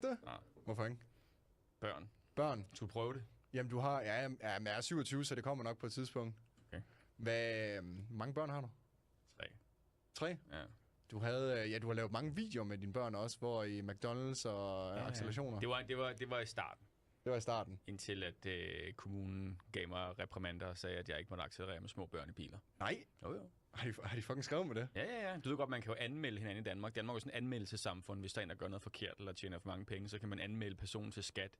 Det? Nej. Hvorfor ikke? Børn. Børn? Du prøve det? Jamen, du har... Ja, men jeg er 27, så det kommer nok på et tidspunkt. Okay. Hvor mange børn har du? 3. 3? Ja. Du har lavet mange videoer med dine børn også, hvor i McDonald's og accelerationer. Det var i starten. Det var i starten. Indtil at kommunen gav mig reprimander og sagde, at jeg ikke måtte accelerere med små børn i biler. Nej? Jo. Har de fucking skrevet med det? Ja. Du ved godt, man kan jo anmelde hinanden i Danmark. Danmark er jo sådan et anmeldelsessamfund. Hvis der er en, der gør noget forkert eller tjener for mange penge, så kan man anmelde personen til skat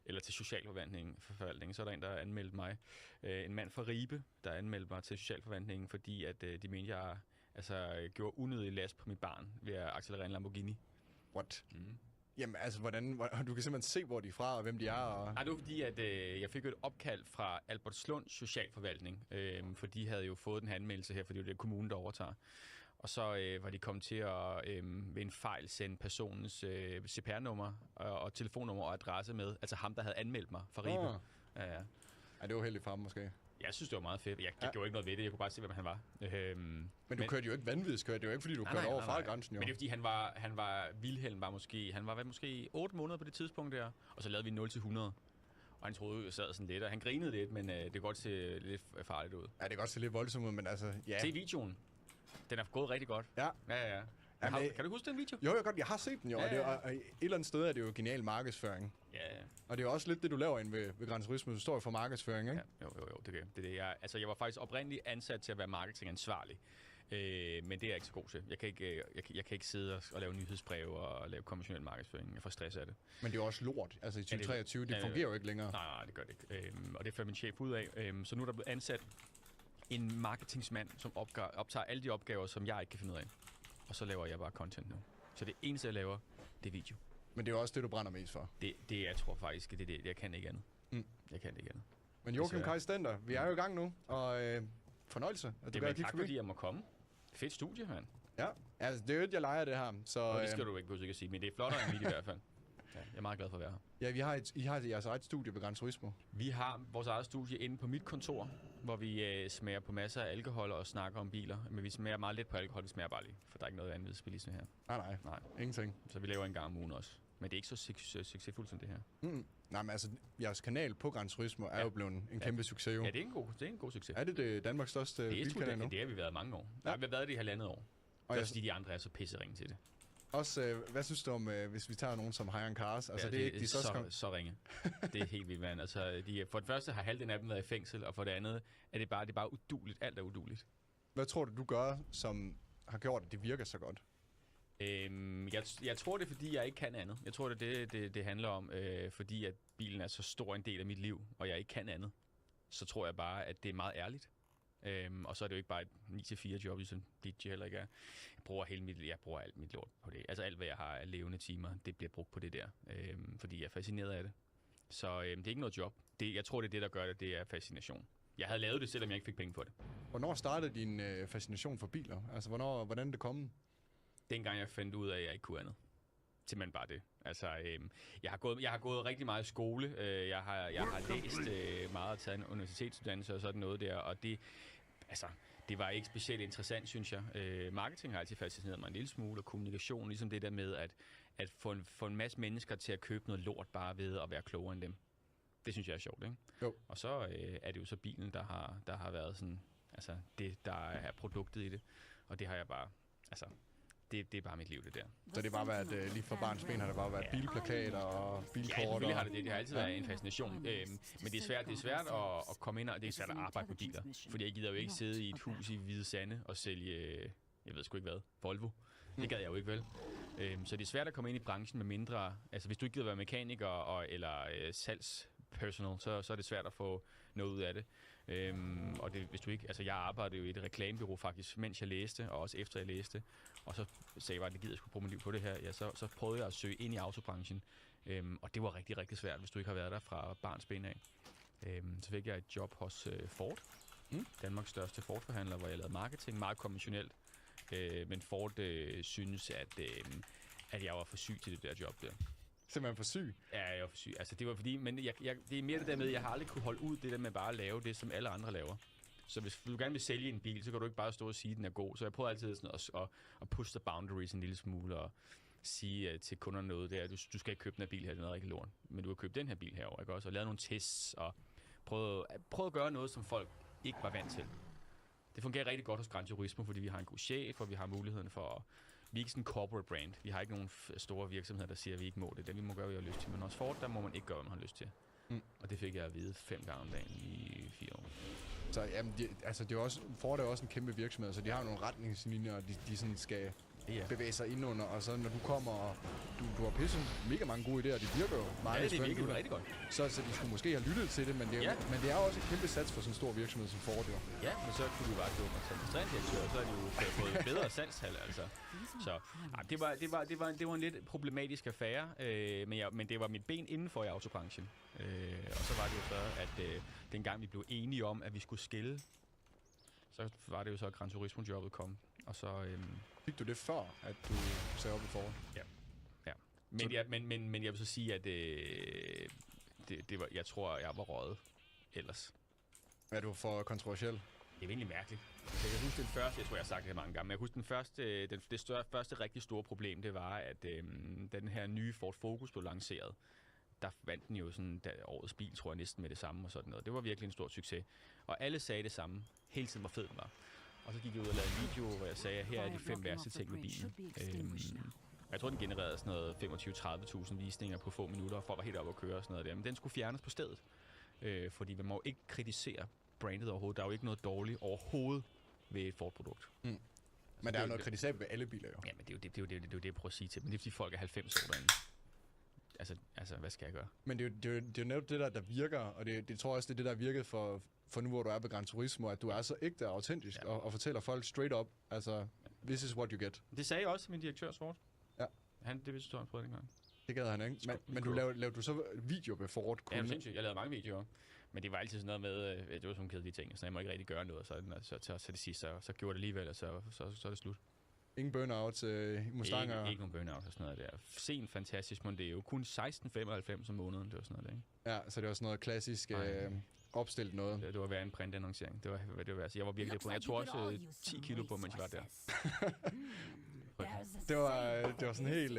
eller til socialforvaltning. Så er der en, der har anmeldt mig. En mand fra Ribe, der anmeldte mig til socialforvaltningen, fordi at de mente, jeg gjorde unødig last på mit barn ved at accelerere en Lamborghini. What? Mm. Jamen altså, hvordan du kan simpelthen se, hvor de er fra og hvem de er. Og... Nej, det var fordi, at jeg fik et opkald fra Albertslund Socialforvaltning, for de havde jo fået den her anmeldelse her, fordi det er kommunen, der overtager. Og så var de kommet til at ved en fejl sende personens CPR-nummer og telefonnummer og adresse med, altså ham, der havde anmeldt mig fra Ribe. Ja. Ej, det var heldigt for ham måske. Jeg synes, det var meget fedt. Jeg gjorde ikke noget ved det. Jeg kunne bare se, hvem han var. Men du kørte jo ikke vanvidskørt. Det var ikke, fordi du kørte over fartgrænsen, jo. Men det er, fordi Wilhelm var måske 8 måneder på det tidspunkt der. Og så lavede vi 0-100. Og han troede, jeg sad sådan lidt, og han grinede lidt, men det kan godt se lidt farligt ud. Ja, det kan godt se lidt voldsomt ud, men altså, ja. Se videoen. Den er gået rigtig godt. Ja. Kan du huske den video? Jo, godt. Jeg har set den jo, og et eller andet sted er det jo genial markedsføring. Ja. Og det er jo også lidt det, du laver ind ved Gran Turismo. Du står jo for markedsføring, ikke? Ja, jo, det er det. Jeg var faktisk oprindeligt ansat til at være marketingansvarlig. Men det er jeg ikke så god til. Jeg kan ikke sidde og lave nyhedsbreve og lave konventionel markedsføring. Jeg får stress af det. Men det er jo også lort. Altså i 2023, det fungerer jo ikke længere. Nej, det gør det ikke. Og det fandt min chef ud af. Så nu er der blevet ansat en marketingsmand, som optager alle de opgaver, som jeg ikke kan finde ud af. Og så laver jeg bare content nu. Så det eneste, jeg laver, det er video. Men det er også det, du brænder mest for. Det jeg tror faktisk, det er det. Jeg kan ikke andet. Jeg kan ikke andet. Men Joachim Kaj Stender, vi er jo i gang nu, og fornøjelse. Det er tak, fordi jeg må komme. Fedt studie, mand. Ja, altså det er jo et, jeg leger det her. Så, det skal du ikke behøve at sige, men det er flottere end mit i hvert fald. Ja, jeg er meget glad for at være her. Ja, I har jeres eget studie ved Gran Turismo. Vi har vores eget studie inde på mit kontor, hvor vi smager på masser af alkohol og snakker om biler. Men vi smager meget lidt på alkohol, det smager bare lige, for der er ikke noget vanvidsbilisme her. Nej, ingenting. Så vi laver en gang om ugen også. Men det er ikke så succesfuldt som det her. Nej, men altså, jeres kanal på Gran Turismo er jo blevet en kæmpe succes. Jo. Ja, det er en god succes. Er det Danmarks største bilkanal nu? Det har vi været mange år. Ja. Vi har været det i 1,5 år. Og det er fordi, de andre er så pisseringe til det. Også, hvad synes du om, hvis vi tager nogen som Hiron Cars? Altså, det er ikke så ringe. Det er helt vildt, mand. Altså, for det første har halvdelen af dem været i fængsel, og for det andet er det bare udueligt. Alt er udueligt. Hvad tror du gør, som har gjort, at det virker så godt? Jeg tror, det er, fordi jeg ikke kan andet. Jeg tror, det handler om, fordi at bilen er så stor en del af mit liv, og jeg ikke kan andet. Så tror jeg bare, at det er meget ærligt. Og så er det jo ikke bare et 9-4 job, ligesom DJ heller ikke er. Jeg bruger alt mit lort på det. Altså alt, hvad jeg har af levende timer, det bliver brugt på det der. Fordi jeg er fascineret af det. Så det er ikke noget job. Jeg tror, det er det, der gør det. Det er fascination. Jeg havde lavet det, selvom jeg ikke fik penge på det. Hvornår startede din fascination for biler? Altså, hvordan det kom? Dengang jeg fandt ud af, at jeg ikke kunne andet. Simpelthen bare det. Altså, jeg har gået rigtig meget i skole. Jeg har læst meget og taget en universitetsuddannelse og sådan noget der, og det var ikke specielt interessant, synes jeg. Marketing har altid fascineret mig en lille smule, og kommunikation, ligesom det der med at få en masse mennesker til at købe noget lort bare ved at være klogere end dem. Det synes jeg er sjovt, ikke? Jo. Og så er det jo så bilen, der har været sådan, altså det, der er produktet i det, og det har jeg bare, altså... Det er bare mit liv, det der. Så det har bare været, lige fra barns ben har det bare været bilplakater og bilkort? Ja, selvfølgelig har det det. Det har altid været en fascination. Men det er svært at komme ind, og det er svært at arbejde med biler. Fordi jeg gider jo ikke sidde i et hus i Hvide Sande og sælge, jeg ved sgu ikke hvad, Volvo. Det gad jeg jo ikke, vel? Så det er svært at komme ind i branchen med mindre... Altså, hvis du ikke gider være mekaniker eller salgspersonal, så er det svært at få noget ud af det. Og det, hvis du ikke... Altså, jeg arbejdede jo i et reklamebureau faktisk, mens jeg læste, og også efter jeg læste. Og så sagde jeg, at jeg gider skulle bruge mit liv på det her. Ja, så prøvede jeg at søge ind i autobranchen. Og det var rigtig, rigtig svært, hvis du ikke har været der fra barns ben af. Så fik jeg et job hos Ford. Danmarks største Ford-forhandler, hvor jeg lavede marketing, meget konventionelt. Men Ford synes, at jeg var for syg til det der job der. Simpelthen for syg? Ja, jeg var for syg. Altså, det var fordi, men det er mere det der med, at jeg har aldrig kunne holde ud det der med bare at lave det, som alle andre laver. Så hvis du gerne vil sælge en bil, så kan du ikke bare stå og sige, at den er god. Så jeg prøver altid sådan at push the boundaries en lille smule og sige til kunderne noget, det er, at du skal ikke købe den her bil her, den er rigtig lort. Men du har købt den her bil herovre, ikke også? Og lavet nogle tests, og prøvet at gøre noget, som folk ikke var vant til. Det fungerer rigtig godt hos Gran Turismo, fordi vi har en god chef, og vi har muligheden for... Vi er ikke sådan en corporate brand. Vi har ikke nogen store virksomheder, der siger, at vi ikke må det. Det vi må gøre, hvad vi har lyst til. Men også Ford, der må man ikke gøre, hvad man har lyst til. Og det fik jeg at vide 5 gange om dagen i 4 år. Så jamen, det er også, Ford er også en kæmpe virksomhed, så de har nogle retningslinjer, og de sådan skal bevæge sig indunder, og så når du kommer, og du har pisse mega mange gode idéer, de virker jo meget. Ja, det virker rigtig godt. Så de skulle måske have lyttet til det, men det er også et kæmpe sats for sådan en stor virksomhed som Ford, jo. Ja, men så kunne du bare gå med som administrationsdirektør, så er de jo fået bedre salgstal, altså. Så det var en lidt problematisk affære, men det var mit ben indenfor i autobranchen. Og så var det jo så, at dengang vi blev enige om, at vi skulle skille, så var det jo så, at Gran Turismo-jobbet kom. Og så... Fik du det før, at du sagde op i Ford? Ja. Men jeg vil så sige, at det var, jeg tror, jeg var røget ellers. Er du for kontroversiel? Det er virkelig mærkeligt. Jeg kan huske den første, jeg tror, jeg har sagt det her mange gange, men jeg husker det første rigtig store problem, det var, at da den her nye Ford Focus blev lanceret, der vandt den jo sådan årets bil, tror jeg, næsten med det samme og sådan noget. Det var virkelig en stor succes. Og alle sagde det samme, hele tiden hvor fed den var. Og så gik jeg ud og lavede en video, hvor jeg sagde, at her er de 5 værste ting med bilen. Jeg tror, den genererede sådan noget 25-30.000 visninger på få minutter, og folk var helt oppe at køre og sådan noget der. Men den skulle fjernes på stedet. Fordi man må jo ikke kritisere brandet overhovedet. Der er jo ikke noget dårligt overhovedet ved et Ford-produkt. Men der er jo noget kritisabelt ved alle biler, jo. Ja, men det er jo det, jeg prøver at sige til dem. Det er fordi folk er 90 år derinde. Altså, hvad skal jeg gøre? Men det er jo netop det der virker, og det tror jeg også, det er det, der har virket for nu, hvor du er på Gran Turismo, at du er så ægte og autentisk, og fortæller folk straight up, altså, this is what you get. Det sagde jeg også min direktør, Svort. Ja. Det vidste du, han prøvede dengang. Det gad han ikke. Men du lavede du så video med Ford? Ja, det sindssygt. Jeg lavede mange videoer. Men det var altid sådan noget med, det var sådan kedelige ting, så jeg må ikke rigtig gøre noget, så det sidste, så gjorde det alligevel, og så er det slut. Ingen burnout i Mustanger? Ikke nogen burnout og sådan noget der. Sen fantastisk Mondeo. Kun 16,95 om måneden, det var sådan noget der, ikke? Ja, så det var sådan noget klassisk opstillet noget. Det var værre en printannoncering. Det var værre. Jeg var virkelig på. Jeg tog også 10 kilo på, mens jeg var der. Det var sådan helt...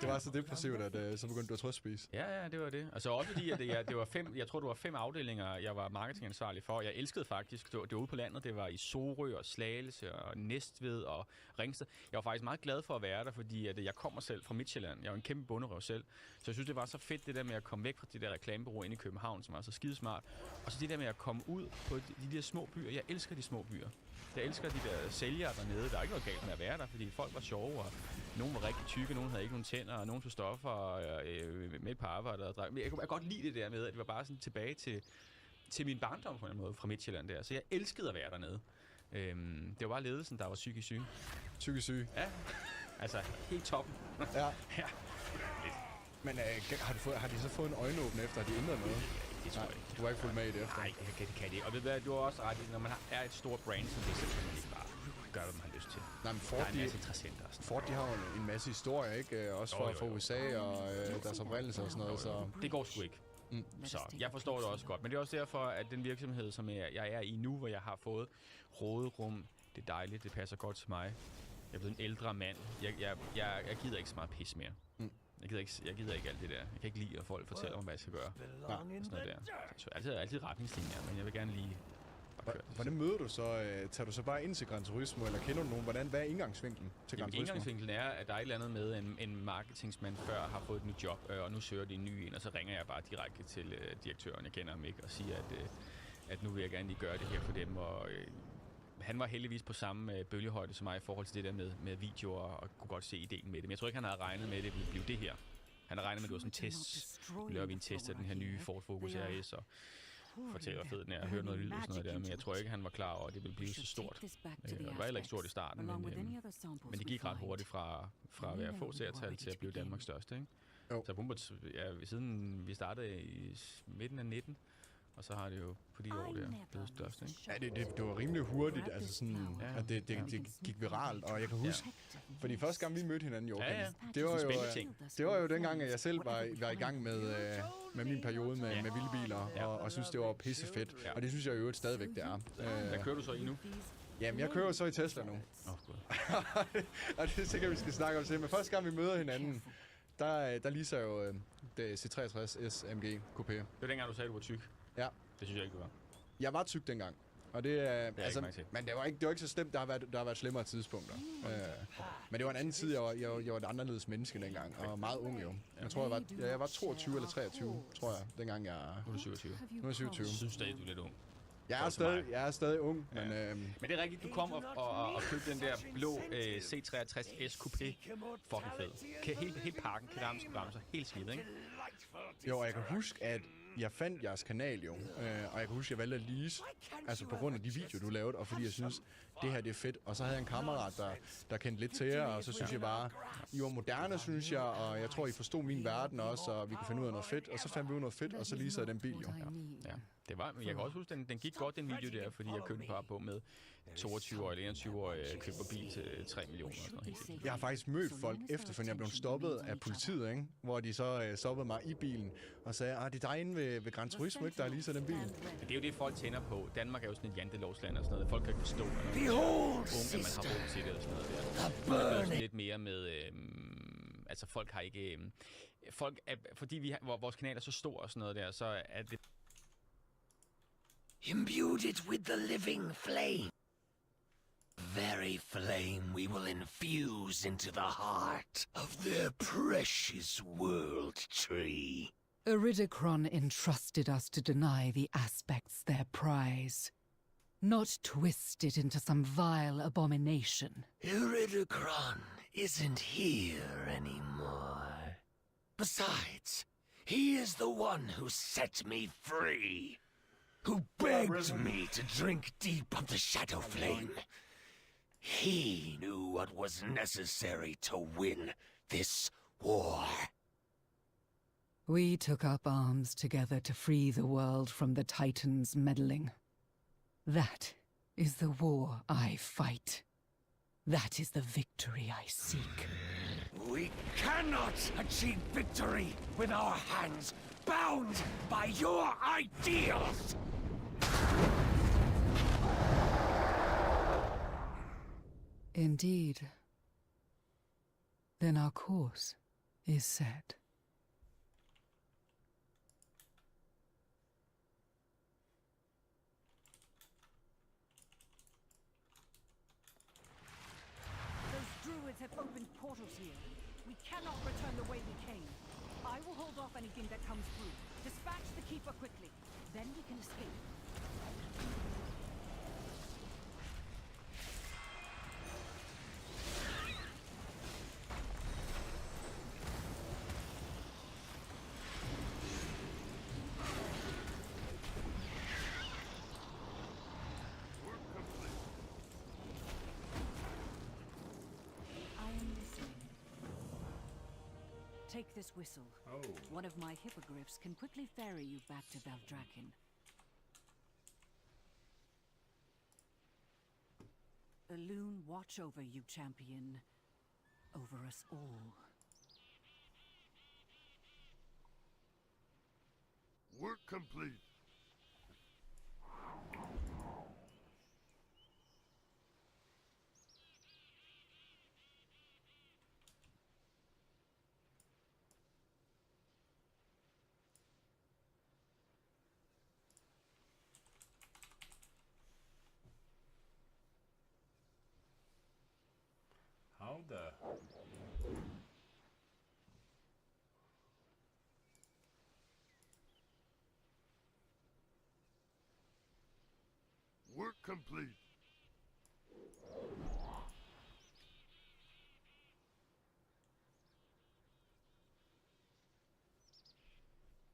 Det var så depressivt, at så begyndte du at trøstspise. Ja, det var det. Altså også fordi, at det var 5... Jeg tror, det var 5 afdelinger, jeg var marketingansvarlig for. Jeg elskede faktisk... Det var ude på landet. Det var i Sorø og Slagelse og Næstved og Ringsted. Jeg var faktisk meget glad for at være der, fordi at jeg kommer selv fra Midtjylland. Jeg var en kæmpe bunderøv selv. Så jeg synes, det var så fedt, det der med at komme væk fra det der reklamebureau ind i København, som var så skidesmart. Og så det der med at komme ud på de der små byer. Jeg elsker de små byer. Jeg elsker de der sælgere dernede. Der er ikke noget galt med at være der, fordi folk var sjove, og nogen var rigtig tykke, nogen havde ikke nogen tænder, og nogen tog stoffer med et par arbejder. Men jeg kan godt lide det der med, at det var bare sådan tilbage til min barndom på en måde fra Midtjylland der. Så jeg elskede at være dernede. Det var bare ledelsen, der var psykisk syg. Psykisk syg? Ja. Altså, helt toppen. Ja. Men har de så fået en øjenåbne efter, at de ændret noget? Det tror jeg ikke. Du har ikke fulgt med i det efter? Nej, det kan de. Og ved du hvad, du har også ret i, når man er et stort brand, som det, så kan man ikke bare gøre, hvad man har lyst til. Nej, men der er en masse interessenter. Ford, de har jo en masse historier, ikke? Også fra USA og deres oprindelse og sådan noget. Så. Det går sgu ikke. Så jeg forstår det også godt. Men det er også derfor, at den virksomhed, som jeg er i nu, hvor jeg har fået råderum, det er dejligt, det passer godt til mig. Jeg er blevet en ældre mand. Jeg gider ikke så meget pis mere. Jeg gider ikke alt det der. Jeg kan ikke lide, at folk fortæller mig, hvad jeg skal gøre. Sådan noget der. Så altid retningslinjer, men jeg vil gerne lige bare køre det. Hvordan møder du så? Tager du så bare ind til Gran Turismo, eller kender du nogen? Hvad er indgangsvinklen til Gran Turismo? Indgangsvinklen er, at der er et eller andet med, en marketingsmand før har fået et nyt job, og nu søger de en ny ind, og så ringer jeg bare direkte til direktøren, jeg kender ham ikke, og siger, at nu vil jeg gerne lige gøre det her for dem, og han var heldigvis på samme bølgehøjde som mig i forhold til det der med videoer, og kunne godt se ideen med det. Men jeg tror ikke, han havde regnet med, at det ville blive det her. Han havde regnet med, at det var sådan en test. Nu laver vi en test af den her nye Ford Focus RS, og fortæller, hvor fed den er, og hører noget lyd og sådan noget der. Men jeg tror ikke, han var klar over, at det ville blive så stort. Det var heller ikke stort i starten, men det gik ret hurtigt fra at være få seertal til at blive Danmarks største, ikke? Så siden vi startede i midten af 19, og så har det jo på de år der blevet størst, ikke? Ja, det var rimelig hurtigt, altså sådan, at det gik viralt, og jeg kan huske, fordi første gang vi mødte hinanden i Jorgen, det var jo dengang, at jeg selv var i gang med min periode med vilde biler, og synes det var pissefedt, og det synes jeg jo stadigvæk, det er. Hvad kører du så i nu? Jamen, jeg kører så i Tesla nu. Og det er sikkert, vi skal snakke om det. Men første gang vi møder hinanden, der leaser jo det C63S AMG Coupé. Det var dengang, du sagde, du var tyk. Ja. Det synes jeg ikke, du var. Jeg var tyk dengang. Og det er altså, men det var ikke så slemt. Der har været slemmere tidspunkter. Men det var en anden tid. Jeg var et anderledes menneske dengang, og meget ung jo. Jeg tror jeg var 22 eller 23, tror jeg, dengang jeg. Nu er du 27. Nu er jeg 27. Jeg synes stadig, du er lidt ung. Jeg er stadig ung, men... Men det er rigtigt, du kom og købte den der blå C63S Coupé. Fucking fed. Helt pakken, keramiske bremser, helt skidt, ikke? Jo, og jeg kan huske, at jeg fandt jeres kanal jo, og jeg kan huske, at jeg valgte at lease, altså på grund af de videoer, du lavede, og fordi jeg synes, det her det er fedt. Og så havde jeg en kammerat, der kendte lidt til jer, og så synes jeg bare, I var moderne, synes jeg, og jeg tror, I forstod min verden også, og vi kunne finde ud af noget fedt. Og så fandt vi ud af noget fedt, og så leasede jeg den bil jo. Ja. Det var, jeg kan også huske, den gik godt, den video der, fordi jeg købte bare på med 22 år eller 21 år købte bil til 3 millioner og sådan noget. Jeg har faktisk mødt folk efterfølgende, jeg blev stoppet af politiet, ikke? Hvor de så stoppede mig i bilen og sagde, det er dig inde ved Gran Turismo, ikke? Der er lige så den bil. Men det er jo det, folk tænder på. Danmark er jo sådan et jantelovsland og sådan noget. Folk kan ikke forstå, at man har råd til det og sådan noget der. Det er lidt mere med... altså folk har ikke... fordi vores kanal er så stor og sådan noget der, så er det... Imbued it with the living flame. Very flame we will infuse into the heart of their precious world tree. Iridicron entrusted us to deny the aspects their prize, not twist it into some vile abomination. Iridicron isn't here anymore. Besides, he is the one who set me free. Who begged me to drink deep of the shadow flame. He knew what was necessary to win this war. We took up arms together to free the world from the Titans' meddling. That is the war I fight. That is the victory I seek. We cannot achieve victory with our hands bound by your ideals! Indeed. Then our course is set. Those druids have opened portals here. We cannot return the way we came. I will hold off anything that comes through. Dispatch the Keeper quickly. Then we can escape. Take this whistle. Oh. One of my hippogriffs can quickly ferry you back to Valdrakken. The loon watch over you, champion. Over us all. Work complete. How the... Work complete.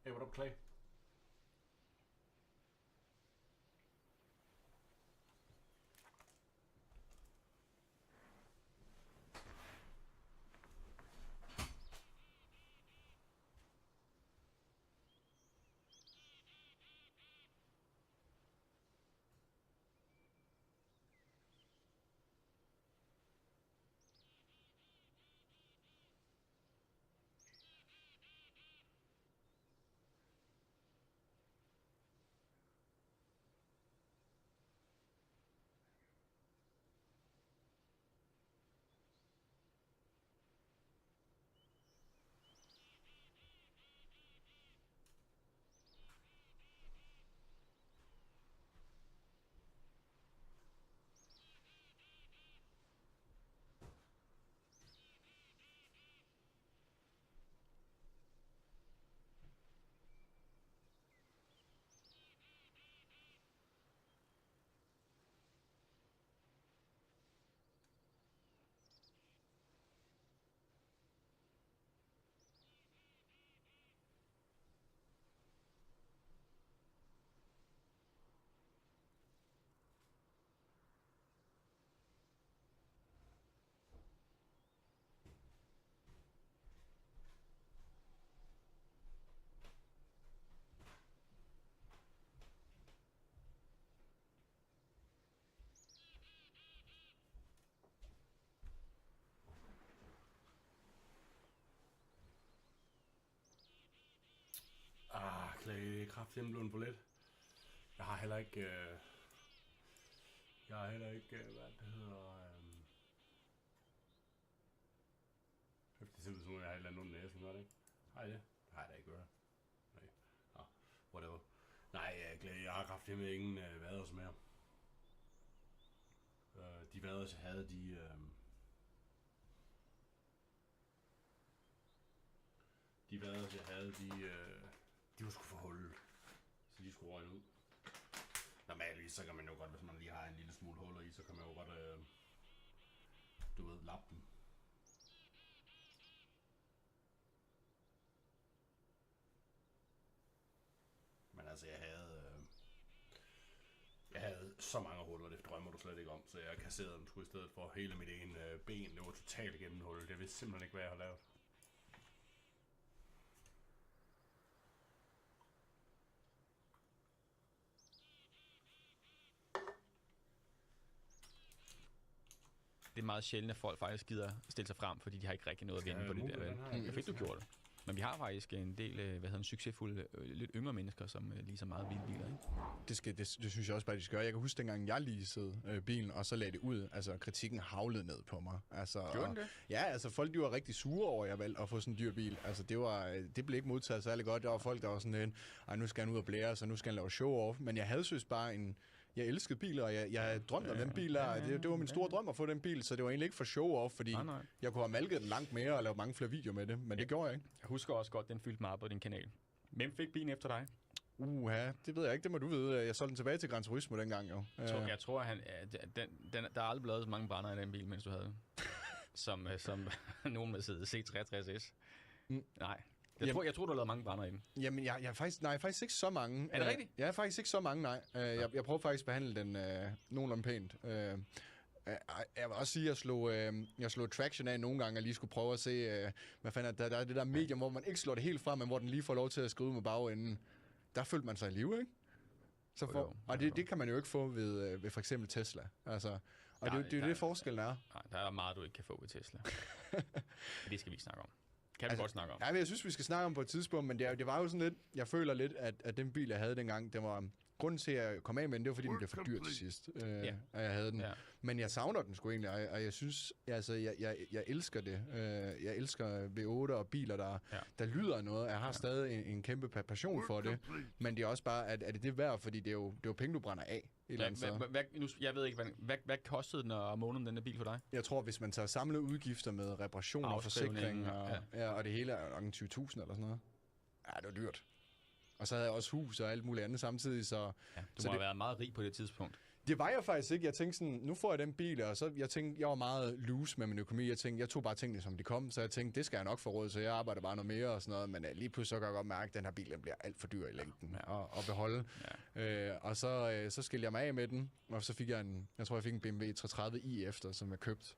Hey, what up, Clay? Clay, kraftigt blevet for lidt. Jeg har heller ikke... hvad det hedder... Det ser ud som om, jeg har et eller andet under næsen, gør det ikke? Har jeg det? Det har jeg da ikke hørt. Nej. Nå, whatever. Nej, Clay, jeg har kraftigt med ingen vaders mere. De vaders, jeg havde, de var sgu for hullet. Så de skulle røgne ud. Normalvis, så kan man jo godt, hvis man lige har en lille smule huller i, så kan man jo godt, lappe dem. Men altså, jeg havde så mange huller, det drømmer du slet ikke om, så jeg kasserede dem sgu i stedet for. Hele mit ene ben, det var totalt gennemhullet. Jeg vidste simpelthen ikke, hvad jeg har lavet. Det er meget sjældent, at folk faktisk gider stille sig frem, fordi de har ikke rigtig noget at vinde på det der. Jeg fik du gjort det. Men vi har faktisk en del, succesfulde, lidt yngre mennesker, som leaser meget vilde biler, ikke? Det synes jeg også bare, de skal gøre. Jeg kan huske, dengang jeg leasede bilen, og så lagde det ud. Altså, kritikken havlede ned på mig. Altså, gjorde den det? Ja, altså, folk de var rigtig sure over, at jeg valgte at få sådan en dyr bil. Altså, det blev ikke modtaget særlig godt. Der var folk, der var sådan nu skal han ud og blære, så nu skal han lave show-off. Men jeg havde synes bare jeg elskede biler, og jeg drømte om den bil der. Det var min store drøm at få den bil, så det var egentlig ikke for show-off, fordi jeg kunne have malket den langt mere og lavet mange flere videoer med det, men det gjorde jeg ikke. Jeg husker også godt, den fyldte meget på din kanal. Hvem fik bilen efter dig? Det ved jeg ikke, det må du vide. Jeg solgte den tilbage til Gran Turismo dengang jo. Jeg tror der er aldrig blevet så mange brænder i den bil, mens du havde som nogen med Mercedes C63S. Nej. Jeg tror, du har lavet mange brænder i den. Jamen, jeg er faktisk ikke så mange. Er det rigtigt? Jeg er faktisk ikke så mange, nej. Jeg prøver faktisk at behandle den nogenlunde pænt. Jeg vil også sige, at jeg slog traction af nogle gange, og lige skulle prøve at se, hvad fanden der er det der medium, hvor man ikke slår det helt frem, men hvor den lige får lov til at skrive med bagenden. Der følte man sig i live, ikke? Og det kan man jo ikke få ved for eksempel Tesla. Altså, og det forskellen er. Nej, der er meget, du ikke kan få ved Tesla. Det skal vi ikke snakke om. Kan vi godt snakke om. Ja, jeg synes, vi skal snakke om på et tidspunkt, men det var jo sådan lidt, jeg føler lidt, at den bil, jeg havde dengang, det var grunden til, at jeg kom af med den, det var, fordi den blev for dyr til sidst, at jeg havde den. Ja. Men jeg savner den sgu egentlig, og jeg synes, altså, jeg elsker det. Jeg elsker V8 og biler, der lyder af noget. Jeg har stadig en kæmpe passion for det, men det er også bare, at det er værd, fordi det er jo penge, du brænder af. Jeg ved ikke, hvad kostede den om måneden, den der bil for dig? Jeg tror, hvis man tager samlede udgifter med reparationer og forsikring, og det hele er nok 20.000 eller sådan noget. Ja, det var dyrt. Og så havde jeg også hus og alt muligt andet samtidig, så... Ja, du må have været meget rig på det tidspunkt. Det var jeg faktisk ikke. Jeg tænkte sådan, nu får jeg den bil, og så jeg var meget loose med min økonomi. Jeg tog bare tingene, som de kom, så jeg tænkte, det skal jeg nok få råd, så jeg arbejder bare noget mere og sådan noget. Men lige pludselig så kan jeg godt mærke, at den her bil den bliver alt for dyr i længden at beholde. Ja. Og så skilte jeg mig af med den, og så fik jeg jeg fik en BMW 330i efter, som jeg købte.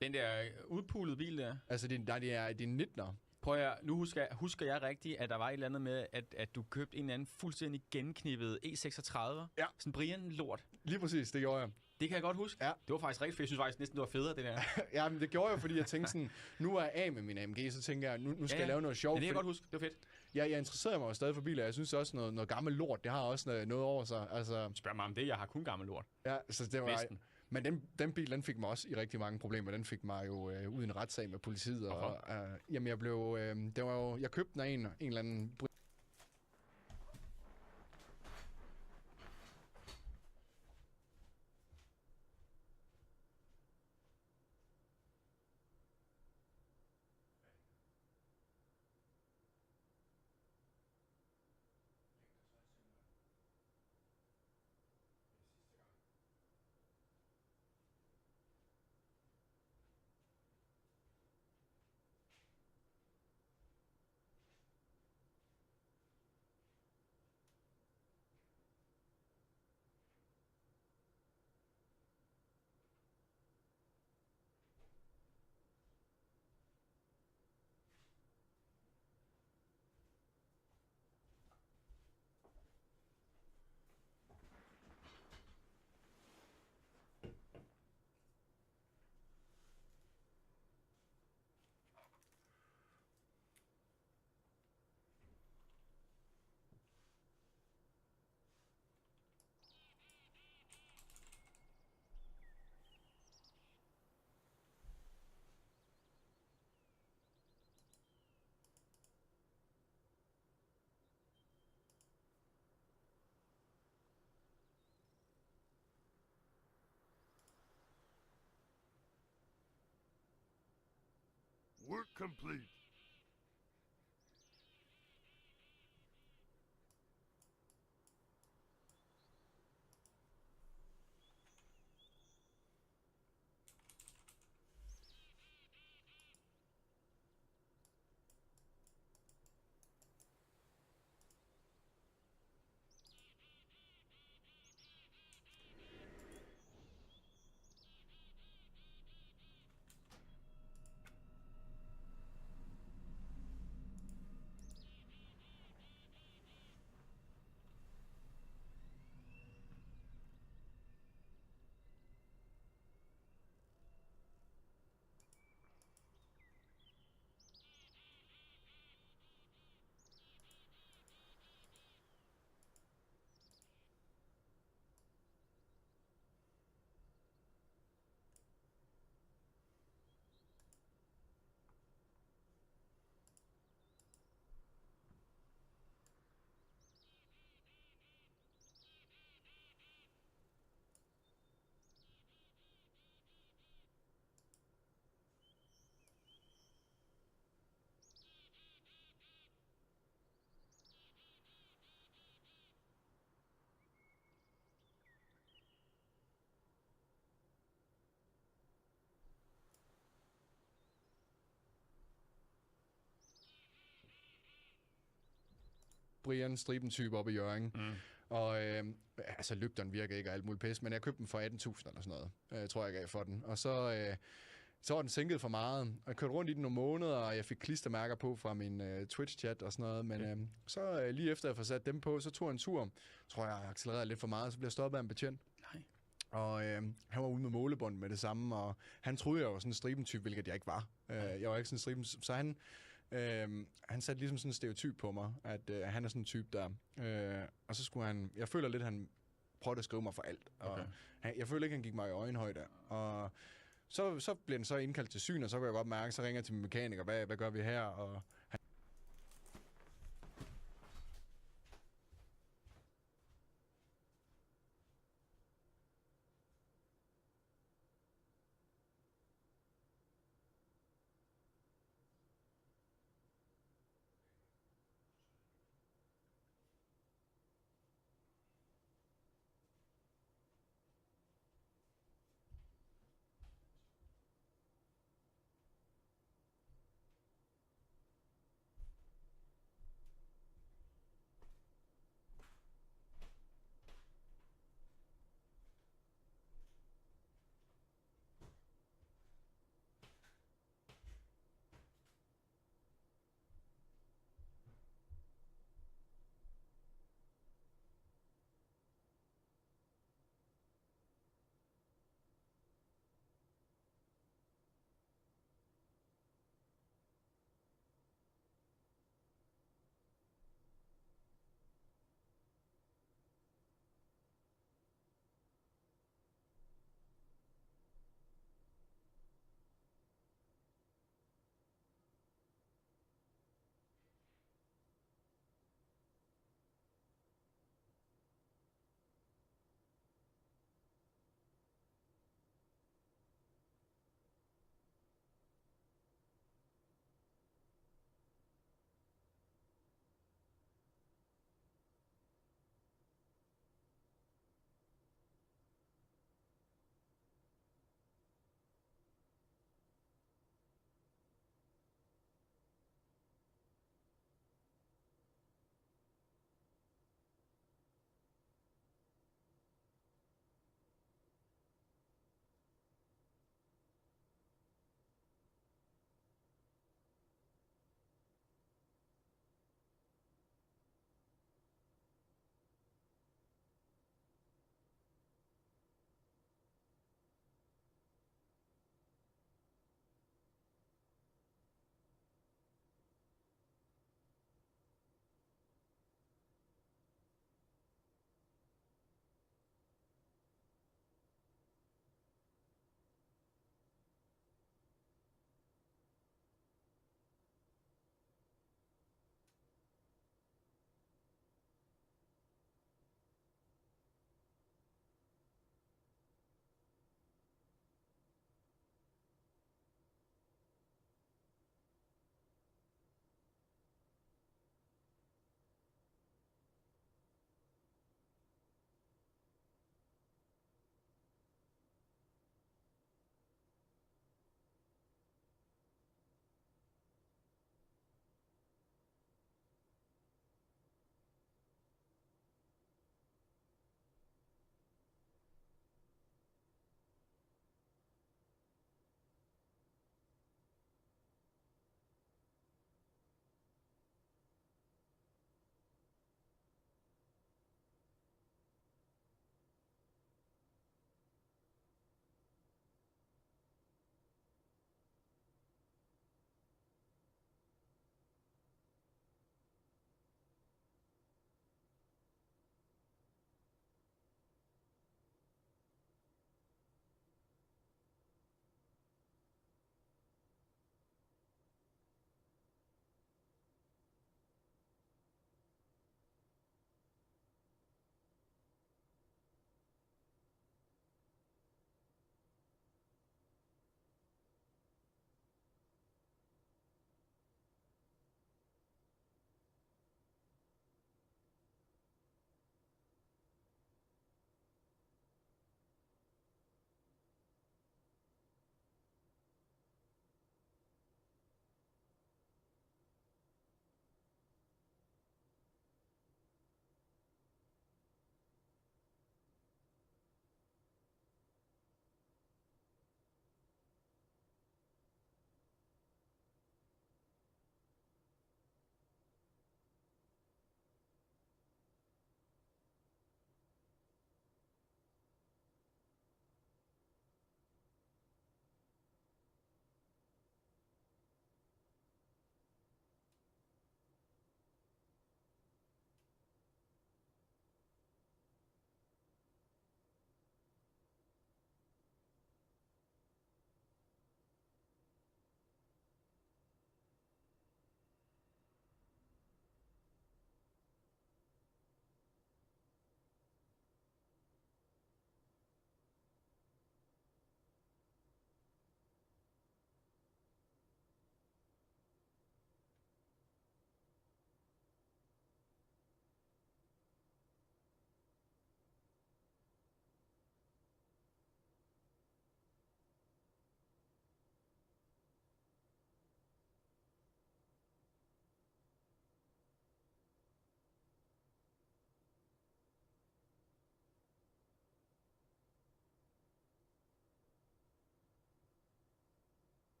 Den der udpulede bil der? Altså, det er en 19'er. Prøv at nu husker jeg rigtigt, at der var et eller andet med, at du købte en eller anden fuldstændig genknippet E36. Ja. Sådan Brian-lort. Lige præcis, det gjorde jeg. Det kan jeg godt huske. Ja. Det var faktisk rigtigt, for jeg synes faktisk næsten, det var federe, det der. Ja, men det gjorde jeg, fordi jeg tænkte sådan, nu er jeg af med min AMG, så tænker jeg, nu skal jeg lave noget sjovt. Ja, det kan jeg godt huske, det var fedt. Ja, jeg interesserer mig jo stadig for biler. Jeg synes også, noget gammel lort, det har også noget over sig. Altså... Spørg mig om det, jeg har kun gammel lort. Ja, så det var... Men den bil, den fik mig også i rigtig mange problemer. Den fik mig jo ud i en retssag med politiet. Og, jamen, jeg købte den af en eller anden... Work complete. Brian, striben-type oppe i Hjørring. Og altså, lygterne virker ikke og alt muligt pis, men jeg købte den for 18.000 eller sådan noget, tror jeg gav for den. Og så var den sænket for meget. Og jeg kørte rundt i den nogle måneder, og jeg fik klistermærker på fra min Twitch-chat og sådan noget. Men så lige efter jeg får sat dem på, så tog jeg en tur. Tror jeg accelererede lidt for meget, så blev jeg stoppet af en betjent. Nej. Og han var ude med målebånd med det samme, og han troede, jeg var sådan en striben-type, hvilket jeg ikke var. Jeg var ikke sådan en striben, så han satte ligesom sådan en stereotyp på mig, at han er sådan en type der. Og så skulle han... Jeg føler lidt, at han prøvede at skrive mig for alt. Og jeg føler ikke, at han gik mig i øjenhøjde. Og så blev den så indkaldt til syn, og så kan jeg godt mærke, så ringer jeg til min mekaniker, hvad gør vi her? Og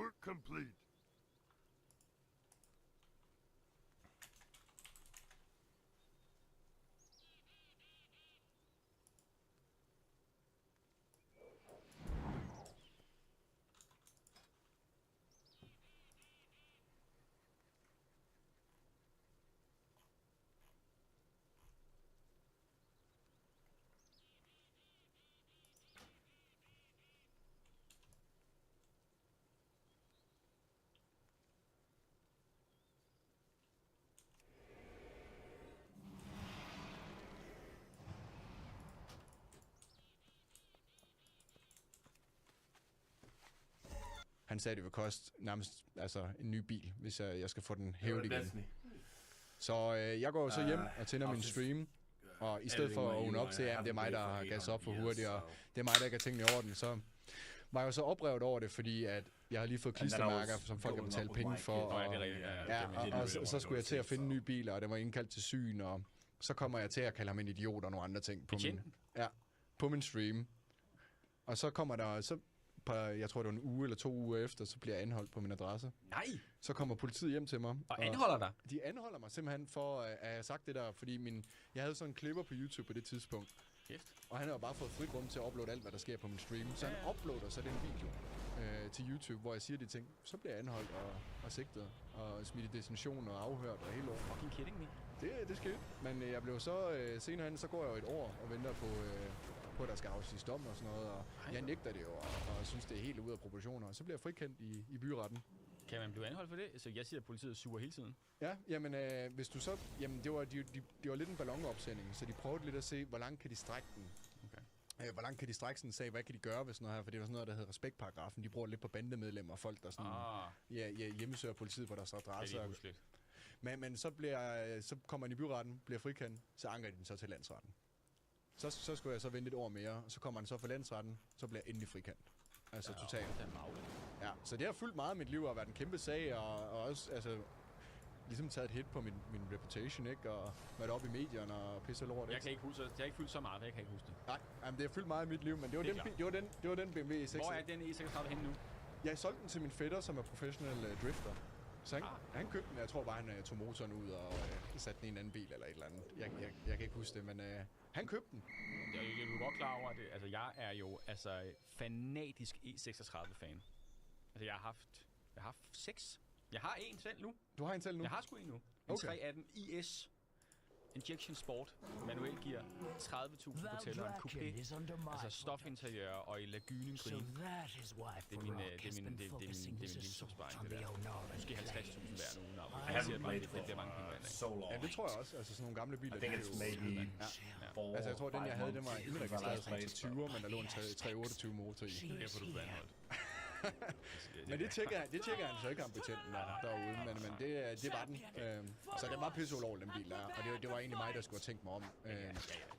Work complete. Han sagde, det vil koste nærmest en ny bil, hvis jeg skal få den hævet igen. Så jeg går så hjem og tænder min stream, og i stedet for at åbne op til, at det er mig, der har gas op for hurtigt, og det er mig, der ikke har tingene i orden, så var jeg jo så oprevet over det, fordi at jeg har lige fået klistermærker, som folk har betalt penge for, og så skulle jeg til at finde en ny bil, og det var indkaldt til syn, og så kommer jeg til at kalde ham en idiot og nogle andre ting på min stream. Og så kommer der, jeg tror det var en uge eller 2 uger efter, så bliver jeg anholdt på min adresse. Nej! Så kommer politiet hjem til mig. Og anholder dig? De anholder mig simpelthen for, at jeg har sagt det der, fordi jeg havde sådan en klipper på YouTube på det tidspunkt. Kæft. Og han har jo bare fået frit rum til at uploade alt, hvad der sker på min stream. Så han uploader så den video til YouTube, hvor jeg siger de ting. Så bliver jeg anholdt og sigtet, og smidt i destination og afhørt og hele året. Fucking kidding me. Det skete. Men jeg blev så senere hen, så går jeg jo et år og venter på at der skal afsiges dom og sådan noget. Og jeg nægter det jo, og synes, det er helt ude af proportioner. Og så bliver jeg frikendt i byretten. Kan man blive anholdt for det? Så jeg siger, at politiet suger hele tiden. Ja, jamen hvis du så... Jamen det var lidt en ballonopsending, så de prøvede lidt at se, hvor langt kan de strække den. Okay. Hvor langt kan de strække sådan en sag? Hvad kan de gøre ved sådan noget her? For det var sådan noget, der hedder respektparagrafen. De bruger lidt på bandemedlemmer og folk, der sådan... hjemmesøger politiet på deres adresser. Det er men så kommer han i byretten, bliver frikendt, så anker de den så til landsretten. Så skulle jeg så vente et år mere, og så kommer han så for landsretten, så bliver jeg endelig frikendt. Altså totalt. Ja, så det har fyldt meget af mit liv, og været en kæmpe sag, og også ligesom taget et hit på min reputation, ikke? Og været oppe i medierne og pisse lort, ikke? Jeg kan ikke huske det. Det har ikke fyldt så meget, jeg kan ikke huske det. Nej, jamen, det har fyldt meget af mit liv, men det var den BMW E36. Hvor er den E36 henne nu? Jeg solgte den til min fætter, som er professionel drifter. Så han købte den, jeg tror bare, han tog motoren ud og satte den i en anden bil eller et eller andet. Jeg kan ikke huske det, men han købte den. Jeg er jo godt klar over det. Altså, jeg er jo fanatisk E36-fan. Altså, jeg har haft 6. Jeg har en selv nu. Du har en selv nu? Jeg har sgu en nu. En 318 IS Injection Sport. Manuel gear. 30.000 på tælleren. Coupé. Altså stofinteriør og i lagunen green. Det er min livsopsparing, det der. Måske 50.000 hver nu. Jeg siger bare, det er mange penge hver dag. Ja, det tror jeg også. Altså sådan nogle gamle biler. Altså jeg tror, den jeg havde, den var indregistreret til 20'er, men der lå en 328 motor i. Det er derfor, du bliver anholdt. Men det tjekker han så ikke, ham betjenten derude, men det var den. Så det var pisse ulovligt, den bil der, og det var egentlig mig, der skulle have tænkt mig om.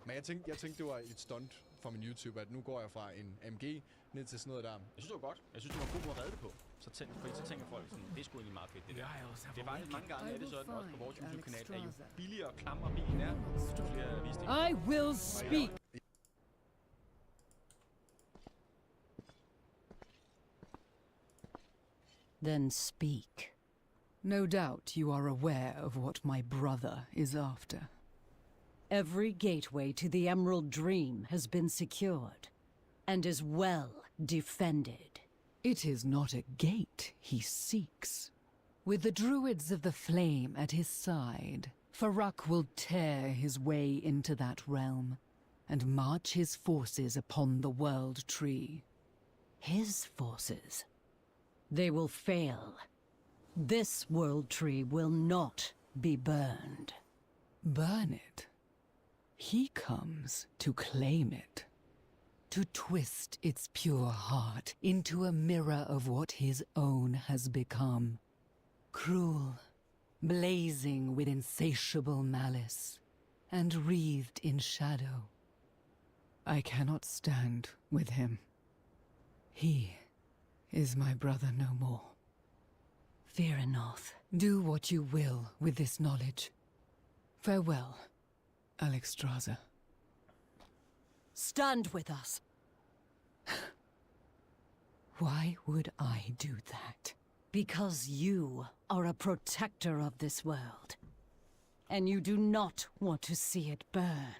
Men jeg tænkte, det var et stunt for min YouTube, at nu går jeg fra en AMG ned til sådan noget der. Jeg synes, det var godt. Jeg synes, det var en god måde at redde det på. Så tænker folk sådan, det er sgu egentlig meget fedt, det der. Det er faktisk mange gange, det sådan, også på vores YouTube-kanal, at jo billigere og klamre bilen er, jo flere visninger. I will speak! Then speak. No doubt you are aware of what my brother is after. Every gateway to the Emerald Dream has been secured, and is well defended. It is not a gate he seeks. With the Druids of the Flame at his side, Farak will tear his way into that realm, and march his forces upon the World Tree. His forces? They will fail. This World Tree will not be burned. Burn it? He comes to claim it. To twist its pure heart into a mirror of what his own has become. Cruel, blazing with insatiable malice, and wreathed in shadow. I cannot stand with him. He is my brother no more. Fear enough. Do what you will with this knowledge. Farewell, Alexstrasza. Stand with us. Why would I do that? Because you are a protector of this world. And you do not want to see it burn.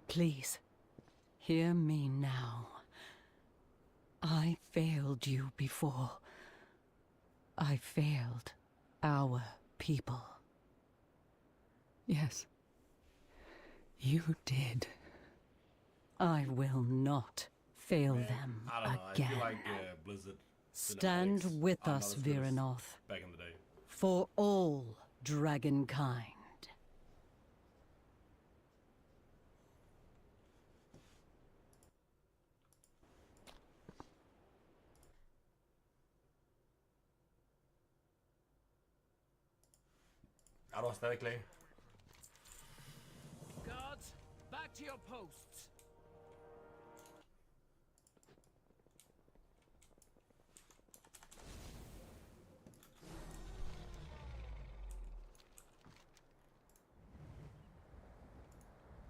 Please, hear me now. I failed you before. I failed our people. Yes, you did. I will not fail them I don't know. again. I feel like Blizzard Stand cinematics with are not us, as good as Viranoth, back in the day. for all dragonkind. Er du stadig klar? Guards, back to your posts.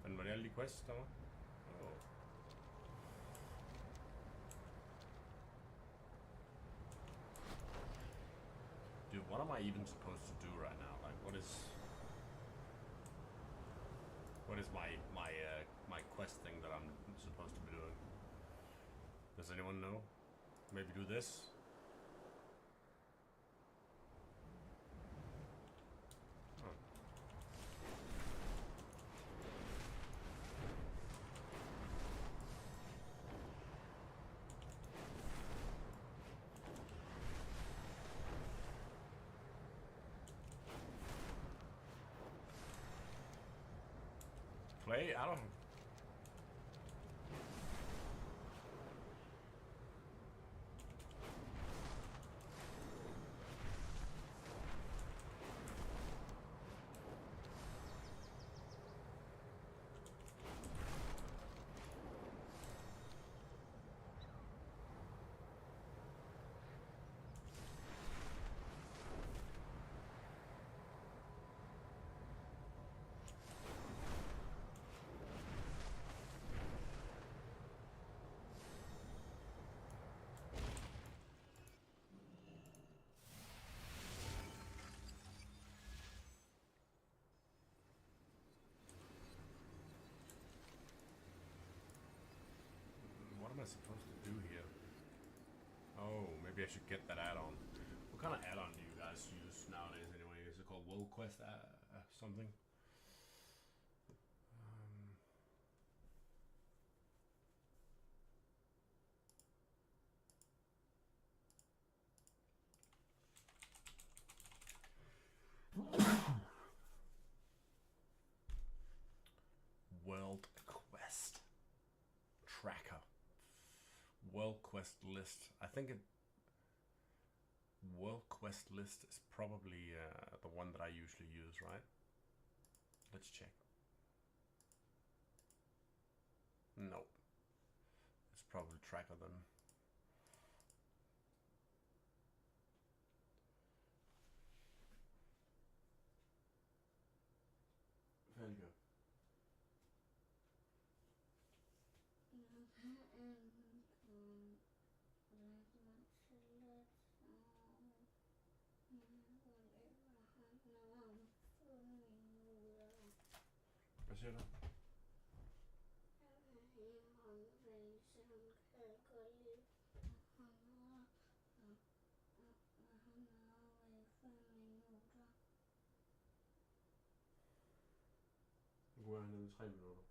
Men var det alle de quests, der var? Oh. Dude, what am I even supposed to do right now? Like, what is my quest thing that I'm supposed to be doing? Does anyone know? Maybe do this? Play? I don't... What am I supposed to do here? Oh, maybe I should get that add-on. What kind of add-on do you guys use nowadays anyway? Is it called WotLK something? World Quest Tracker. World Quest List. I think it... World Quest List is probably the one that I usually use, right? Let's check. Nope. It's probably Tracker then. Færdiggør. Hvad siger du? Nu går jeg ned i 3 minutter.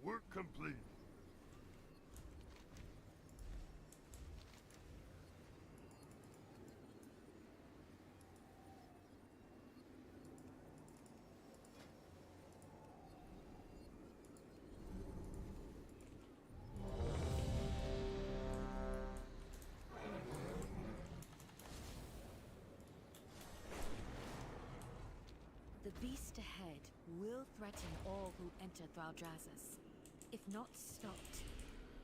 Work complete. beast ahead will threaten all who enter Thaldraszus. If not stopped,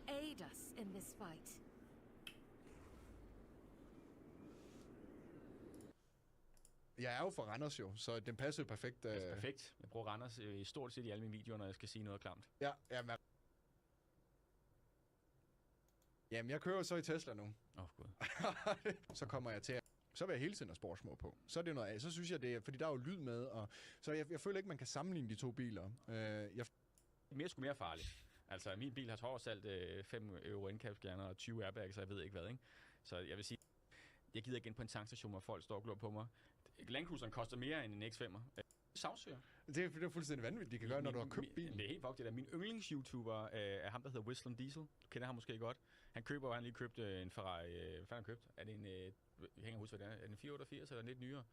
aid us in this fight. Jeg er jo fra Randers jo, så den passer jo perfekt. Altså perfekt. Jeg bruger Randers i stort set i alle mine videoer, når jeg skal sige noget klamt. Ja, jamen, jeg kører så i Tesla nu. Gud. Så kommer jeg til så vil jeg hele tiden have sportsmå på. Så er det noget af. Så synes jeg det er, fordi der er jo lyd med, og så jeg føler ikke, man kan sammenligne de to biler. Mere farligt. Altså, min bil har trods alt 5 euro indkabsskærner og 20 airbags, så jeg ved ikke hvad, ikke? Så jeg vil sige, jeg gider ikke ind på en tankstation, hvor folk står og glor på mig. Landcruiseren koster mere end en X5'er. Sagsøger. Det er fuldstændig vanvittigt, de kan gøre, når du har købt bilen. Det er helt fuck, det der. Min yndlings-YouTuber er ham, der hedder Whistling Diesel. Du kender ham måske godt. Han lige købt en Ferrari. Hvad fanden har han købt? Er det en... jeg hænger huske, hvad det er. Er det en 488 eller lidt nyere?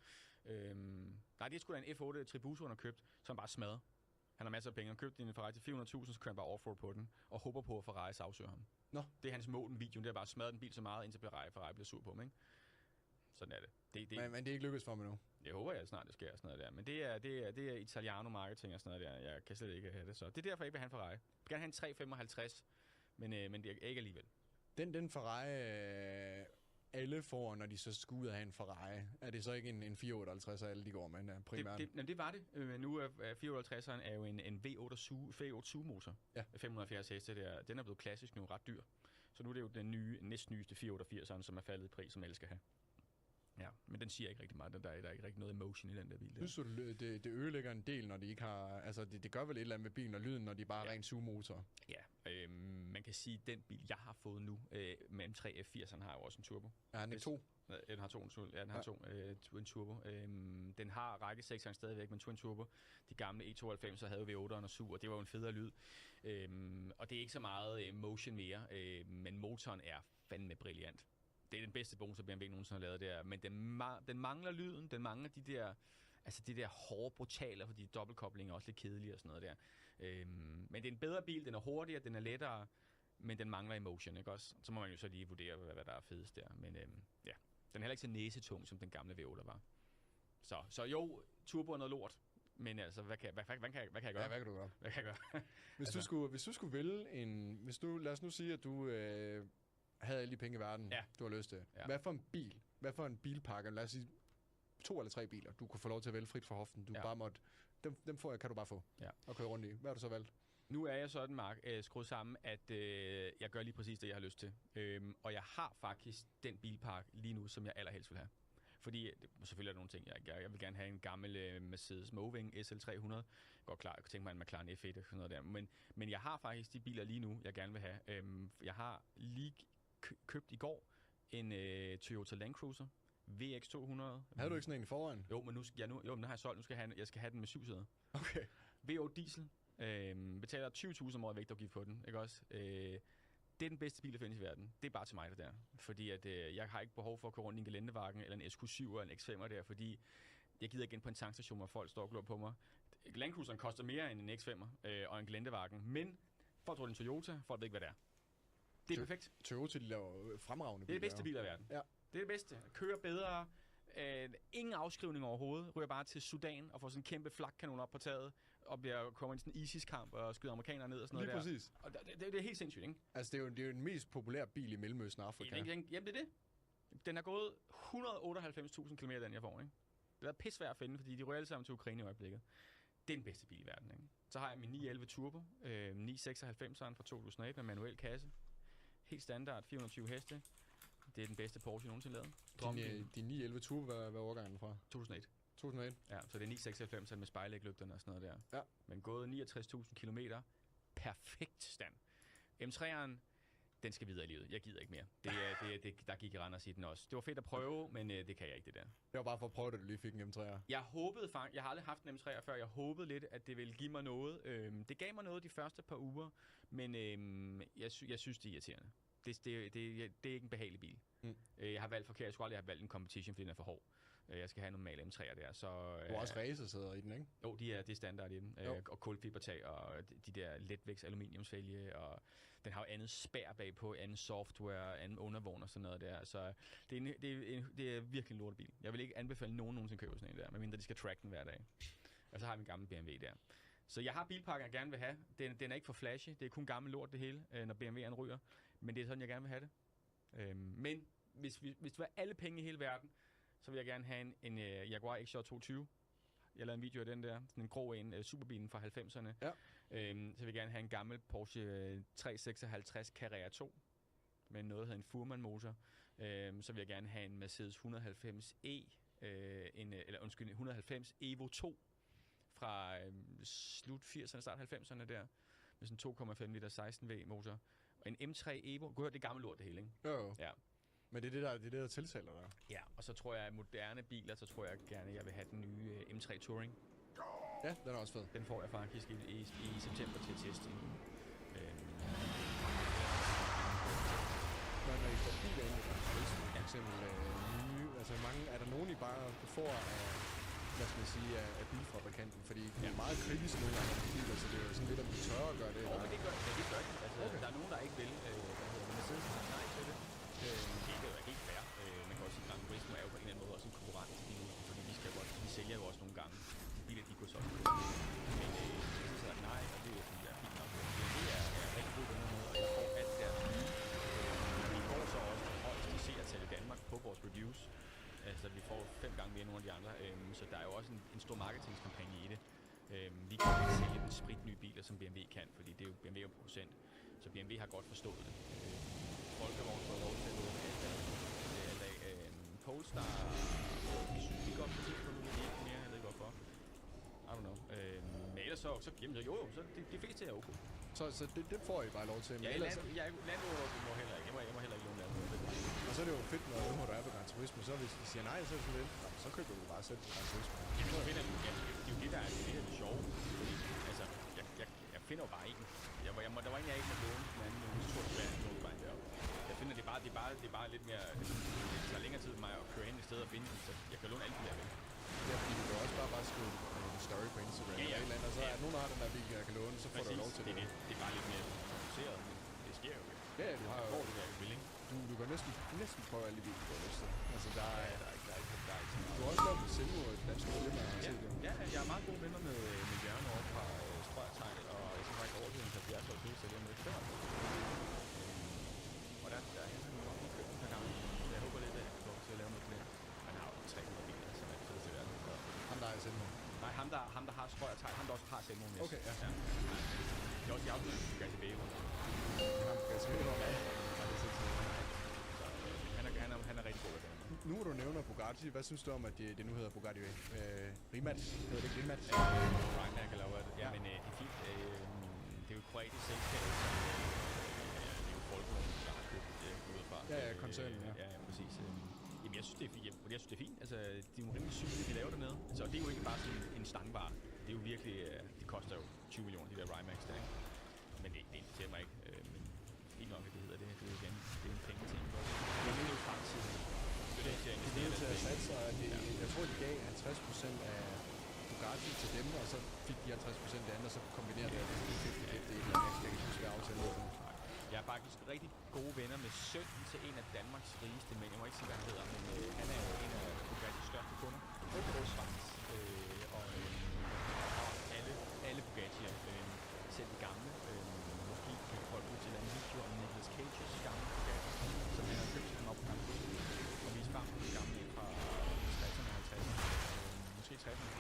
Nej, det er sgu da en F8 Tribuso, han har købt, som bare smadrer. Han har masser af penge. Han har købt en Ferrari til 400.000, så kører han bare offroad på den, og håber på, at Ferrari sagsøger ham. Nå. Det er hans mål i videoen, det er bare at smadre den bil så meget, indtil Ferrari bliver sur på ham, ikke? Sådan er det. Men det er ikke lykkedes for mig nu. Jeg håber, at snart det sker sådan noget der. Men det er Italiano-marketing og sådan noget der. Jeg kan slet ikke have det. Så det er derfor, jeg ikke vil have en Ferrari. Jeg vil gerne have en 355, men det er ikke alligevel. Den Ferrari, alle får, når de så skal ud af en Ferrari, er det så ikke en 458, alle de går med primært? Det var det. Nu er 458'eren er jo en V8 motor. Ja. 570 heste der. Den er blevet klassisk nu, ret dyr. Så nu er det jo den næstnyeste 488'eren, som er faldet i pris, som alle skal have. Ja, men den siger ikke rigtig meget. Der er ikke rigtig noget emotion i den der bil. Der. Synes du, det ødelægger en del, når de ikke har... Altså, det gør vel et eller andet med bilen og lyden, når de bare er ren sugemotor? Ja, man kan sige, at den bil, jeg har fået nu, med M3 F80'eren, har jo også en turbo. Ja, den er 2. Den har en turbo. Den har rækkesekseren stadigvæk, men twin turbo. De gamle E92, så havde vi 8'eren og 7, og det var jo en federe lyd. Og det er ikke så meget motion mere, men motoren er fandme brilliant. Det er den bedste bonus, BMW nogensinde har lavet der, men den mangler lyden, den mangler de der hårde brutale, fordi dobbeltkoblingen er også lidt kedelig og sådan noget der. Men det er en bedre bil, den er hurtigere, den er lettere, men den mangler emotion, ikke også? Så må man jo så lige vurdere, hvad der er fedest der. Men ja, den er heller ikke så næsetung, som den gamle V8 var. Så jo, turbo er noget lort, men altså, hvad kan jeg gøre? Ja, hvad kan du gøre? Hvad kan jeg gøre? Hvis du skulle vælge lad os nu sige, at du... havde alle de penge i verden, du har lyst til. Ja. Hvad for en bilpakke, lad os sige 2 eller 3 biler, du kunne få lov til at vælge frit fra hoften, du bare måtte, dem kan du bare få og køre rundt i. Hvad har du så valgt? Nu er jeg sådan, Mark, skruet sammen, at jeg gør lige præcis det, jeg har lyst til. Og jeg har faktisk den bilpark lige nu, som jeg allerhelst vil have. Fordi, selvfølgelig er der nogle ting, jeg vil gerne have en gammel Mercedes Moving SL300. Godt klar, jeg kunne tænke mig en McLaren F1 og sådan noget der. Men jeg har faktisk de biler lige nu, jeg gerne vil have. Jeg har lige købt i går en Toyota Land Cruiser VX200. Havde du ikke sådan en i forvejen? Jo, men den har jeg solgt. Jeg skal have den med 7 sæder. Okay. V8 diesel. Betaler 20.000 om året vægtafgift på den, ikke også? Det er den bedste bil, der findes i verden. Det er bare til mig, det der. Fordi at, jeg har ikke behov for at køre rundt i en gelendevagen, eller en SQ7 eller en X5'er der, fordi jeg gider ikke ind på en tankstation, hvor folk står og glor på mig. Land Cruiseren koster mere end en X5'er og en gelendevagen, men folk tror, det er en Toyota, folk ved ikke, hvad det er. Det er perfekt. Toyota, de laver fremragende biler. Det er det bedste bil i verden. Ja. Det er det bedste. Kører bedre. Ingen afskrivning overhovedet. Ryger bare til Sudan og får sådan en kæmpe flakkanon op på taget og kommer i sådan en ISIS-kamp og skyder amerikanere ned og sådan noget der. Lige præcis. Og det er helt sindssygt, ikke? Altså, det er jo den mest populære bil i Mellemøsten og Afrika. Jamen, det er det. Den har gået 198.000 km, den jeg får, ikke? Det er pissvært at finde, fordi de rører alle sammen til Ukraine i øjeblikket. Det er den bedste bil i verden, ikke? Så har jeg min 911 Turbo, 996'eren fra 2001 med manuel kasse. Helt standard, 420 heste. Det er den bedste Porsche, jeg nogensinde lavet. Din 911 Turbo, hvad årgangen fra? 2001. 2001? Ja, så det er 996 med spejlæglygterne og sådan noget der. Ja. Men gået 69.000 kilometer. Perfekt stand. M3'eren, den skal videre i livet. Jeg gider ikke mere. Der gik Randers i den også. Det var fedt at prøve, men det kan jeg ikke, det der. Det var bare for at prøve, at du lige fik en M3'er. Jeg håbede faktisk, jeg har aldrig haft en M3'er før, jeg håbede lidt, at det ville give mig noget. Det gav mig noget de første par uger, men jeg synes, det er irriterende. Det er ikke en behagelig bil. Jeg har valgt forkert. Jeg skulle aldrig have valgt en competition, fordi den er for hård. Jeg skal have en normal M3'er der. Så, du har også racersæder i den, ikke? Jo, det er standard i den. Og kulfibertag og de der letvægts aluminiumsfælge. Og den har jo andet spær bagpå, anden software, anden undervogn og sådan noget der. Så det er virkelig en lortebil. Jeg vil ikke anbefale nogen nogensinde købe sådan en der, medmindre de skal track den hver dag. Og så har vi en gammel BMW der. Så jeg har bilpakken, jeg gerne vil have. Den er ikke for flashy. Det er kun gammel lort, det hele, når BMW'en ryger. Men det er sådan, jeg gerne vil have det. Men hvis det var alle penge i hele verden, så vil jeg gerne have en Jaguar XJ 220. Jeg lavede en video af den der. Sådan en grå en, superbilen fra 90'erne. Ja. Så vil jeg gerne have en gammel Porsche 356 Carrera 2. Med noget, der hedder en Fuhrmann-motor. Så vil jeg gerne have en Mercedes 190E. 190 Evo 2. Fra slut 80'erne, start 90'erne der. Med sådan 2,5 liter 16V motor. Og en M3 Evo. Du kan høre, det er gammelt lort det hele, ikke? Jo. Ja. Men det er det, der tiltaler dig. Ja, og så tror jeg, at moderne biler, så tror jeg gerne, jeg vil have den nye M3 Touring. Ja, den er også fed. Den får jeg faktisk i september til at teste. Når I får biler ind i turisme, for eksempel nye, altså mange, er der nogen, I bare får hvad skal man sige, af bilfabrikanten? Fordi det er meget kritisk nogle gange af biler, så det er jo sådan lidt, om de tør at gøre det. Men det gør de. Altså, okay. Der er nogen, der ikke vil. Mercedes har nej til det. Det er jo helt fair. Man kan også sige, at Gran Turismo er jo på en eller anden måde også en konkurrent til bilen, fordi vi sælger jo også nogle gange biler, de går sådan på. Men så siger nej, og det er fordi, jeg er fint nok. Det er rigtig god venner med, og jeg får alt det der nye. Vi får så også det højeste seertal i Danmark på vores reviews. Altså, vi får 5 gange mere end nogle af de andre, så der er jo også en stor marketingskampagne i det. Vi kan ikke sælge den spritnye biler, som BMW kan, fordi det er jo BMW producent. Så BMW har godt forstået det. Folkevogn får lov til at gå med alt af. Polestar, vi synes vi godt på tidspunkt, men ikke mere, jeg ved ikke hvorfor. I don't know. Men ellers så så det fleste er okay. Så det får I bare lov til. Ja, landord må heller ikke. Jeg må heller ikke låne landord. Og så er det jo fedt, når du er på Gran Turismo, så hvis de siger nej, så er det sådan lidt, så køber du bare selv Gran Turismo. Det er jo det, der er det sjove. Fordi, altså, jeg finder jo bare en. Der var en, jeg ikke måtte låne, den anden nogen stor svær motorvejen deroppe. Jeg finder, det er bare lidt mere, det tager længere tid for mig at køre ind et sted og finde den, så jeg kan låne alle de der vel. Ja, fordi du kan også bare skrive en story på Instagram eller et eller andet, og så er nogen, der har den der bil, jeg kan låne, så får du lov til det. Det er bare lidt mere fokuseret, men det sker jo ikke. Ja, du har jo det der vil, ikke? Du kan næsten prøve alle de biler, du har lyst til. Altså, der er ikke. Du har også lavet med Selvo, et dansk firma, jeg har set det. Ja, jeg er meget gode venner med Bjørn over fra Strøgtegn, og jeg skal faktisk overgive en 70 år til, så det er med før. Og der er han nok lige købt per gang, så jeg håber lidt, at jeg kan få til at lave noget flere. Han har jo 300 biler, som er det fedeste i verden. Ham, der er Selvo? Nej, ham der har Strøgtegn, ham der også har Selvo. Okay, ja. Jeg har også med Bugatti Veyron. Ham Bugatti Veyron, ja. Han er rigtig god af det. Nu hvor du nævner Bugatti, hvad synes du om, at det nu hedder Bugatti Rimac? Hedder det ikke Rimac? Rimac eller hvad? Ja, men det er fint. Det er jo et kroatisk selskab, det er jo Folkevogn, der har købt ud fra. Ja, koncernen, ja. Ja, præcis. Jamen, jeg synes, det er fint. Altså, de er jo rimelig syge, de laver dernede. Så det er jo ikke bare sådan en stangvare. Det er jo virkelig, det koster jo 20 millioner, de der Rimacs der, ikke? Men det interesserer mig ikke. Ikke nok, at det hedder det. Det er jo igen, det er en penge ting. Men det er jo fremtiden. Det er jo til at satse, og jeg tror, de gav 50% af Bugatti til dem, og så fik de 50% af det andet, og så kombinerede det. Det er et eller andet, jeg kan ikke huske, aftale. Jeg er faktisk rigtig gode venner med sønnen til en af Danmarks rigeste mænd. Jeg må ikke sige, hvad han hedder, men han er jo en af Bugattis største kunder. På Schweiz. Og alle Bugatti'er, selv de gamle. Måske kan folk ud til en anden video om Nicolas Cage's gamle Bugatti, som han har købt til dem op på campus. Og vise frem på de gamle fra 60'erne og 50'erne. Måske 60'erne.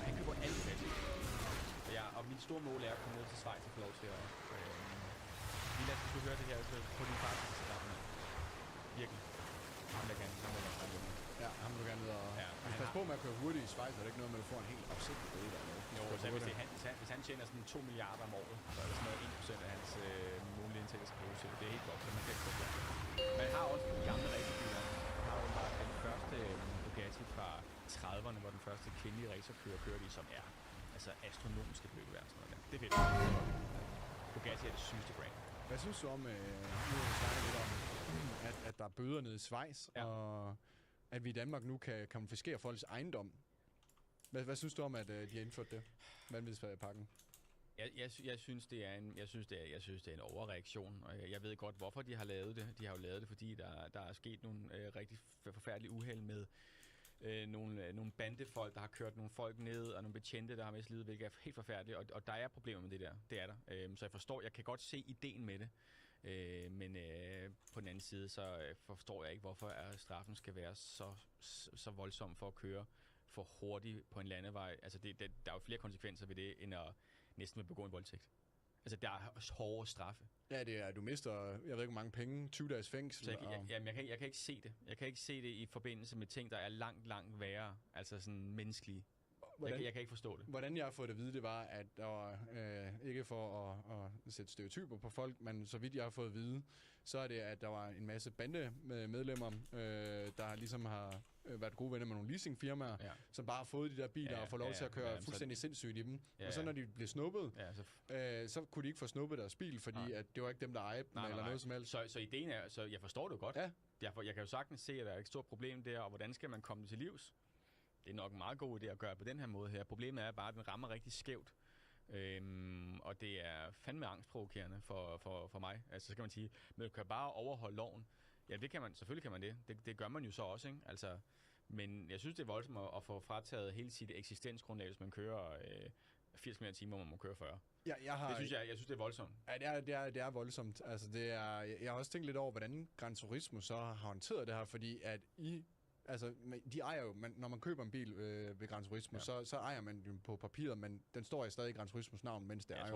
Han køber alle Bugatti. Og mit store mål er at komme ned til Schweiz og få lov til at... Lad os skulle høre det her på din fars Instagram. Virkelig. Ham der gerne. Ja, ham vil du gerne videre. Ja, pas på med at køre hurtigt i Schweiz, er det ikke noget med, at du får en helt opsættelig bøde dernede? Jo, så hvis han tjener sådan 2 milliarder om året, så er det sådan noget 1% af hans mulige indtægter skal bruges til. Det er helt godt, så man kan ikke få det. Man har også de gamle racerbiler. Man har jo bare den første Bugatti fra 30'erne, hvor den første kvindelige racerkører kørte i, som er altså astronomiske beløb værd. Det er fedt. Bugatti er det sygeste brand. Hvad synes du om, nu snakker lidt om, at der er bøder nede i Schweiz, og at vi i Danmark nu kan konfiskere folks ejendom? Hvad synes du om, at de har indført det? Vanvidspakken? Jeg synes, det er en overreaktion, og jeg ved godt, hvorfor de har lavet det. De har jo lavet det, fordi der er sket nogle rigtig forfærdelige uheld nogle bandefolk, der har kørt nogle folk ned, og nogle betjente, der har mistet livet, hvilket er helt forfærdeligt, og der er problemer med det der. Det er der. Så jeg kan godt se ideen med det. Men på den anden side, så forstår jeg ikke, hvorfor straffen skal være så voldsom for at køre for hurtigt på en landevej. Altså, der er jo flere konsekvenser ved det, end at næsten begå en voldtægt. Altså, der er hårde straffe. Ja, det er, du mister, jeg ved ikke, hvor mange penge, 20 dages fængsel. Så jeg kan ikke se det. Jeg kan ikke se det i forbindelse med ting, der er langt værre. Altså sådan menneskelige. Jeg kan ikke forstå det. Hvordan jeg har fået det at vide, det var, at der var, ikke for at sætte stereotyper på folk, men så vidt jeg har fået at vide, så er det, at der var en masse bandemedlemmer, der ligesom har været gode venner med nogle leasingfirmaer, som bare har fået de der biler og får lov til at køre fuldstændig sindssygt i dem. Og så når de blev snuppet, så kunne de ikke få snuppet deres bil, fordi at det var ikke dem, der ejede dem eller noget som helst. Så ideen er, så jeg forstår det godt. Ja. Jeg kan jo sagtens se, at der er et stort problem der, og hvordan skal man komme det til livs? Det er nok en meget god idé at gøre på den her måde her. Problemet er bare, at den rammer rigtig skævt. Og det er fandme angstprovokerende for mig. Altså, så kan man sige, men du kan bare overholde loven. Ja, det kan man. Selvfølgelig kan man det. Det gør man jo så også, ikke? Altså, men jeg synes, det er voldsomt at få frataget hele sit eksistensgrundlag, hvis man kører 80 km i timen, hvor man må køre 40. Jeg synes, det er voldsomt. Ja, det er voldsomt. Altså, jeg har også tænkt lidt over, hvordan Gran Turismo så har håndteret det her, fordi at altså, de ejer jo, når man køber en bil ved Gran Turismo, så ejer man den på papiret, men den står jo stadig i Gran Turismos navn, mens det jeg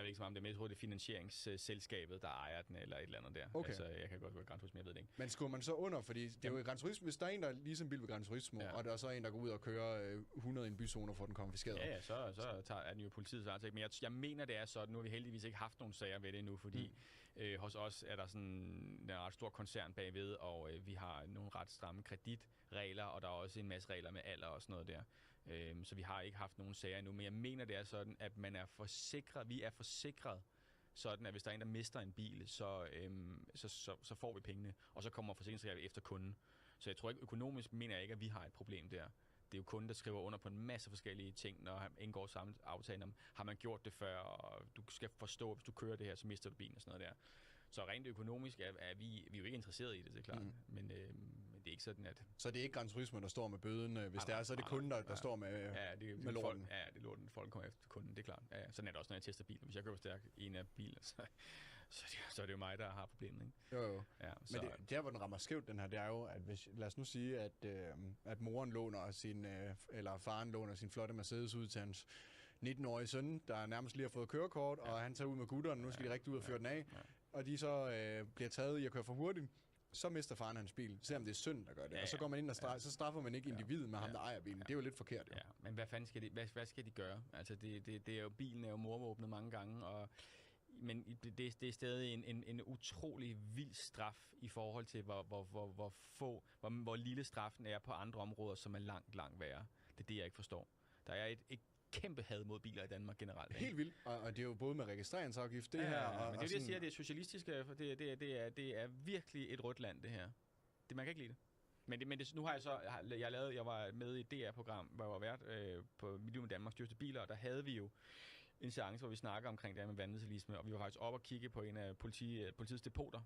ved ikke så meget om det, men jeg tror, det er finansieringsselskabet, der ejer den, eller et eller andet der. Okay. Altså, jeg kan godt være Gran Turismo, jeg ved det ikke. Men skulle man så under, fordi det er jo i Gran Turismo, hvis der er en, der leaser en bil ved Gran Turismo, og der er så en, der går ud og kører 100 i en byzone og får den konfiskeret. Ja, så er den jo politiets varetægt. Men jeg mener, det er sådan, nu har vi heldigvis ikke haft nogen sager ved det endnu, fordi hos os er der sådan en ret stor koncern bagved, og vi har nogle ret stramme kreditregler, og der er også en masse regler med alder og sådan noget der. Så vi har ikke haft nogen sager endnu, men jeg mener, det er sådan, at vi er forsikret, sådan at hvis der er en, der mister en bil, så får vi pengene, og så kommer forsikringsselskabet efter kunden. Så jeg tror ikke, økonomisk mener jeg ikke, at vi har et problem der. Det er jo kunden, der skriver under på en masse forskellige ting, når han indgår samme aftale om, har man gjort det før, og du skal forstå, at hvis du kører det her, så mister du bilen og sådan noget der. Så rent økonomisk er vi jo ikke interesseret i det, det er klart. Men det er ikke sådan, at... Så det er ikke Gran Turismo, der står med bøden, hvis det er, så er det kunden, der står med lorten? Ja, det er lorten. Folk kommer efter kunden, det er klart. Ja, sådan er det også, når jeg tester biler. Hvis jeg køber stærk en af biler, så er det jo mig, der har problemet, ikke? Jo. Ja, så... Men der, hvor den rammer skævt, den her, det er jo, at lad os nu sige, at moren låner eller faren låner sin flotte Mercedes ud til hans 19-årige søn, der nærmest lige har fået kørekort, og han tager ud med gutteren, nu skal de rigtig ud og føre den af. Og de så bliver taget i at køre for hurtigt, så mister faren hans bil, selvom det er søn, der gør det. Og så går man ind og så straffer man ikke individet med ham, der ejer bilen. Det er jo lidt forkert, jo. Ja, men hvad skal de gøre? Altså, det er jo, bilen er jo morvåbnet mange gange, men det er stadig en utrolig vild straf i forhold til, hvor lille straffen er på andre områder, som er langt værre. Det er det, jeg ikke forstår. Der er et kæmpe had mod biler i Danmark generelt. Helt vildt, og det er jo både med registreringsafgift, det her... Ja, men det er det, jeg siger, det er socialistisk, for det er virkelig et rødt land, det her. Man kan ikke lide det. Men nu har jeg var med i et DR-program, hvor jeg var vært på Mit Liv med Danmarks dyreste biler, og der havde vi jo en seance, hvor vi snakker omkring det her med vanvidsbilisme, og vi var faktisk op og kigge på en af politiets depoter.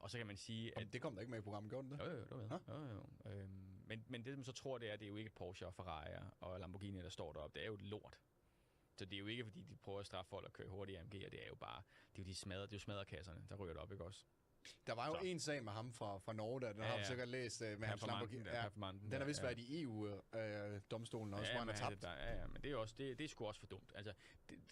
Og så kan man sige, at... Det kom der ikke med i programmet, gjorde det? Jo. Men det, man så tror, det er jo ikke Porsche og Ferrari og Lamborghini, der står deroppe. Det er jo et lort. Så det er jo ikke, fordi de prøver at straffe folk og køre hurtigt AMG, og det er jo bare... Det er jo smadrekasserne, der ryger det op, ikke også? Der var jo en sag med ham fra Norge, der den har du sikkert læst med hans Lamborghini. Den har vist været i EU-domstolen også, hvor han har tabt. Men det er også det er sgu også for dumt. Altså,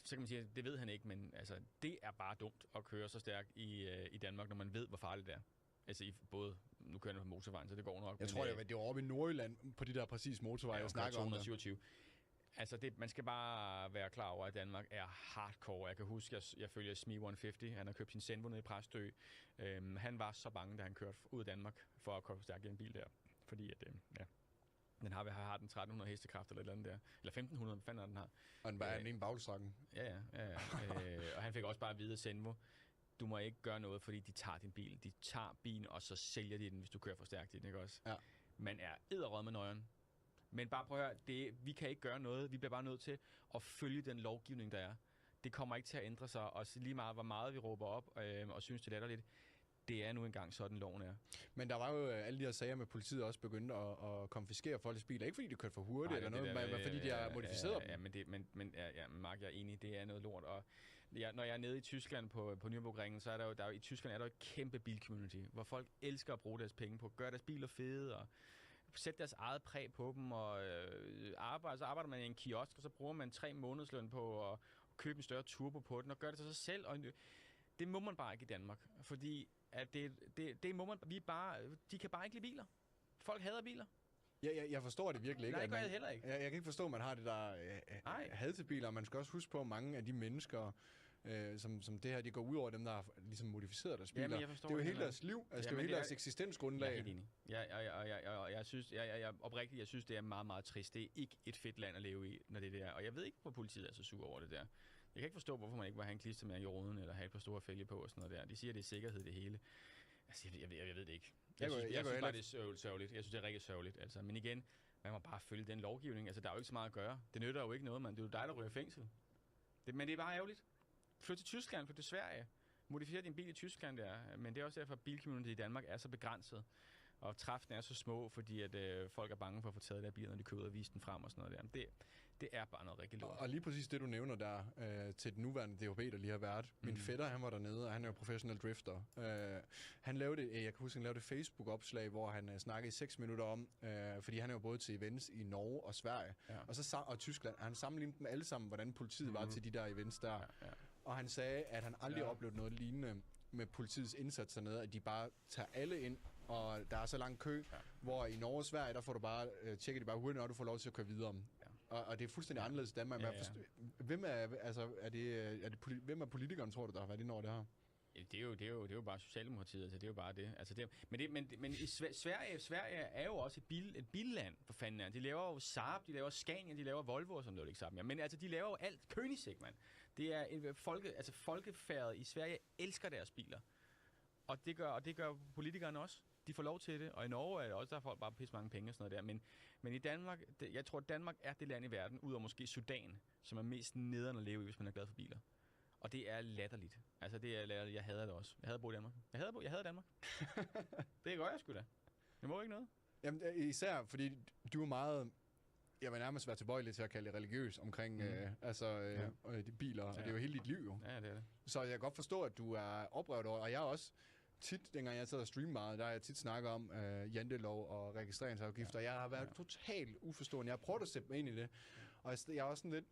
så kan man sige, det ved han ikke, men altså, det er bare dumt at køre så stærkt i Danmark, når man ved, hvor farligt det er. Altså, både nu kører jeg på motorvejen, så det går nok. Jeg tror, det var oppe i Nordjylland på de der præcis motorveje, jeg snakker om. 227. Altså, man skal bare være klar over, at Danmark er hardcore. Jeg kan huske, at jeg følger Smee 150. Han har købt sin Senvo nede i Præstø. Han var så bange, da han kørte ud af Danmark for at komme stærkt i en bil der. Fordi at, den har den 1300 hestekraft eller et eller andet der. Eller 1500, hvad fanden den har. Og den var en bagstrækken. Ja. Og han fik også bare at vide af Senvo, du må ikke gøre noget, fordi de tager din bil. De tager bilen, og så sælger de den, hvis du kører for stærkt i den, ikke også? Ja. Man er edderrød med nøjeren. Men bare prøv at høre, vi kan ikke gøre noget. Vi bliver bare nødt til at følge den lovgivning, der er. Det kommer ikke til at ændre sig. Og lige meget, hvor meget vi råber op og synes, det er latterligt. det er nu engang sådan, loven er. Men der var jo alle de her sager med politiet også begyndt at konfiskere folks biler. Ikke fordi de kørte for hurtigt eller noget, men fordi de har modificeret dem. Men Mark, jeg er enig, det er noget lort. Og når jeg er nede i Tyskland på Nürburgringen, så er der jo i Tyskland er der et kæmpe bilcommunity, hvor folk elsker at bruge deres penge på at gøre deres biler fede og sætte deres eget præg på dem. Og så arbejder man i en kiosk, og så bruger man 3 månedsløn på at købe en større turbo på den og gøre det til sig selv. Og det må man bare ikke i Danmark, fordi at det må man, de kan bare ikke lide biler. Folk hader biler. Jeg forstår det virkelig ikke. Nej, det gør jeg heller ikke. Jeg kan ikke forstå, at man har det der had til biler. Man skal også huske på, at mange af de mennesker, som det her, de går ud over dem, der har ligesom modificeret deres biler. Det er jo hele deres liv. Altså, det er jo hele deres eksistensgrundlag. Jeg er helt enig. Jeg synes, oprigtigt, jeg synes, det er meget, meget trist. Det er ikke et fedt land at leve i, når det er der. Og jeg ved ikke, hvor politiet er så sur over det der. Jeg kan ikke forstå, hvorfor man ikke vil have en klistermærke i roden, eller have et par store fælge på og sådan noget der. De siger, at det er sikkerhed, det hele. Altså, jeg ved det ikke. Jeg synes bare, det er sørgeligt. Jeg synes, det er rigtig sørgeligt. Altså, men igen, man må bare følge den lovgivning. Altså, der er jo ikke så meget at gøre. Det nytter jo ikke noget, man. Det er jo dig, der ryger i fængsel. Men det er bare ærgerligt. Flyt til Tyskland, flyt til Sverige. Modificer din bil i Tyskland der. Men det er også derfor, at bilcommunity i Danmark er så begrænset. Og træffene er så små, fordi at folk er bange for at få taget der biler, når de kører ud og vise den frem og sådan noget der. Det er bare noget rigtig lort. Og lige præcis det, du nævner der, til den nuværende DHB, der lige har været. Min fætter, han var dernede, og han er jo professionel drifter. Han lavede jeg kan huske, han lavede et Facebook-opslag, hvor han snakkede i 6 minutter om, fordi han er jo både til events i Norge og Sverige, og Tyskland. Han sammenlignede dem alle sammen, hvordan politiet var til de der events der. Og han sagde, at han aldrig oplevede noget lignende med politiets indsats dernede, at de bare tager alle ind, og der er så lang kø, hvor i Norge og Sverige, der får du bare, tjekker de bare hurtigt, når du får lov til at køre videre. Og det er fuldstændig anderledes i Danmark. Hvem er politikeren, tror du, der har været inde over det her? Det er jo bare Socialdemokratiet, altså det er jo bare det. Altså men i Sverige er jo også et billand, for fanden. De laver jo Saab, de laver Scania, de laver Volvo, som det ikke sammen. Men altså, de laver jo alt. Koenigsegg, mand. Det er folkefærdet i Sverige elsker deres biler. Og det gør politikerne også. De får lov til det, og i Norge er det også, der folk bare pisse mange penge og sådan noget der. Men i Danmark, jeg tror, at Danmark er det land i verden, udover måske Sudan, som er mest nederen at leve i, hvis man er glad for biler. Og det er latterligt. Altså, det er latterligt. Jeg hader det også. Jeg hader at bo i Danmark. Jeg hader Danmark. Det gør jeg sgu da. Det må ikke noget. Jamen, især fordi du er meget... Jeg vil nærmest være tilbøjelig til at kalde det religiøs omkring de biler, og det er jo hele dit liv jo. Ja, det er det. Så jeg kan godt forstå, at du er oprørt over, og jeg er også tit, dengang jeg sad og streamede meget, der har jeg tit snakket om jantelov og registreringsafgifter. Jeg har været totalt uforstående. Jeg har prøvet at sætte mig ind i det, og jeg er også sådan lidt...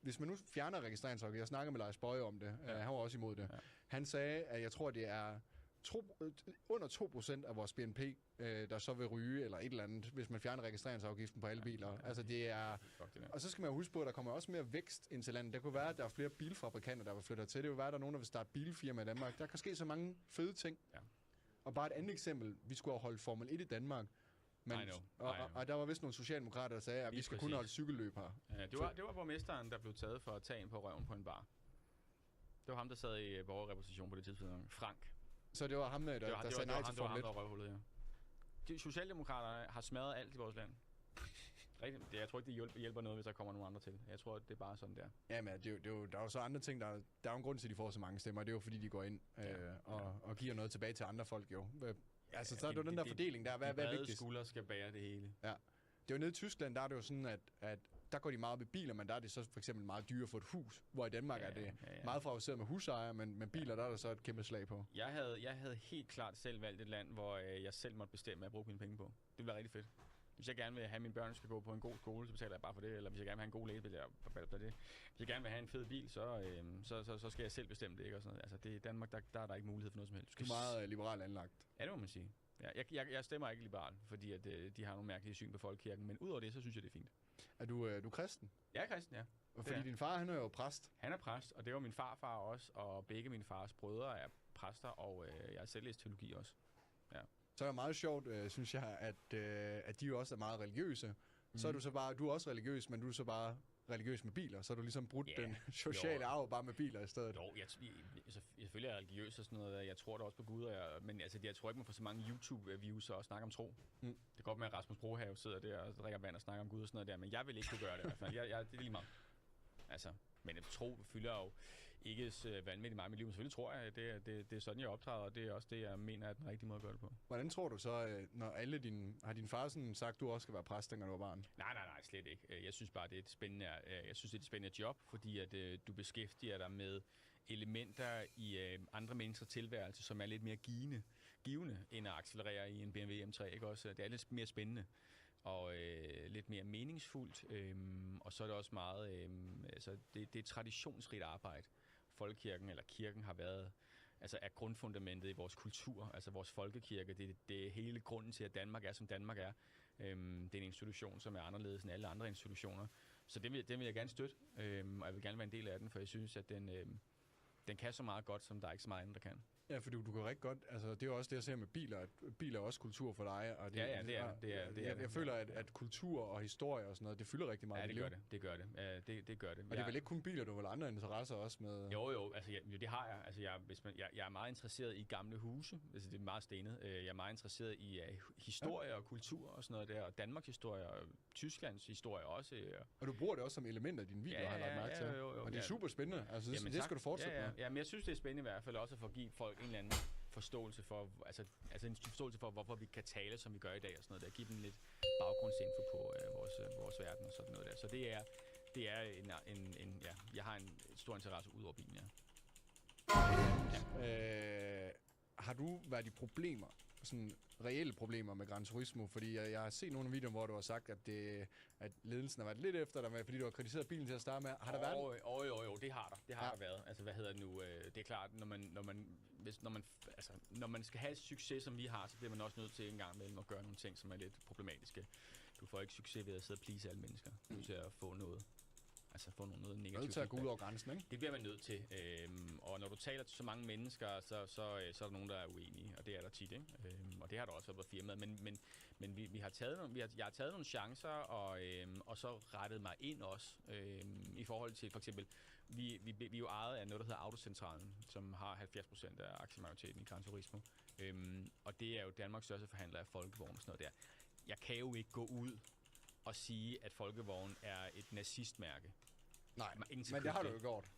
Hvis man nu fjerner registreringsafgifter, jeg snakker med Lars Bøje om det, han var også imod det. Han sagde, at jeg tror, det er under 2% af vores BNP, der så vil ryge, eller et eller andet, hvis man fjerner registreringsafgiften på alle biler. Altså det er... Og så skal man huske på, at der kommer også mere vækst ind til landet. Der kunne være, at der er flere bilfabrikanter, der vil flytte til. Det vil være, at der er nogen, der vil starte bilfirma i Danmark. Der kan ske så mange fede ting. Ja. Og bare et andet eksempel. Vi skulle have holdt Formel 1 i Danmark. Men, og der var vist nogle socialdemokrater, der sagde, at vi skal kun holde cykelløb her. Ja, det var borgmesteren, der blev taget for at tage en på røven på en bar. Det var ham, der sad i borgerrepræsentation på det tidspunkt. Frank. Så det var ham, der sagde nej til Formel 1? Det var ham, der var de Socialdemokraterne har smadret alt i vores land. Rigtigt. Jeg tror ikke, det hjælper noget, hvis der kommer nogle andre til. Jeg tror, det er bare sådan der. Ja, men der er jo så andre ting, der er jo en grund til, at de får så mange stemmer. Det er jo, fordi de går ind og giver noget tilbage til andre folk, jo. Altså, så er det jo den der fordeling der. Hvad er vigtigst? De skuldre skal bære det hele. Ja. Det er jo nede i Tyskland, der er det jo sådan, at der går de meget op i biler, men der er det så for eksempel meget dyre for et hus, hvor i Danmark er det meget favoriseret med husejere, men biler, der er der så et kæmpe slag på. Jeg havde helt klart selv valgt et land, hvor jeg selv måtte bestemme, hvad jeg bruger mine penge på. Det ville være rigtig fedt. Hvis jeg gerne vil have, at mine børn skal gå på en god skole, så betaler jeg bare for det. Eller hvis jeg gerne vil have en god læge, vil jeg bare for det. Hvis jeg gerne vil have en fed bil, så skal jeg selv bestemme det. Ikke? Og sådan noget. Altså, det er Danmark, der er der ikke mulighed for noget som helst. Du er meget liberalt anlagt. Ja, det må man sige. Ja, jeg stemmer ikke liberalt, fordi at, de har nogle mærkelige syn på folkekirken. Men udover det, så synes jeg, det er fint. Er du kristen? Jeg er kristen, ja. Fordi din far, han er jo præst. Han er præst, og det var min farfar også. Og begge mine fars brødre er præster, og jeg har selv læst teologi også. Ja. Så er det meget sjovt, synes jeg, at de jo også er meget religiøse. Så er du så bare, du er også religiøs, men du er så bare religiøs med biler. Så har du ligesom brudt den sociale arv bare med biler i stedet. Jo, selvfølgelig er jeg religiøs og sådan noget. Jeg tror da også på Gud, men altså, jeg tror ikke, man får så mange YouTube-views og snakke om tro. Det går godt med, at Rasmus Brohave sidder der og drikker vand og snakker om Gud og sådan noget der, men jeg vil ikke kunne gøre det i hvert fald. Det er lige meget. Altså, men tro fylder jo ikke vanvittigt meget i mit liv, men selvfølgelig tror jeg, at det er sådan, jeg optræder, og det er også det, jeg mener er den rigtige måde at gøre det på. Hvordan tror du så, når har din far sådan sagt, du også skal være præst, når du var barn? Nej, slet ikke. Jeg synes bare, det er et spændende job, fordi at du beskæftiger dig med elementer i andre menneskers tilværelse, som er lidt mere givende end at accelerere i en BMW M3, ikke også? Det er lidt mere spændende og lidt mere meningsfuldt, og så er det også meget, det er traditionsrigt arbejde. Folkekirken eller kirken har været, altså er grundfundamentet i vores kultur, altså vores folkekirke, det er hele grunden til, at Danmark er, som Danmark er. Det er en institution, som er anderledes end alle andre institutioner. Så det vil jeg gerne støtte, og jeg vil gerne være en del af den, for jeg synes, at den kan så meget godt, som der er ikke så meget andet, der kan. Ja, for du kan rigtig godt, altså det er jo også det, jeg ser med biler, at biler er også kultur for dig. Og det er jeg føler, at kultur og historie og sådan noget, det fylder rigtig meget. Ja, det gør det. Det gør det. Og det er vel ikke kun biler, du har vel andre interesser også med? Jo, altså det har jeg. Altså jeg er meget interesseret i gamle huse, altså det er meget stenet. Jeg er meget interesseret i historie og kultur og sådan noget der, og Danmarks historie og Tysklands historie også. Og du bruger det også som elementer i din video, har jeg lagt mærke til. Jo, og det er super spændende. Altså det skal du fortsætte med. Ja, men jeg synes, det er spændende i hvert fald også at få give folk en eller anden forståelse for, altså en forståelse for, hvorfor vi kan tale, som vi gør i dag og sådan noget der. Give dem lidt baggrundsinfo på vores verden og sådan noget der. Så det er jeg har en stor interesse ud over bilen, ja. Har du været i problemer, sådan reelle problemer med Gran Turismo? Fordi jeg har set nogle af videoer, hvor du har sagt, at ledelsen har været lidt efter dig med, fordi du har kritiseret bilen til at starte med. Har der været? Jo, det har der. Det har der været. Altså, hvad hedder det nu? Det er klart, når man skal have succes, som vi har, så bliver man også nødt til en gang imellem at gøre nogle ting, som er lidt problematiske. Du får ikke succes ved at sidde og please alle mennesker. Du er til at få noget. Altså få noget negativt. Nødt til at gå ud over grænsen, ikke? Det bliver man nødt til. Og når du taler til så mange mennesker, så er der nogen, der er uenige, og det er der tit, ikke? Og det har der også været på firmaet. Men jeg har taget nogle chancer, og så rettet mig ind også. I forhold til, for eksempel, vi er jo ejet af noget, der hedder Autocentralen, som har 70% af aktiemajoriteten i Gran Turismo. Og det er jo Danmarks største forhandler af folkevogn og sådan noget der. Jeg kan jo ikke gå ud og sige, at folkevogn er et nazistmærke. Nej, men det har du jo gjort.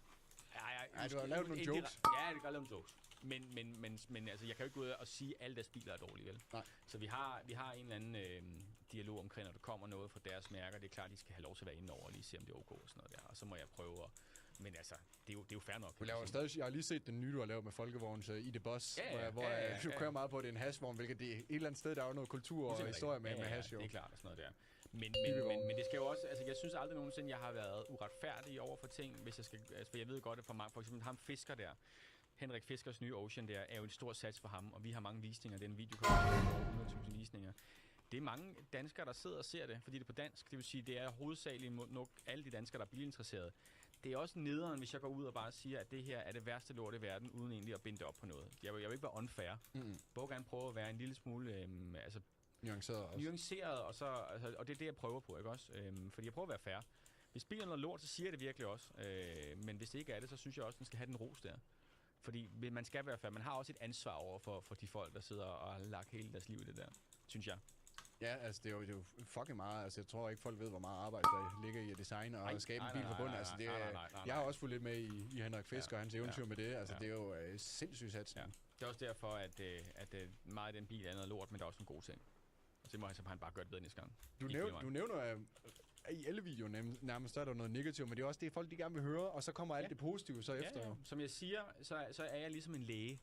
Ja, du har lavet nogle jokes. Ja, det har lavet nogle jokes. Men altså, jeg kan jo ikke gå ud og sige, at alle deres biler er dårlige, vel? Nej. Så vi har en eller anden dialog omkring, når der kommer noget fra deres mærker. Det er klart, at de skal have lov til at være inde over og lige se, om det er ok og sådan noget der. Og så må jeg prøve at... Men altså, det er jo fair nok. Du laver stadig, jeg har lige set den nye, du har lavet med Folkevogns i det Boss, hvor du kører meget på, det er en hashvogn, hvilket det er et eller andet sted, der er jo noget kultur og historie med hash, jo. Det er klart og sådan noget der. Men det skal jo også, altså jeg synes aldrig nogensinde, jeg har været uretfærdig over for ting, hvis jeg skal, altså for jeg ved godt, at for eksempel ham Fisker der, Henrik Fiskers nye Ocean der, er jo en stor sats for ham, og vi har mange visninger, den video kommer over 100.000 visninger. Det er mange danskere, der sidder og ser det, fordi det er på dansk, det vil sige, det er hovedsageligt nok alle de danskere, der er bilinteresserede. Det er også nederen, hvis jeg går ud og bare siger, at det her er det værste lort i verden, uden egentlig at binde det op på noget. Jeg vil ikke være unfair. Hvor gerne prøve at være en lille smule, nuanceret og det er det, jeg prøver på, ikke også? Fordi jeg prøver at være fair. Hvis bilen er lort, så siger jeg det virkelig også. Men hvis det ikke er det, så synes jeg også, at den skal have den ros der. Fordi man skal være fair. Man har også et ansvar over for de folk, der sidder og har lagt hele deres liv i det der, synes jeg. Ja, altså det er jo fucking meget. Altså jeg tror ikke, folk ved, hvor meget arbejde der ligger i at designe og skabe en bil fra bunden. Altså jeg har også fulgt lidt med i Henrik Fisker og hans eventyr med det. Altså det er jo sindssygt sats. Ja. Det er også derfor, at meget af den bil er noget lort, men der er også nogle gode ting. Og det må han bare gøre det bedre næste gang. Du nævner i alle videoer nærmest, er der noget negativt, men det er også det, folk de gerne vil høre, og så kommer alt det positive så efter. Ja. Som jeg siger, så er jeg ligesom en læge.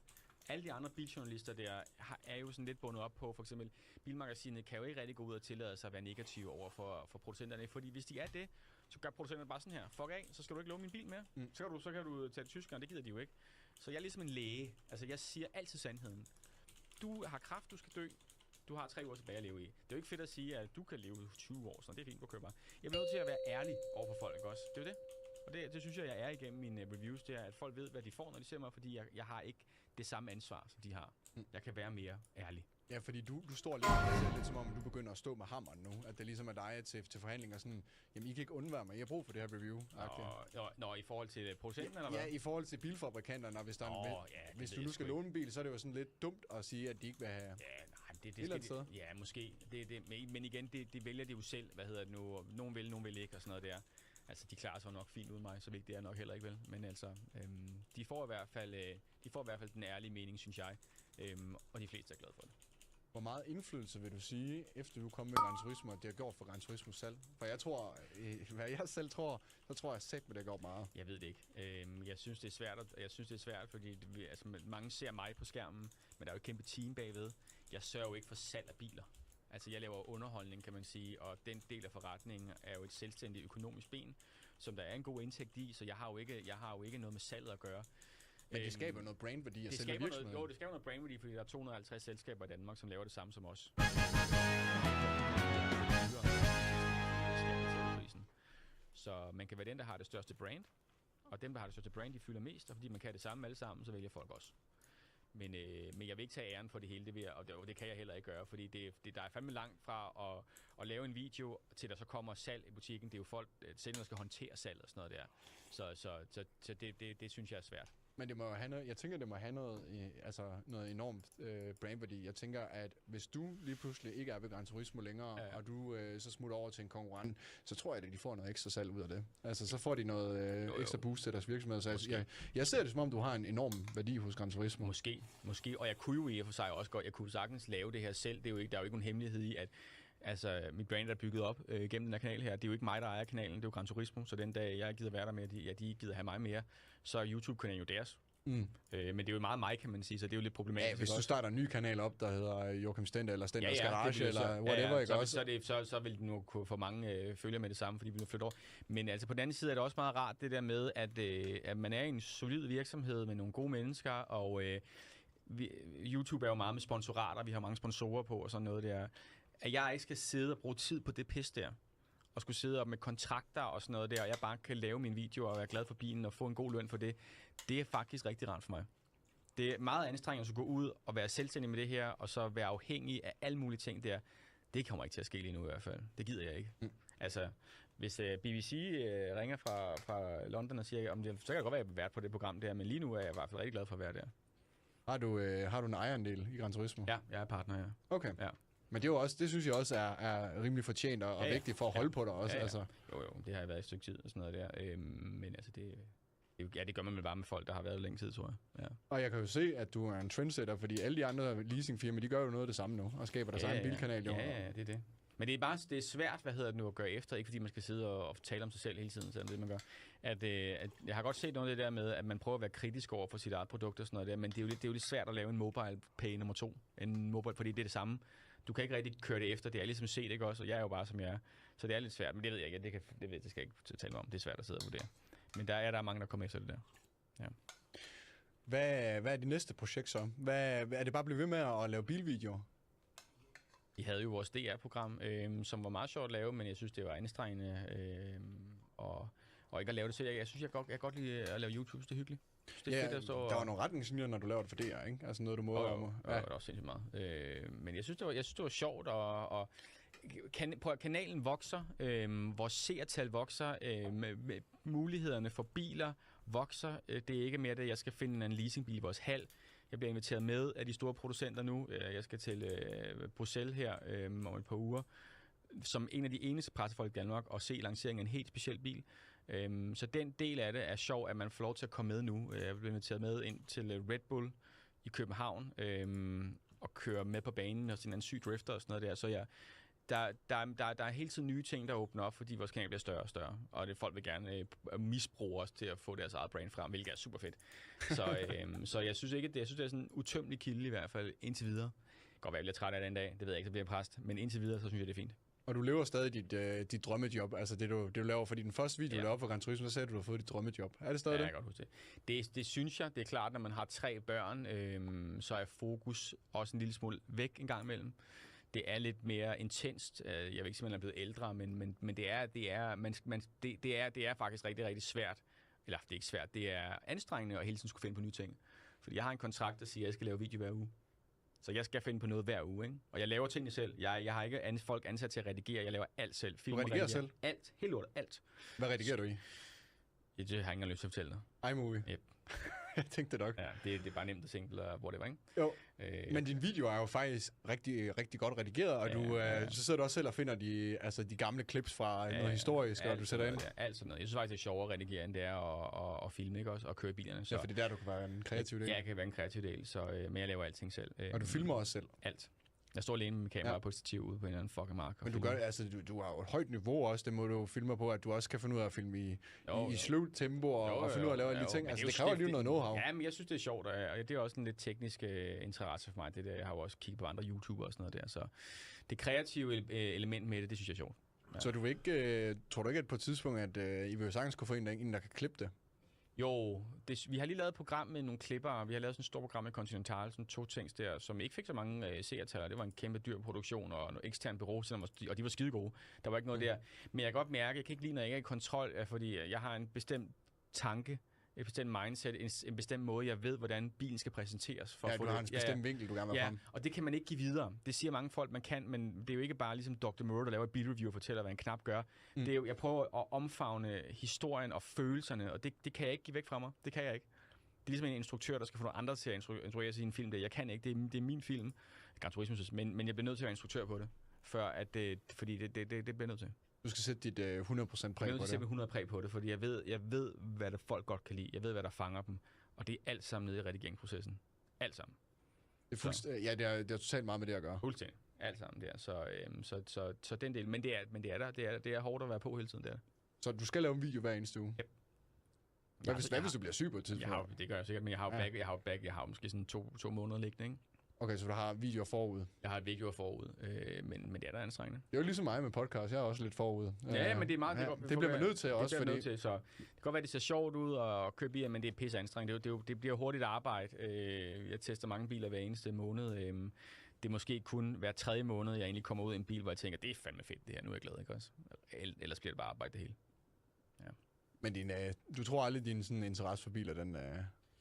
Alle de andre biljournalister der er jo sådan lidt bundet op på, for eksempel Bilmagasinet kan jo ikke rigtig gå ud og tillade sig at være negative over for producenterne, fordi hvis de er det, så gør producenterne bare sådan her, fuck af, så skal du ikke låne min bil mere. Så kan du tage Tyskland, det gider de jo ikke. Så jeg er ligesom en læge, altså jeg siger altid sandheden. Du har kræft, du skal dø. Du har 3 år tilbage at leve i. Det er jo ikke fedt at sige, at du kan leve 20 år, så det er fint, du køber. Jeg bliver nødt til at være ærlig over for folk også. Det er det. Og det synes jeg er igennem mine reviews, det er, at folk ved, hvad de får, når de ser mig, fordi jeg har ikke det samme ansvar, som de har. Jeg kan være mere ærlig. Ja, fordi du står lidt som om, du begynder at stå med hammeren nu. At det ligesom er dig til forhandlinger sådan, jamen I kan ikke undvære mig, jeg har brug for det her review. Nå, i forhold til producenten, eller hvad? Ja, i forhold til bilfabrikanterne, og hvis du nu skal låne en bil, så er det jo sådan lidt dumt at sige, at de ikke vil have... Ja, nej, det skal de, ja, måske. Men igen, det vælger de jo selv. Hvad hedder det nu? Nogen vil ikke, og sådan noget der. Altså, de klarer sig nok fint uden mig, så vigtigt er jeg nok heller ikke vel. Men altså, de får i hvert fald den ærlige mening, synes jeg. Og de fleste er glade for det. Hvor meget indflydelse vil du sige, efter du kom med Gran Turismo, at det har gjort for Gran Turismo salg? For jeg tror, hvad jeg selv tror, så tror jeg sæt med det har gjort meget. Jeg ved det ikke. Jeg synes, det er svært, fordi mange ser mig på skærmen, men der er jo et kæmpe team bagved. Jeg sørger jo ikke for salg af biler. Altså, jeg laver underholdning, kan man sige, og den del af forretningen er jo et selvstændigt økonomisk ben, som der er en god indtægt i, så jeg har jo ikke noget med salget at gøre. Men det skaber noget brandværdi at sælge virksomheden. Jo, det skaber noget brandværdi, fordi der er 250 selskaber i Danmark, som laver det samme som os. Så man kan være den, der har det største brand, og dem, der har det største brand, de fylder mest, og fordi man kan det samme alle sammen, så vælger folk også. Men jeg vil ikke tage æren for det hele, og det kan jeg heller ikke gøre, fordi der er fandme langt fra at lave en video, til der så kommer salg i butikken. Det er jo folk, sælgerne skal håndtere salg og sådan noget der. Så det synes jeg er svært. Men det må have noget, jeg tænker, det må have noget enormt brandværdi. Jeg tænker, at hvis du lige pludselig ikke er ved Gran Turismo længere, og du så smutter over til en konkurrent, så tror jeg, at de får noget ekstra salg ud af det. Altså, så får de noget ekstra boost til deres virksomhed. Så jeg ser det, som om du har en enorm værdi hos Gran Turismo. Måske. Og jeg kunne jo i og for sig også godt, jeg kunne sagtens lave det her selv. Der er jo ikke nogen hemmelighed i, at altså, mit brand er bygget op gennem den her kanal her. Det er jo ikke mig, der ejer kanalen, det er jo Gran Turismo. Så den dag, jeg gider være der med, de gider have mig mere, så er YouTube-kanalen jo deres. Men det er jo meget mig, kan man sige, så det er jo lidt problematisk. Ja, hvis du starter en ny kanal op, der hedder Joachim Stender, eller Stenders Garage, eller whatever, ikke også? Så vil den nu kunne få mange følger med det samme, fordi vi vil flytte over. Men altså på den anden side er det også meget rart, det der med, at man er en solid virksomhed med nogle gode mennesker, og YouTube er jo meget med sponsorater, vi har mange sponsorer på og sådan noget der. At jeg ikke skal sidde og bruge tid på det pis der, og skulle sidde op med kontrakter og sådan noget der, og jeg bare kan lave mine videoer og være glad for bilen og få en god løn for det, det er faktisk rigtig rart for mig. Det er meget anstrengende at gå ud og være selvstændig med det her, og så være afhængig af alle mulige ting der. Det kommer ikke til at ske lige nu i hvert fald. Det gider jeg ikke. Altså, hvis BBC ringer fra London og siger, om det, så kan det godt være, at jeg er vært på det program der, men lige nu er jeg i hvert fald rigtig glad for at være der. Har du en ejerandel i Gran Turismo? Ja, jeg er partner, ja. Okay. Ja. Men det er jo også, det synes jeg også er rimelig fortjent og vigtigt for at holde på dig også. Ja. Altså. Jo, det har jeg været et stykke tid og sådan noget der. Men altså, det gør man vel bare med folk, der har været længe tid, tror jeg. Ja. Og jeg kan jo se, at du er en trendsetter, fordi alle de andre leasingfirmaer, de gør jo noget af det samme nu, og skaber deres egen bilkanal. Ja, det er det. Men det er svært, at gøre efter, ikke fordi man skal sidde og tale om sig selv hele tiden, sådan det man gør. At jeg har godt set noget af det der med, at man prøver at være kritisk over for sit eget produkt og sådan noget der, men det er jo lidt svært at lave en mobile pay nummer 2, fordi det er det samme. Du kan ikke rigtig køre det efter, det er ligesom set, ikke også? Og jeg er jo bare, som jeg er. Så det er lidt svært, men det ved jeg ikke. Det skal jeg ikke tale om. Det er svært at sidde og vurdere. Men der er mange, der kommer efter det der. Ja. Hvad er det næste projekt så? Er det bare at blive ved med at lave bilvideoer? Vi havde jo vores DR-program, som var meget sjovt at lave, men jeg synes, det var anstrengende og ikke at lave det selv. Jeg synes, jeg godt lide at lave YouTube, det er hyggeligt. Det er fedt, der var nogle retningslinjer, når du laver det for DR, ikke? Altså noget, du må om. Ja, det var også sindssygt meget. Men jeg synes, det var sjovt, og kanalen vokser, vores seertal vokser, med mulighederne for biler vokser. Det er ikke mere det, jeg skal finde en leasingbil i vores hal. Jeg bliver inviteret med af de store producenter nu. Jeg skal til Bruxelles her om et par uger, som en af de eneste pressefolk i Danmark, og se lanceringen af en helt speciel bil. Så den del af det er sjov, at man får lov til at komme med nu. Jeg bliver inviteret med ind til Red Bull i København og køre med på banen og sådan en syg drifter og sådan noget der. Så der er hele tiden nye ting, der åbner op, fordi vores kanal bliver større og større. Og det folk vil gerne misbruge os til at få deres eget brand frem, hvilket er super fedt. Så jeg synes ikke, det er sådan en utømmelig kilde i hvert fald indtil videre. Det kan godt være, jeg bliver træt af det en dag, det ved jeg ikke, så bliver jeg præst. Men indtil videre, så synes jeg, det er fint. Og du lever stadig dit drømmejob, altså det du laver, fordi den første video, du lavede for Gran Turismo, så sagde du har fået dit drømmejob. Er det stadig det? Ja, jeg kan godt huske det. Det synes jeg, det er klart, når man har 3 børn, så er fokus også en lille smule væk en gang imellem. Det er lidt mere intenst. Jeg vil ikke sige, at man er blevet ældre, men det er faktisk rigtig, rigtig svært. Eller det er ikke svært, det er anstrengende at hele tiden skulle finde på nye ting. Fordi jeg har en kontrakt, der siger, at jeg skal lave video hver uge. Så jeg skal finde på noget hver uge, ikke? Og jeg laver tingene selv. Jeg har ikke folk ansat til at redigere. Jeg laver alt selv. Du redigerer selv? Alt. Helt lortet. Alt. Hvad redigerer du i? Det har jeg ikke engang lyst til at fortælle dig. iMovie? Yep. Jeg tænkte det nok. Ja, det er bare nemt at tænke, eller hvor det var, ikke? Jo, men din video er jo faktisk rigtig, rigtig godt redigeret, og så sidder du også selv og finder de gamle clips fra noget historisk, og du sætter ind. Alt sådan noget. Jeg synes faktisk, det er sjovere at redigere, end det er at filme, ikke også? Og køre bilerne. Så. Ja, for det er der, du kan være en kreativ del. Ja, jeg kan være en kreativ del, men jeg laver alting selv. Og du filmer også selv? Alt. Jeg står alene med kamera på et stativ ude på en eller anden fucking mark. Men du gør det, du har jo et højt niveau også, det må du filme på, at du også kan finde ud af at filme i sløvt tempo og finde ud af at lave alle de ting. Altså, det kræver lige noget know-how. Ja, men jeg synes, det er sjovt, og det er også en lidt teknisk interesse for mig. Det der, jeg har jo også kigget på andre YouTubere og sådan noget der, så det kreative element med det synes jeg er sjovt. Ja. Så du vil ikke, tror du ikke, at på et tidspunkt, at I vil jo sagtens kunne få en, der kan klippe det? Jo, vi har lige lavet et program med nogle klipper. Vi har lavet sådan et stort program med Continental, sådan 2 ting der, som ikke fik så mange seertaler. Det var en kæmpe dyr produktion og noget ekstern bureau, og de var skide gode. Der var ikke noget der. Men jeg kan godt mærke, jeg kan ikke lide, når jeg ikke er i kontrol, fordi jeg har en bestemt tanke, et bestemt mindset, en bestemt måde, jeg ved, hvordan bilen skal præsenteres. For ja, du har en bestemt vinkel, du gerne vil frem. Og det kan man ikke give videre. Det siger mange folk, man kan, men det er jo ikke bare ligesom Dr. Murray, der laver et bilreview og fortæller, hvad en knap gør. Det er jo, jeg prøver at omfavne historien og følelserne, og det kan jeg ikke give væk fra mig. Det kan jeg ikke. Det er ligesom en instruktør, der skal få nogle andre til at instruere sin film. Jeg kan ikke. Det er min film. Gran Turismo, men jeg bliver nødt til at være instruktør på det, fordi det bliver nødt til. Du skal sætte dit 100% præg på det. Jeg vil sætte 100 præg på det, fordi jeg ved, hvad der folk godt kan lide. Jeg ved, hvad der fanger dem. Og det er alt sammen nede i redigeringsprocessen. Alt sammen. Det er ja, det er totalt meget med det at gøre. Fuldstændig. Alt sammen der. Så den del. Men det er der. Det er hårdt at være på hele tiden der. Så du skal lave en video hver eneste uge? Yep. Hvad hvis du bliver syg på et tidspunkt? Det gør jeg sikkert, men jeg har måske sådan 2 måneder liggende, ikke? Okay, så du har videoer forud? Jeg har videoer forud, men det er der anstrengende. Det er jo ligesom mig med podcast, jeg er også lidt forud. Ja, men det er meget... Det bliver man nødt til også, fordi... Nødt til, så det kan godt være, at det ser sjovt ud og køre biler, men det er pisse anstrengende. Det bliver hurtigt arbejde. Jeg tester mange biler hver eneste måned. Det er måske kun hver 3. måned, jeg egentlig kommer ud i en bil, hvor jeg tænker, det er fandme fedt, det her, nu er jeg glad, ikke også? Ellers bliver det bare arbejde det hele. Ja. Men du tror aldrig, din sådan, interesse for biler,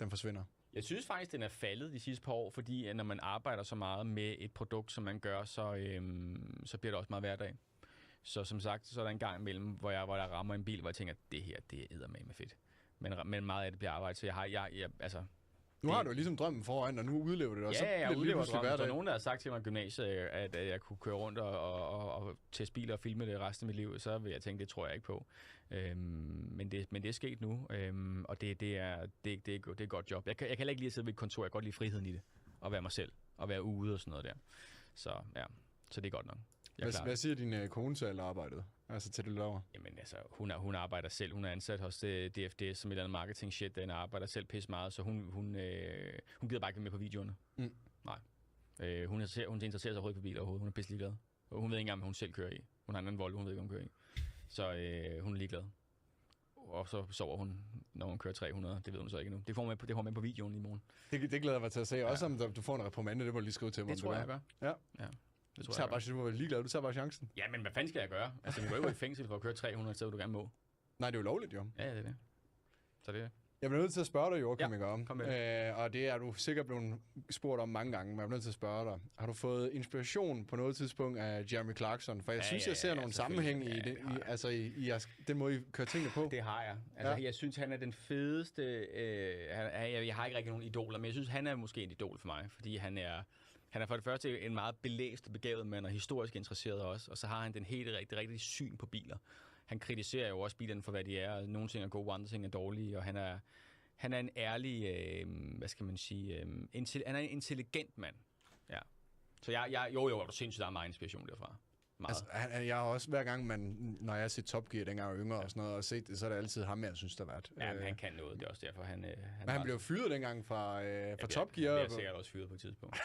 den forsvinder? Jeg synes faktisk, den er faldet de sidste par år, fordi når man arbejder så meget med et produkt, som man gør, så bliver det også meget hverdag. Så som sagt, så er der en gang imellem, hvor jeg rammer en bil, hvor jeg tænker, det her, det er eddermame fedt. Men meget af det bliver arbejde, så jeg nu har du ligesom drømmen foran, og nu udlever det også. Ja, jeg udlever drømmen. Der er nogen, der har sagt til mig i gymnasiet, at jeg kunne køre rundt og teste biler og filme det resten af mit liv, så vil jeg tænke, det tror jeg ikke på. Men det er sket nu, og det er et godt job. Jeg kan heller ikke lide at sidde ved et kontor, jeg kan godt lide friheden i det, og være mig selv, og være ude og sådan noget der. Så det er godt nok. Hvad siger din kone til alt arbejdet? Altså til det laver? Jamen altså, hun arbejder selv. Hun er ansat hos DFDS som et eller andet marketing shit. Den arbejder selv pisse meget, så hun gider bare ikke med på videoerne. Nej. Hun interesserer sig overhovedet på biler overhovedet. Hun er pisse ligeglad. Og hun ved ikke engang, hvad hun selv kører i. Hun har en anden Volvo, hun ved ikke, hun kører i. Så hun er ligeglad. Og så sover hun, når hun kører 300. Det ved hun så ikke endnu. Det får hun med på videoen i morgen. Det glæder jeg mig til at se. Også om du får en reprimande, det må du lige skrive til mig. Det tror jeg gør. Ja. Det du er ligeglad, du tager bare chancen. Ja, men hvad fanden skal jeg gøre? Altså, du går jo i fængsel for at køre 300 steder, du gerne må. Nej, det er jo lovligt, jo. Ja, det er det. Så det er det. Jeg bliver nødt til at spørge dig, Joachim, og det er du sikkert blevet spurgt om mange gange, men jeg bliver nødt til at spørge dig. Har du fået inspiration på noget tidspunkt af Jeremy Clarkson? For jeg synes, jeg ser nogle sammenhæng i den måde, I kører tingene på. Det har jeg. Altså, jeg synes, han er den fedeste... jeg har ikke rigtig nogen idoler, men jeg synes, han er måske en idol for mig, fordi han er for det første en meget belæst og begavet mand, og historisk interesseret også, og så har han den helt rigtig syn på biler. Han kritiserer jo også bilerne for, hvad de er, og nogle ting er gode, andre ting er dårlige, og han er en ærlig, hvad skal man sige, han er en intelligent mand. Ja. Så jo, du sindssygt, der er meget inspiration derfra. Altså, jeg har også hver gang, når jeg har set Top Gear, dengang jeg var yngre og sådan noget, og set det, så er det altid ham, jeg synes, der har været. Ja, men han kan noget, det er også derfor, han blev fyret dengang fra Top Gear. Han bliver sikkert også fyret på et tidspunkt.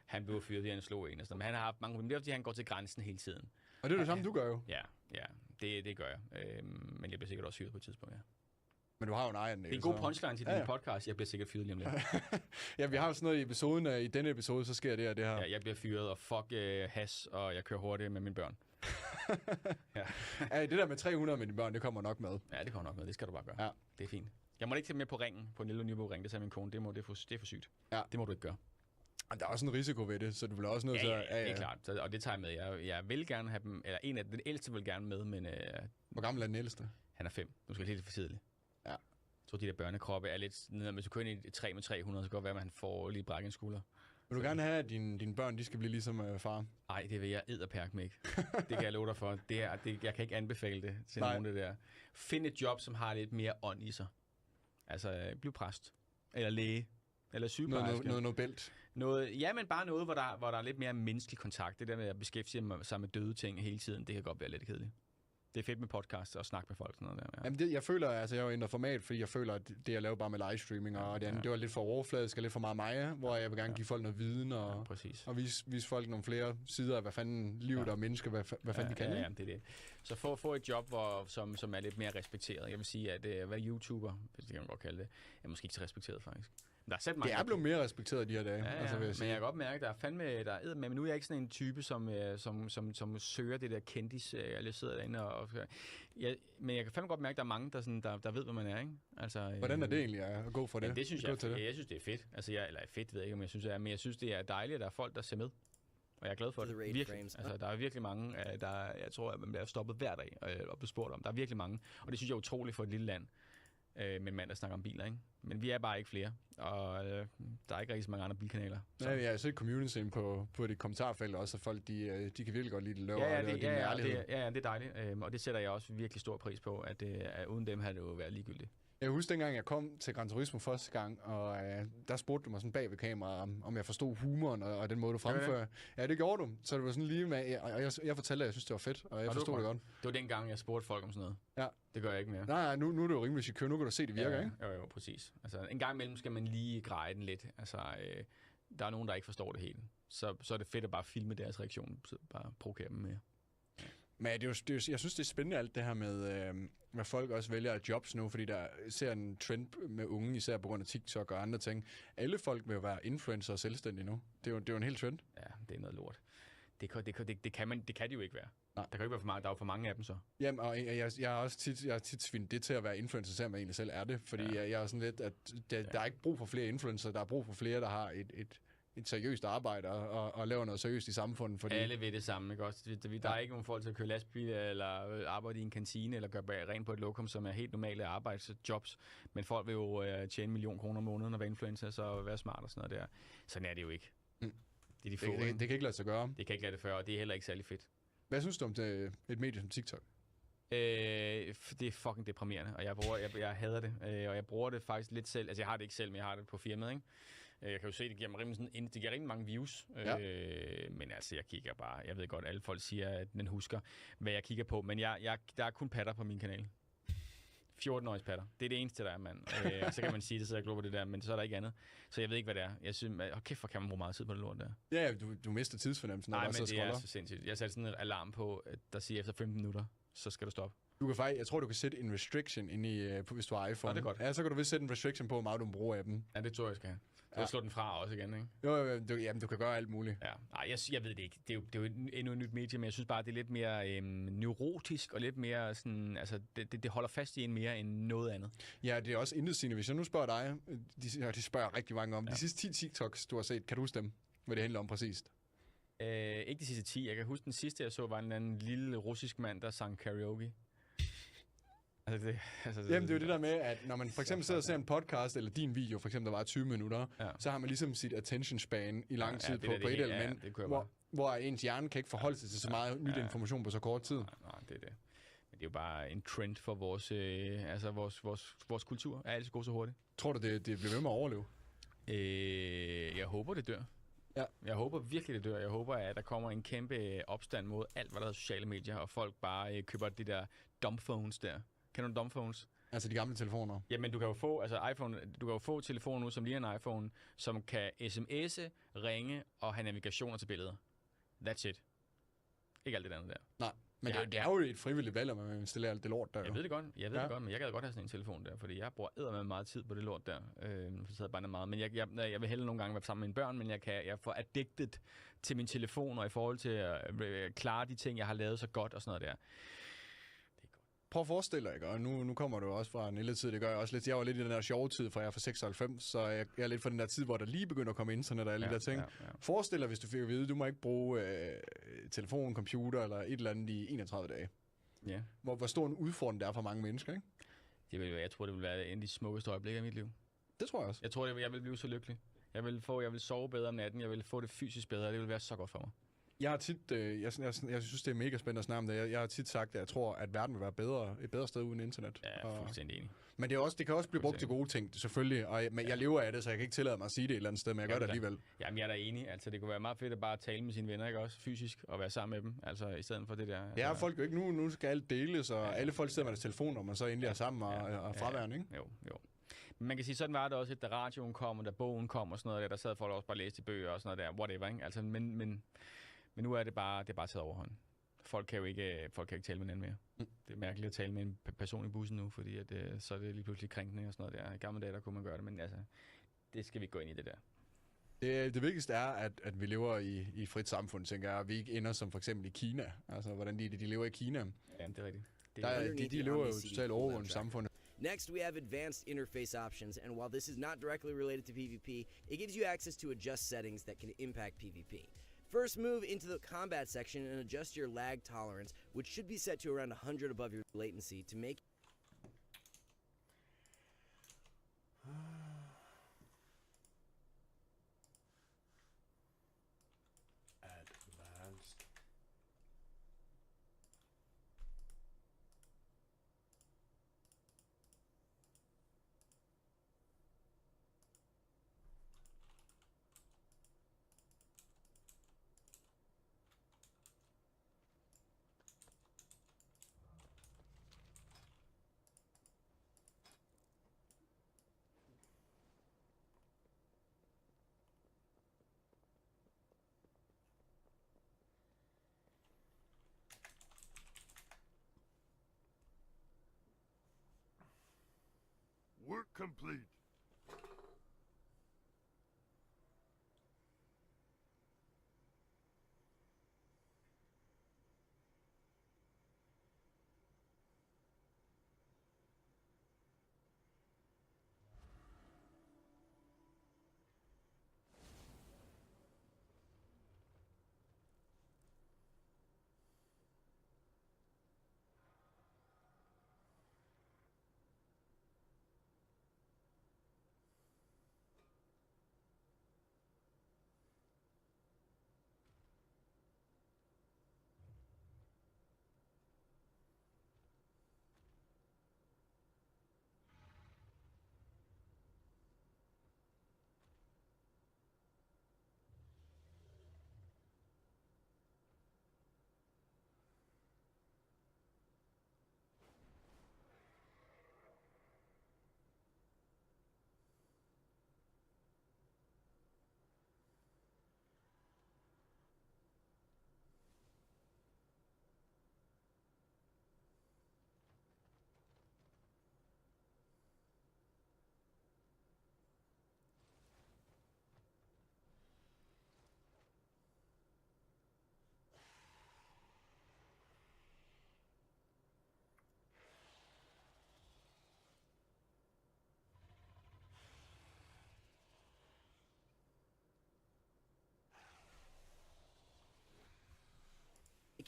Han blev fyret, fordi han slog en og sådan. Men han har haft mange problemer, det er fordi, han går til grænsen hele tiden. Og det er det samme, du gør jo. Ja, det gør jeg. Men jeg bliver sikkert også fyret på et tidspunkt, ja. Men du har jo en egen... Det er en god punchline til din podcast. Jeg bliver sikkert fyret lige om lidt. Ja, vi har sådan noget i episoden. I denne episode, så sker det og det her. Ja, jeg bliver fyret, og fuck has, og jeg kører hurtigt med mine børn. Ja, det der med 300 med dine børn, det kommer nok med. Ja, det kommer nok med. Det skal du bare gøre. Ja. Det er fint. Jeg må ikke tage med på ringen, på en lille Nybro-ring. Det sagde min kone. Det er for sygt. Ja. Det må du ikke gøre. Og der er også en risiko ved det, så du vil også nødt til at... Ja, det er klart. Og det tager jeg med. Jeg vil gerne have dem... Eller en af den ældste vil gerne med, men... Hvor gammel er den ældste? Han er 5. Nu skal jeg helt for tidligt. Ja. Så de der børnekroppe er lidt... Hvis du kører ind i et træ med 300, så kan det godt være, at han får lige brækket en skulder. Vil du gerne have, at dine børn de skal blive ligesom far? Nej, det vil jeg edderperk med ikke. Det kan jeg love dig for. Jeg kan ikke anbefale det til nogen det der. Find et job, som har lidt mere ånd i sig. Altså, bliv præst. Eller læge. Eller sygeplejerske. Noget bælt. Ja, men bare noget, hvor der er lidt mere menneskelig kontakt. Det der med at beskæftige sig med døde ting hele tiden, det kan godt være lidt kedeligt. Det er fedt med podcast og snakke med folk. Sådan noget der, ja. Jamen jeg føler, altså jeg har jo ændret format, fordi jeg føler, at det jeg laver bare med livestreaming og det andet, det var lidt for overfladisk og lidt for meget mig, hvor jeg vil gerne give folk noget viden og vise folk nogle flere sider af, hvad fanden livet og mennesker, hvad fanden de kan. Ja, det er det. Så få et job, som er lidt mere respekteret. Jeg vil sige, at at være YouTuber, hvis det kan man godt kalde det, er måske ikke så respekteret faktisk. Det er blevet mere respekteret de her dage. Ja, men jeg kan godt mærke, at der er men nu er jeg ikke sådan en type, som søger det der kendis, eller sidder derinde men jeg kan fandme godt mærke, at der er mange, der ved, hvad man er, ikke? Altså, hvordan er det egentlig at gå for det? Det synes jeg synes, det er fedt. Altså, eller fedt ved jeg ikke, om jeg synes, det er, men jeg synes, det er dejligt, at der er folk, der ser med. Og jeg er glad for det. Virkelig. Altså, der er virkelig mange, jeg tror, at man bliver stoppet hver dag og bliver spurgt om. Der er virkelig mange, og det synes jeg er utroligt for et lille land. Med en mand, der snakker om biler, ikke? Men vi er bare ikke flere, og der er ikke rigtig så mange andre bilkanaler. Ja, jeg har set communityen på det kommentarfelt også, at folk de kan virkelig godt lide det løber, og det er dejligt, og det sætter jeg også virkelig stor pris på, at uden dem havde det jo været ligegyldigt. Jeg husker dengang, jeg kom til Gran Turismo første gang, og der spurgte du mig sådan bag ved kameraet, om jeg forstod humoren og den måde, du fremfører. Ja, det gjorde du. Så det var sådan lige med, og jeg fortalte, at jeg synes, det var fedt, og jeg forstod det godt. Det var dengang, jeg spurgte folk om sådan noget. Ja. Det gør jeg ikke mere. Nej, nu er det jo rimelig secure. Nu kan du se, det virker, ikke? Jo, præcis. Altså, en gang imellem skal man lige greje den lidt. Altså, der er nogen, der ikke forstår det helt. Så er det fedt at bare filme deres reaktion. Så bare provokere dem med. Men jeg synes, det er spændende alt det her med, hvad folk også vælger af jobs nu, fordi der ser en trend med unge, især på grund af TikTok og andre ting. Alle folk vil jo være influencer og selvstændige nu. Det er jo en hel trend. Ja, det er noget lort. Det kan de jo ikke være. Nej. Der kan jo ikke være for mange, der er jo for mange af dem så. Jamen, og jeg har tit svindet det til at være influencer, selvom jeg egentlig selv er det. Fordi jeg er sådan lidt, at der er ikke brug for flere influencer, der er brug for flere, der har et seriøst arbejde og laver noget seriøst i samfundet. Fordi alle ved det samme, ikke også? Der er ikke nogen folk til at køre lastbil, eller arbejde i en kantine, eller gøre rent på et lokum, som er helt normale arbejdsjobs. Men folk vil jo tjene 1 million kroner om måneden og være influencer, så være smart og sådan noget der. Sådan er det jo ikke. Mm. Det er de få, det kan ikke lade sig gøre. Det kan ikke lade det før, og det er heller ikke særlig fedt. Hvad synes du om det, et medie som TikTok? Det er fucking deprimerende, og jeg hader det. Og jeg bruger det faktisk lidt selv. Altså, jeg har det ikke selv, men jeg har det på firmaet, ikke? Jeg kan jo se, det giver mig rimelig mange views. Ja. Men altså, jeg kigger bare. Jeg ved godt, alle folk siger, at man husker, hvad jeg kigger på. Men der er kun patter på min kanal. 14-årige patter. Det er det eneste, der er, mand. Så kan man sige det, så jeg glor på det der, men så er der ikke andet. Så jeg ved ikke, hvad det er. Jeg synes, kæft, hvor kan man bruge meget tid på det lort der. Ja, du mister tidsfornemmelsen. Nej, men det er så sindssygt. Jeg satte sådan en alarm på, der siger, efter 15 minutter, så skal du stoppe. Jeg tror, du kan sætte en restriction ind i, hvis du har iPhone. Ja, det er godt. Ja, så kan du vist sætte en restriction på, hvor meget du bruger appen. Ja, det tror jeg skal have. Så slå den fra også igen, ikke? Jo, du kan gøre alt muligt. Ja. Nej, jeg ved det ikke. Det er jo endnu et nyt medie, men jeg synes bare, det er lidt mere neurotisk og lidt mere sådan, altså det holder fast i en mere end noget andet. Ja, det er også intetsigende. Hvis jeg nu spørger dig, de spørger rigtig mange om, de sidste 10 TikToks, du har set, kan du huske dem? Hvad det handler om præcist? Ikke de sidste 10. Jeg kan huske den sidste, jeg så, var en eller anden lille russisk mand, der sang karaoke. Jamen, det er jo det der med, at når man for eksempel sidder og ser en podcast, eller din video, for eksempel, der var 20 minutter, så har man ligesom sit attention span i lang tid på et element, hvor ens hjerne kan ikke forholde sig til så meget nyt information på så kort tid. Nej, det er det. Men det er jo bare en trend for vores kultur. Er altid gået så hurtigt. Tror du, det bliver ved med at overleve? Jeg håber, det dør. Ja. Jeg håber virkelig, det dør. Jeg håber, at der kommer en kæmpe opstand mod alt, hvad der hedder sociale medier, og folk bare køber de der dumbphones der. Kender du dumbphones? Altså de gamle telefoner? Jamen, du kan jo få telefoner nu, som ligner en iPhone, som kan sms'e, ringe og have navigationer til billeder. That's it. Ikke alt det andet der. Nej, men det er jo et frivilligt valg, at man installerer alt det lort der. Jeg ved det godt, det godt, men jeg gad godt have sådan en telefon der, fordi jeg bruger eddermame meget tid på det lort der. Så bare meget. Men jeg vil hellere nogle gange være sammen med mine børn, men jeg får addicted til min telefon, og i forhold til at klare de ting, jeg har lavet så godt og sådan noget der. Prøv at forestille dig, ikke? Og nu kommer du også fra en lille tid, det gør jeg også lidt. Jeg var lidt i den der sjove tid, for jeg er fra 96, så jeg er lidt fra den der tid, hvor der lige begynder at komme internet og alle de der ting. Ja. Forestil dig, hvis du fik at vide, du må ikke bruge telefon, computer eller et eller andet i 31 dage. Ja. Hvor stor en udfordring det er for mange mennesker, ikke? Jeg tror, det vil være en af de smukkeste øjeblikke af mit liv. Det tror jeg også. Jeg tror, jeg vil blive så lykkelig. Jeg vil sove bedre om natten. Jeg vil få det fysisk bedre. Det vil være så godt for mig. Jeg har tit, jeg synes, det er mega spændende at snakke om det. Jeg har tit sagt, at jeg tror, at verden vil være et bedre sted uden internet. Ja, jeg er fuldstændig enig. Men det kan også blive brugt til gode ting, selvfølgelig. Men jeg lever af det, så jeg kan ikke tillade mig at sige det et eller andet sted, men jeg gør det alligevel. Jamen, jeg er da enig. Altså, det kunne være meget fedt at bare tale med sine venner, ikke også? Fysisk, og være sammen med dem. Altså, i stedet for det der. Ja, folk jo ikke nu skal alt deles, og alle folk sidder med deres telefoner, og man så endelig er sammen og fraværende, ikke? Jo. Men man kan sige, sådan var det også, da radioen kom, og da bogen kom, og sådan noget der sad folk også bare og læste bøger og sådan noget der, whatever, ikke? Altså, men nu er det bare taget overhånd. Folk kan ikke tale med hinanden mere. Det er mærkeligt at tale med en person i bussen nu, fordi at, så er det lige pludselig krænkende og sådan noget der. I gamle dage, der kunne man gøre det, men altså, det skal vi ikke gå ind i det der. Det vigtigste er, at vi lever i et frit samfund, tænker jeg, og vi ikke ender som for eksempel i Kina. Altså, hvordan de lever i Kina. Ja, det er rigtigt. De lever jo totalt overvågnet samfundet. Next, we have advanced interface options, and while this is not directly related to PvP, it gives you access to adjust settings that can impact PvP. First, move into the combat section and adjust your lag tolerance, which should be set to around 100 above your latency to make Advanced. Work complete.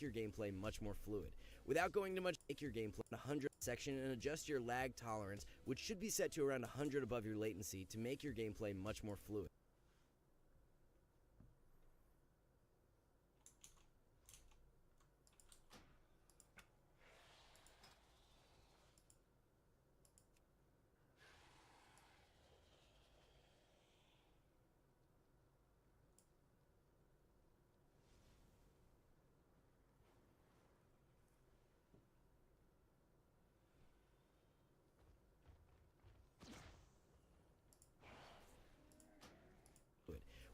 your gameplay much more fluid. Without going to much, make your gameplay 100 section and adjust your lag tolerance, which should be set to around 100 above your latency to make your gameplay much more fluid.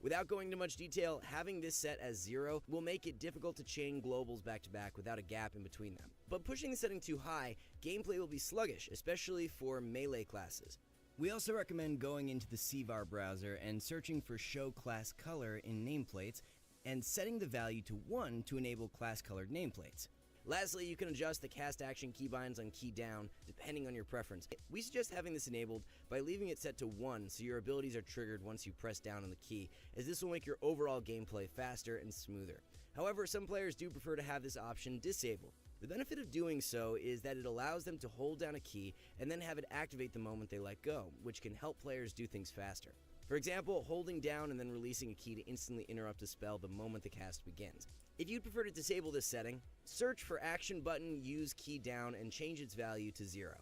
Without going into much detail, having this set as 0 will make it difficult to chain globals back to back without a gap in between them. But pushing the setting too high, gameplay will be sluggish, especially for melee classes. We also recommend going into the CVAR browser and searching for Show Class Color in nameplates, and setting the value to 1 to enable class-colored nameplates. Lastly, you can adjust the cast action keybinds on key down, depending on your preference. We suggest having this enabled by leaving it set to 1 so your abilities are triggered once you press down on the key, as this will make your overall gameplay faster and smoother. However, some players do prefer to have this option disabled. The benefit of doing so is that it allows them to hold down a key and then have it activate the moment they let go, which can help players do things faster. For example, holding down and then releasing a key to instantly interrupt a spell the moment the cast begins. If you'd prefer to disable this setting, search for action button, use key down, and change its value to 0.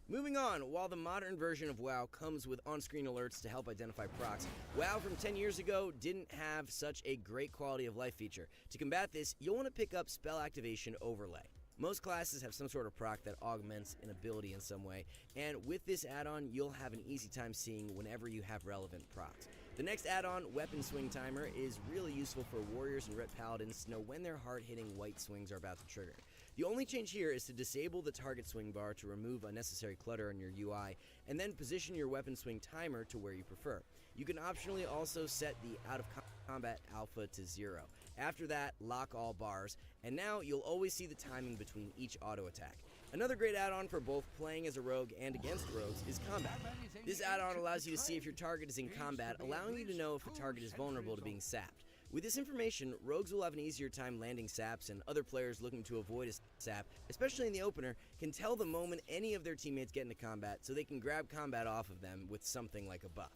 Moving on, while the modern version of WoW comes with on-screen alerts to help identify procs, WoW from 10 years ago didn't have such a great quality of life feature. To combat this, you'll want to pick up Spell Activation Overlay. Most classes have some sort of proc that augments an ability in some way, and with this add-on, you'll have an easy time seeing whenever you have relevant procs. The next add-on, Weapon Swing Timer, is really useful for warriors and ret paladins to know when their hard-hitting white swings are about to trigger. The only change here is to disable the target swing bar to remove unnecessary clutter on your UI, and then position your weapon swing timer to where you prefer. You can optionally also set the out-of-combat alpha to 0. After that, lock all bars, and now you'll always see the timing between each auto attack. Another great add-on for both playing as a rogue and against rogues is combat. This add-on allows you to see if your target is in combat, allowing you to know if a target is vulnerable to being sapped. With this information, rogues will have an easier time landing saps, and other players looking to avoid a sap, especially in the opener, can tell the moment any of their teammates get into combat so they can grab combat off of them with something like a buff.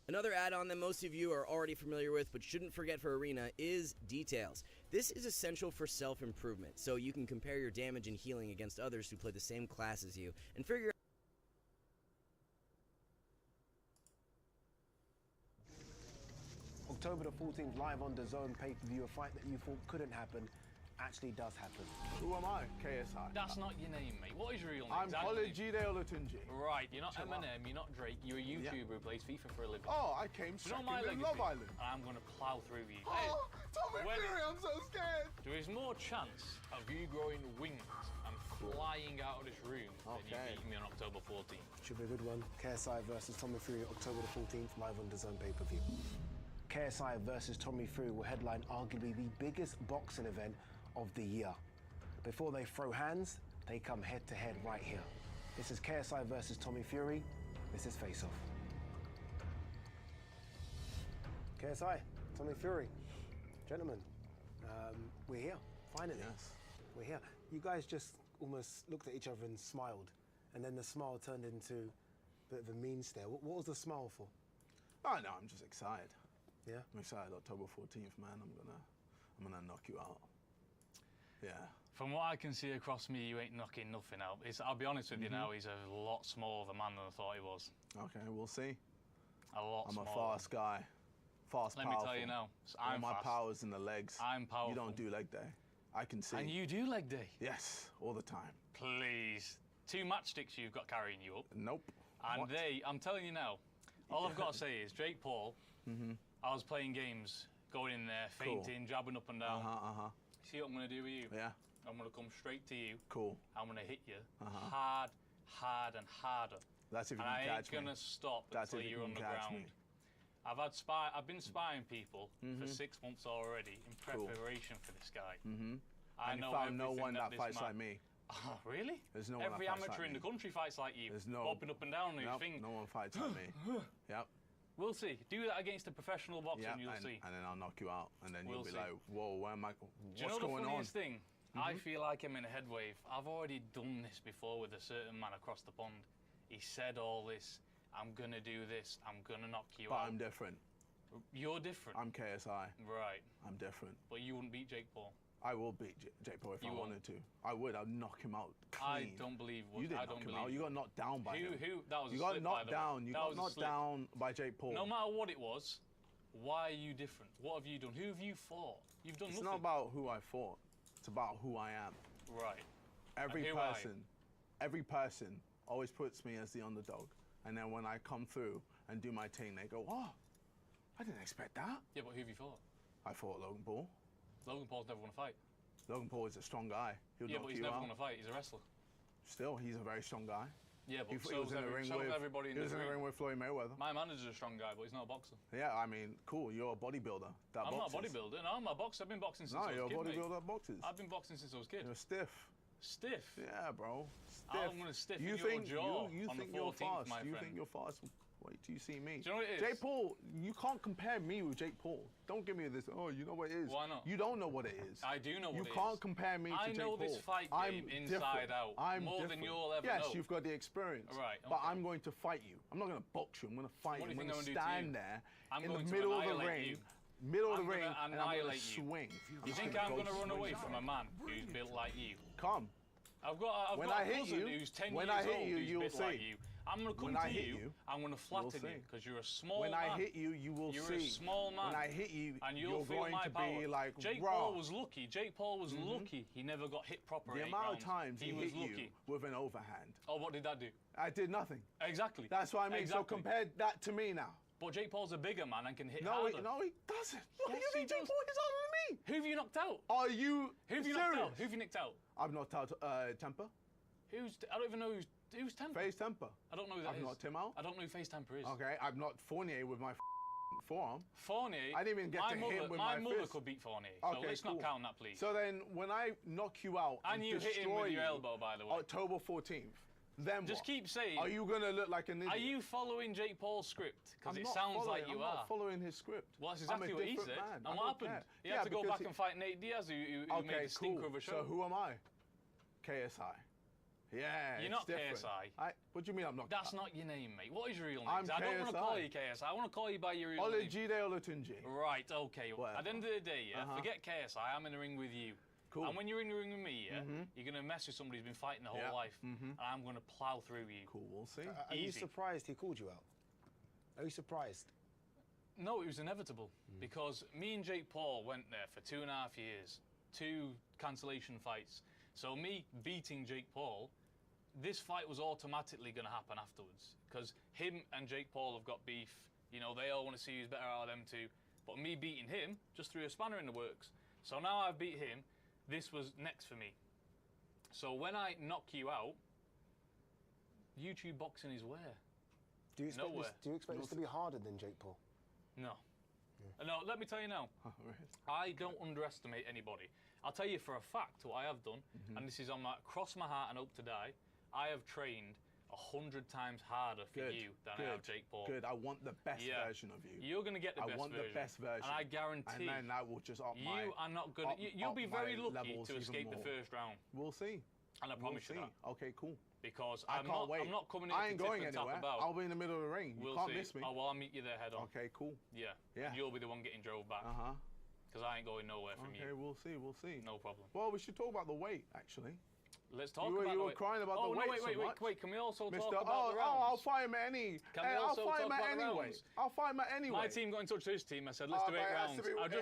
Another add-on that most of you are already familiar with but shouldn't forget for Arena is Details. This is essential for self-improvement, so you can compare your damage and healing against others who play the same class as you, and figure October the 14th, live on the Zone pay-per-view, a fight that you thought couldn't happen actually does happen. Who am I? KSI. That's not your name, mate. What is your real name? I'm Collegide Olatunji. Right, you're not Eminem, you're not Drake, you're a YouTuber who plays FIFA for a living. Oh, I came second in Love Island. I'm going to plow through you. Oh, Tommy Fury, I'm so scared. There is more chance of you growing wings and flying out of this room than you beating me on October 14th. Should be a good one. KSI versus Tommy Fury, October the 14th, live on the Zone pay-per-view. KSI versus Tommy Fury will headline arguably the biggest boxing event of the year. Before they throw hands, they come head-to-head right here. This is KSI versus Tommy Fury. This is Face Off. KSI, Tommy Fury. Gentlemen, we're here, finally. Yes. We're here. You guys just almost looked at each other and smiled, and then the smile turned into a bit of a mean stare. What was the smile for? Oh, no, I'm just excited. Yeah? I'm excited. October 14th, man. I'm gonna knock you out. Yeah. From what I can see across me, you ain't knocking nothing out. I'll be honest with you now, he's a lot smaller of a man than I thought he was. Okay, we'll see. A lot smaller. I'm a fast guy. Fast, Let powerful. me tell you now, I'm All my fast. power's in the legs. I'm powerful. You don't do leg day. I can see. And you do leg day? Yes, all the time. Please. 2 matchsticks you've got carrying you up. Nope. And What? I'm telling you now, all I've got to say is, Jake Paul, I was playing games, going in there, fainting, jabbing up and down. See what I'm going to do with you? Yeah. I'm going to come straight to you. Cool. I'm going to hit you hard, and harder. That's if you and can I catch ain't going to stop until you're on the ground. I've been spying people for 6 months already in preparation for this guy. I And know you found no everything one that this fights man- like me. Oh, really? There's no one Every that fights amateur like in the me. country fights like you. There's no... Bopping up and down on your Nope, thing. no one fights like me. Yep. We'll see. Do that against a professional boxer Yeah, and you'll and see. then I'll knock you out. And then We'll you'll be see. like, whoa, where am I? Do you know What's the going on? funniest thing? I feel like I'm in a head wave. I've already done this before with a certain man across the pond. He said all this. I'm going to do this. I'm going to knock you But out. I'm different. You're different. I'm KSI. Right. I'm different. But you wouldn't beat Jake Paul. I will beat Jake Paul if You I won't. wanted to. I would. I'd knock him out clean. I don't believe what You didn't I knock don't him believe out. You got knocked down by him. That was You a got slip, knocked by the down. way. You That got was a knocked slip. down by Jake Paul. No matter what it was, why are you different? What have you done? Who have you fought? You've done It's nothing. not about who I fought. It's about who I am. Right. Every And who every person always puts me as the underdog. And then when I come through and do my thing, they go, oh, I didn't expect that. Yeah, but who have you fought? I fought Logan Paul. Logan Paul's never won a fight. Logan Paul is a strong guy. He'll Yeah, knock but he's you never out. won a fight. He's a wrestler. Still, he's a very strong guy. Yeah, but He so was is in the ring with everybody in he was the in the ring. ring with Floyd Mayweather. My manager's a strong guy, but he's not a boxer. Yeah, I mean, cool. You're a bodybuilder. That I'm not a boxes. bodybuilder. No, I'm a boxer. I've been boxing since No, I was you're a kid, a mate. bodybuilder that boxes. I've been boxing since I was a kid. You're stiff. Stiff? Yeah, bro. Stiff. I'm going to stiff you in think your jaw you on think the you're 14th, fast? my You friend. think you're fast? Wait till you see me. Do you know what it is? Jake Paul, you can't compare me with Jake Paul. Don't give me this, oh, you know what it is. Why not? You don't know what it is. I do know what it is. You can't compare me to Jake Paul. I know this fight game inside out more than you'll ever know. Yes, you've got the experience. Right, But I'm going to fight you. I'm not going to box you. I'm going to fight you. I'm going to stand there in the middle of the ring. Middle of the ring, and I'm going to swing. You think I'm going to run away from a man who's built like you? Come. I've got a cousin who's 10 years old who's built like you. I'm going to come to you, I'm going to flatten you, because you're a small man. When I hit you, you will see. You're a small man. When I hit you, and you're going my to power. be like, Jake Paul was lucky. Jake Paul was lucky he never got hit properly. The amount of times he hit you with an overhand. Oh, what did that do? I did nothing. Exactly. That's what I mean. Exactly. So compare that to me now. But Jake Paul's a bigger man and can hit harder. No, he doesn't. Look, Yes, you think Jake Paul is harder than me? Who have you knocked out? Are you Who have you serious? knocked out? Who have you knocked out? I've knocked out Temper. I don't even know who's Temper. FaZe Temper. I don't know who that is. I've knocked him out. I don't know who FaZe Temper is. Okay, I've knocked Fournier with my forearm. Fournier? I didn't even get to hit him with my mother fist. could beat Fournier, so Okay, let's cool. not count that, please. So then, when I knock you out and you hit him with your elbow, by the way. October 14th. Then just what? keep saying. Are you gonna look like an idiot? Are you following Jake Paul's script? Because it sounds like you are. are. I'm not following his script. Well, that's exactly what he said. Man. And what happened? He had to go back and fight Nate Diaz, who made a stinker of a show. So who am I? KSI. Yeah, You're not different. KSI. What do you mean I'm not? That's not your name, mate. What is your real name? I'm I don't want to KSI. call you KSI. I want to call you by your real name. Olajide Olatunji. Right, okay. Whatever. At the end of the day, forget KSI. I'm in the ring with you. Cool. And when you're in the ring with me, you're going to mess with somebody who's been fighting the whole life. And I'm going to plow through you. Cool, we'll see. Are you surprised he called you out? Are you surprised? No, it was inevitable. Because me and Jake Paul went there for 2.5 years. 2 cancellation fights. So me beating Jake Paul, this fight was automatically going to happen afterwards. Because him and Jake Paul have got beef. You know, they all want to see who's better out of them two. But me beating him just threw a spanner in the works. So now I've beat him. This was next for me. So when I knock you out, YouTube boxing is where? Do you expect this to be harder than Jake Paul? No. No, let me tell you now. I don't underestimate anybody. I'll tell you for a fact what I have done, and this is on my cross my heart and hope to die. I have trained 100 times harder for you than I have Jake Paul. Good. I want the best version of you. You're going to get the best version. I want the best version. And I guarantee. And then that will just up my. You are not going to. You'll be very lucky to escape the first round. We'll see. And I promise you that. Okay, cool. Because I can't wait. I'm not coming in I ain't to going tip and tap anywhere. about. I'll be in the middle of the ring. You can't miss me. Oh, well, I'll meet you there head on. Okay, cool. Yeah. Yeah. And you'll be the one getting drove back. Because I ain't going nowhere from you. Okay, we'll see. We'll see. No problem. Well, we should talk about the weight, actually. Let's talk about the weight. You were crying about the weight so much. Wait. Can we also talk Mr. about the rounds? I'll fight him at any. I'll fight him at any way. I'll fight him at any way. My team got in touch with his team. I said, let's do 8 rounds. I've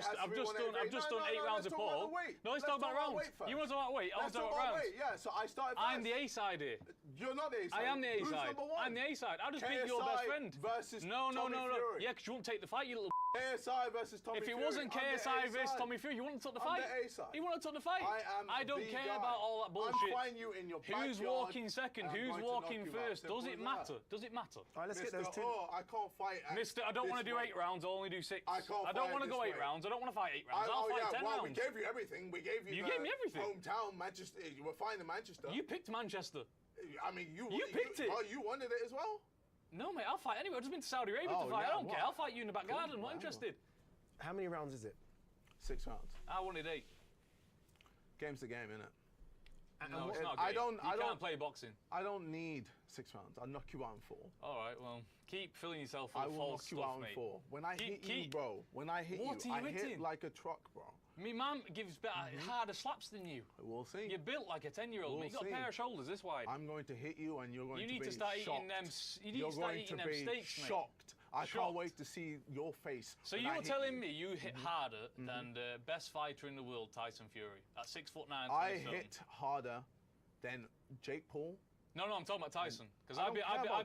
just done 8 rounds of Paul. No, let's talk about rounds. You want to talk about weight? I want to talk about rounds. Yeah, so I started first. I'm the A side here. You're not the A side. I am the A Who's side. number 1? I'm the A side. I'll just beat your best friend. Versus no. Tommy Fury. Yeah, because you won't take the fight, you little. KSI versus Tommy Fury. If it wasn't KSI versus Tommy Fury, you wouldn't have took the fight. I'm the A side. You wouldn't have took the fight. I don't care about all that bullshit. I'm fighting you in your backyard. Who's walking second? Who's walking first? Does it matter? Does it matter? All right, let's get those two. Oh, I can't fight. Mister, I don't want to do 8 rounds. I'll only do 6. I don't want to go 8 rounds. I don't want to fight 8 rounds. I'll fight 10 rounds. We gave you everything. We gave you. You gave me everything. Hometown, Manchester. You were fine in Manchester. You picked Manchester. I mean, you picked it. Oh, you wanted it as well? No, mate. I'll fight anyway. I've just been to Saudi Arabia to fight. I don't care. I'll fight you in the back garden. I'm not interested. How many rounds is it? 6 rounds. I wanted 8. Game's the game, innit? No, it's not. You can't play boxing. I don't need 6 rounds. I'll knock you out in 4. All right, well, keep filling yourself full of false stuff, mate. I will knock you out in 4. When I hit you, bro. When I hit you, I hit like a truck, bro. Me mum gives better, harder slaps than you. We'll see. You're built like a 10-year-old. We'll You've got a pair of shoulders this wide. I'm going to hit you, and you're going to be shocked. You need to start eating them. You need to start eating them steaks, mate. Shocked. I can't wait to see your face. So you're telling me you hit harder than the best fighter in the world, Tyson Fury, at 6'9". I hit harder than Jake Paul. No, I'm talking about Tyson, because I've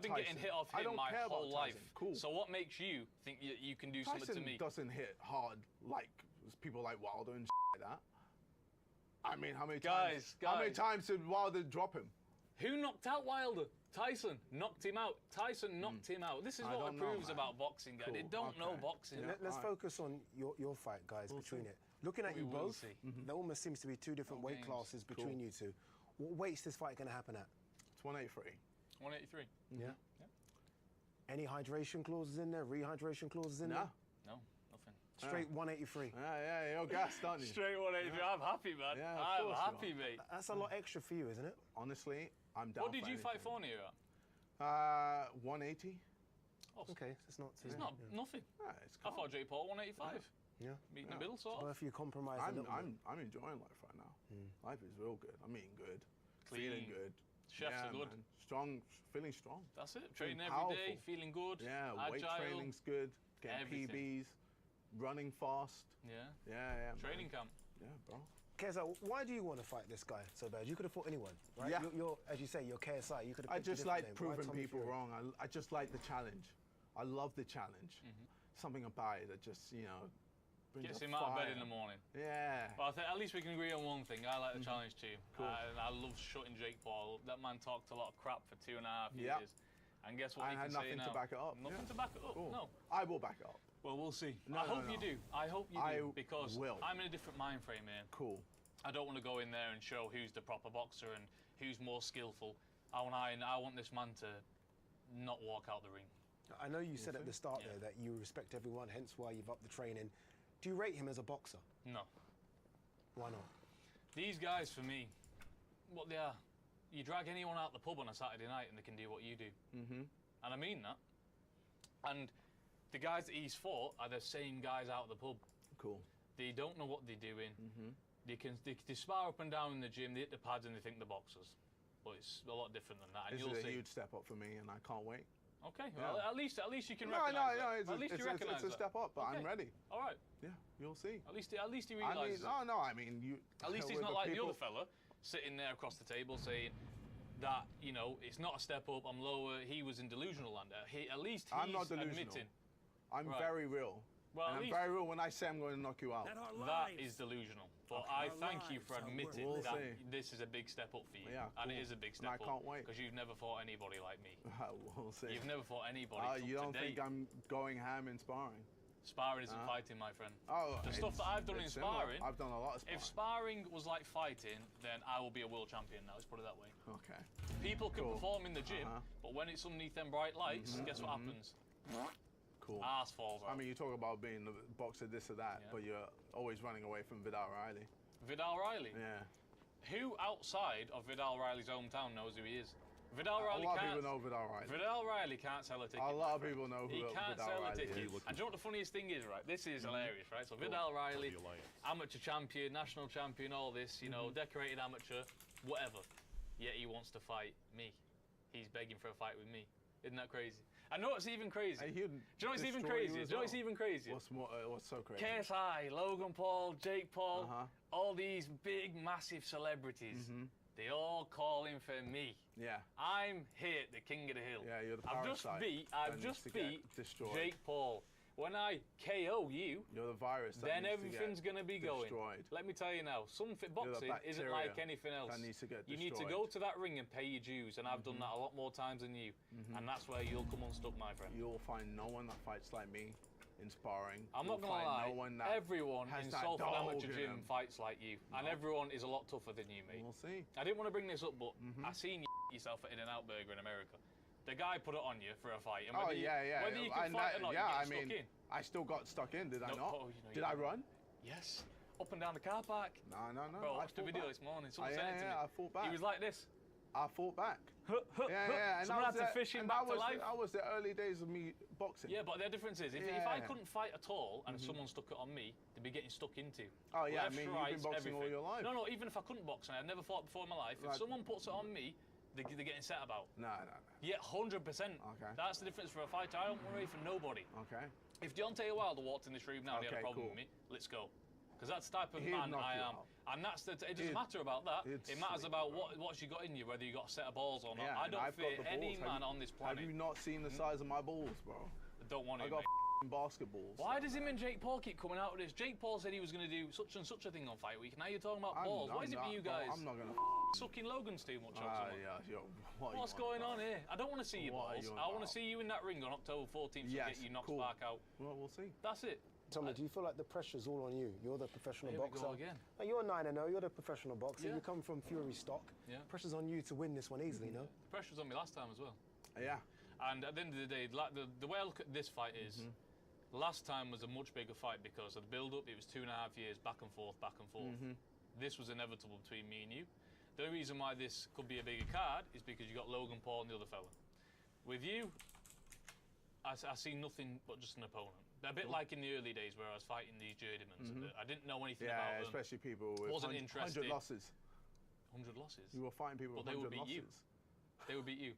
been getting hit off him my whole life. Cool. So what makes you think you can do something to me? Tyson doesn't hit hard like people like Wilder and like that. I mean, how many times did Wilder drop him? Who knocked out Wilder? Tyson knocked him out. Tyson knocked him out. This is what proves about boxing, guys. They don't know boxing. Let's focus on your fight, guys, between it. looking at you both, there almost seems to be two different weight classes between you two. What weight's this fight going to happen at? It's 183. 183. Yeah. Any hydration clauses in there? Rehydration clauses in there? No, nothing. Straight 183. Yeah, you're gassed, aren't you? Straight 183. I'm happy, man. Yeah, I'm happy, mate. That's a lot extra for you, isn't it? Honestly, I'm down. What did you fight for Neo at? 180. Oh, okay, so it's not too. It's not nothing. Yeah, it's I fought Jake Paul 185. Yeah. Meet in the middle, sort of. Well, if you compromise a little bit. I'm enjoying life right now. Life is real good. I'm eating good, Clean. feeling good. Chefs are good. Man. Strong, feeling strong. That's it. Training Feeling every day, powerful. feeling good. Yeah, agile. weight training's good. Getting everything. PBs, running fast. Yeah. Yeah. Training man. camp. Yeah, bro. Keza, why do you want to fight this guy so bad? You could have fought anyone, right? Yeah. You're, as you say, you're KSI. You could have. I picked a just different like name. Why proving Tommy people Fury? wrong. I just like the challenge. I love the challenge. Something about it that just, brings Gets a him out of bed fire. in the morning. Yeah. Well, I think at least we can agree on one thing. I like the challenge too. Cool. And I love shutting Jake Paul. That man talked a lot of crap for 2.5 Yeah. years. And guess what I he had can say nothing now? to back it up. Nothing Yeah. to back it up. Cool. No. I will back it up. Well, we'll see. No, I hope no. you do. I hope you do. Because will. I'm in a different mind frame here. Cool. I don't want to go in there and show who's the proper boxer and who's more skillful. I want this man to not walk out the ring. I know you said at the start there that you respect everyone, hence why you've upped the training. Do you rate him as a boxer? No. Why not? These guys, for me, what they are, you drag anyone out the pub on a Saturday night and they can do what you do. Mm-hmm. And I mean that. And the guys that he's fought are the same guys out of the pub. Cool. They don't know what they're doing. They spar up and down in the gym, they hit the pads and they think they're boxers. But it's a lot different than that. And This you'll is a see. huge step up for me, and I can't wait. Okay, Yeah. well, at least you can No, recognise that. At least you it's recognise a step up, but I'm Okay. ready. All right. Yeah, you'll see. At least he I realises. mean, I mean, you. At least he's with not like the people- other fella sitting there across the table saying that, it's not a step up, I'm lower, he was in delusional land. At least he's I'm not delusional. admitting. I'm Right. very real. Well, and at I'm least- very real when I say I'm going to knock you out. That is delusional. But I thank you for admitting We'll that see. this is a big step up for you. Yeah, And it cool. is a big And step I up. can't wait. Because you've never fought anybody like me. We'll see. You've never fought anybody You don't to date. think I'm going ham in sparring? Sparring isn't fighting, my friend. Oh, The stuff that I've done in it's similar. sparring, I've done a lot of sparring. if sparring was like fighting, then I will be a world champion now, let's put it that way. Okay. People can Cool. perform in the gym, but when it's underneath them bright lights, guess what happens? Cool. Arse falls out. I mean, you talk about being a boxer, this or that, Yeah. but you're always running away from Vidal Riley. Vidal Riley? Yeah. Who outside of Vidal Riley's hometown knows who he is? Vidal A Riley lot of can't. people know Vidal Riley. Vidal Riley can't sell a ticket. A lot of people know who He can't Vidal sell a Riley ticket. is. And do you know what the funniest thing is, right? This is hilarious, right? So Vidal Riley, amateur champion, national champion, all this, decorated amateur, whatever. Yet he wants to fight me. He's begging for a fight with me. Isn't that crazy? I know it's even crazy. Hey, Do you know what's even crazy? Do you know what's even crazy? What's so crazy? KSI, Logan Paul, Jake Paul, all these big, massive celebrities, they all calling for me. Yeah. I'm here, the king of the hill. Yeah, you're the I've just parasite beat that needs to get beat destroyed. Jake Paul. When I KO you, You're the virus that then needs everything's to going to be going. destroyed. Let me tell you now, boxing isn't bacteria like anything else. that needs to get You need to go to that ring and pay your dues, and I've done that a lot more times than you. And that's where you'll come unstuck, my friend. You'll find no one that fights like me in sparring. I'm You'll not going to find lie, no one that everyone has in that Salford dog Amateur in Gym them. fights like you, and everyone is a lot tougher than you, mate. We'll see. I didn't want to bring this up, but I seen you yourself at In-N-Out Burger in America. The guy put it on you for a fight, and whether you can fight or not, you get stuck in. I still got stuck in, did I No, not? oh, Did I run? Yes. Up and down the car park. No. Bro, I I watched the fought video back. this morning. Someone Yeah, sent it to me. I fought back. He was like this. I fought back. And Someone that had was to fish him and back that to was life. That was the early days of me boxing. Yeah, but the difference is, if I Yeah. couldn't fight at all and someone stuck it on me, they'd be getting stuck into. Oh, yeah, I Lefts, mean, you've rights, been boxing all everything. your life. No, even if I couldn't box and I'd never fought before in my life, if Right. someone puts it on me, they're getting set about. No. Yeah, 100%. Okay. That's the difference for a fighter. I don't worry for nobody. Okay. If Deontay Wilder walked in this room now and he had a Okay, problem cool. with me, let's go. Because that's the type of He'd man knock I you am. out. And that's it doesn't He'd- matter about that. he'd It matters sleep, about bro. what's you got in you, whether you got a set of balls or not. Yeah, I and don't I've got fear the any balls. man on this planet. Have you not seen the size of my balls, bro? I don't want I it, got mate. basketballs. Why does him and Jake Paul keep coming out with this? Jake Paul said he was going to do such and such a thing on Fight Week. Now you're talking about balls. What is it for you guys? I'm not gonna. Sucking Logan's too much. Or something? What's you going want, on here? I don't want to see your What are balls. you on I want to about? see you in that ring on October 14th Yes, to get you knocked cool. back out. Well, we'll see. That's it. Tommy, do you feel like the pressure's all on you? You're the professional Here we boxer. go again. Now, you're 9-0, you're the professional boxer. Yeah. You come from Fury stock. Yeah. Pressure's on you to win this one easily, no? The pressure's on me last time as well. Yeah. And at the end of the day, the way I look at this fight is, last time was a much bigger fight because of the build-up. It was 2.5 years back and forth. This was inevitable between me and you. The only reason why this could be a bigger card is because you got Logan Paul and the other fella. With you, I see nothing but just an opponent. A bit like in the early days where I was fighting these journeymen. I didn't know anything about them. Yeah, especially people with 100 losses. 100 losses? You were fighting people with 100 losses. You. They would beat you.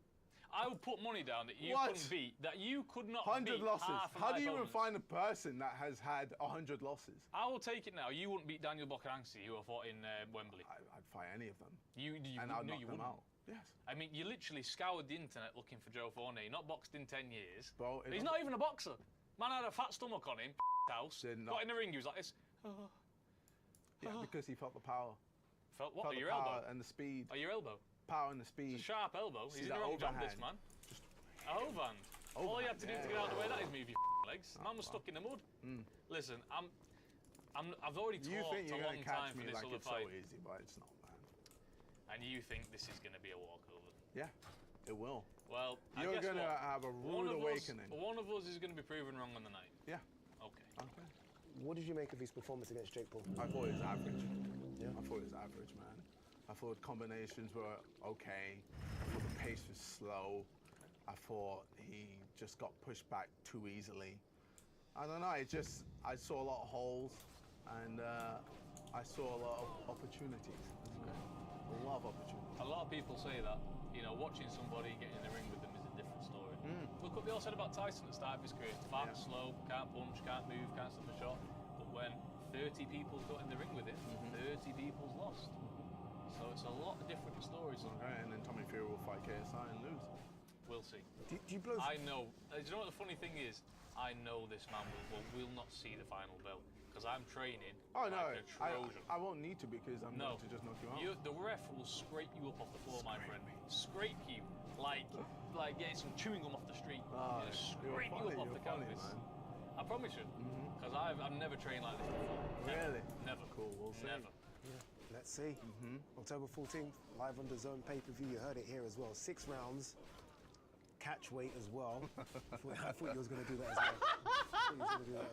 I would put money down that you couldn't beat, that you could not 100 beat losses. half of How my do you even opponents. find a person that has had 100 losses? I will take it now. You wouldn't beat Daniel Bokaranski, who I fought in Wembley. I'd fight any of them. And I'd knock them out. Yes. I mean, you literally scoured the internet looking for Joe Fournier. Not boxed in 10 years. Bro, he's not even a boxer. Man had a fat stomach on him, house. Got in the ring, he was like this. Yeah, because he felt the power. Felt what? Felt your the power elbow? and the speed. Oh, your elbow? Power and the speed. It's a sharp elbow. See He's in that the wrong job, overhand? this man. A overhand. All he had to do to get out of the way, that is move your legs. Man was stuck in the mud. Listen, I've already talked a long time for this other fight. You think you're going to catch me like it's so easy, but it's not, man. And you think this is going to be a walkover. Yeah, it will. Well, you're going to have a rude awakening. One of us is going to be proven wrong on the night. Yeah. Okay. What did you make of his performance against Jake Paul? I thought it was average. Yeah. I thought it was average, man. I thought combinations were okay. I thought the pace was slow. I thought he just got pushed back too easily. I don't know, I saw a lot of holes and I saw a lot of opportunities. A lot of opportunities. A lot of people say that, you know, watching somebody get in the ring with them is a different story. Look what they all said about Tyson at the start of his career. Fat, slow, can't punch, can't move, can't stop a shot. But when 30 people got in the ring with him, 30 people's lost. So it's a lot of different stories. Okay, and then Tommy Fury will fight KSI and lose. We'll see. Do you blow? I know. Do you know what the funny thing is? I know this man will not see the final bell because I'm training like a Trojan. I won't need to because I'm going to just knock you out. The ref will scrape you up off the floor, my friend. Scrape you like getting some chewing gum off the street. Scrape you up off the canvas. I promise you, because I've never trained like this before. Really? Never. Cool. We'll see. Never. Yeah. Let's see. October 14th, live on the Zone pay-per-view. You heard it here as well. 6 rounds. Catch weight as well. I thought you was going to do that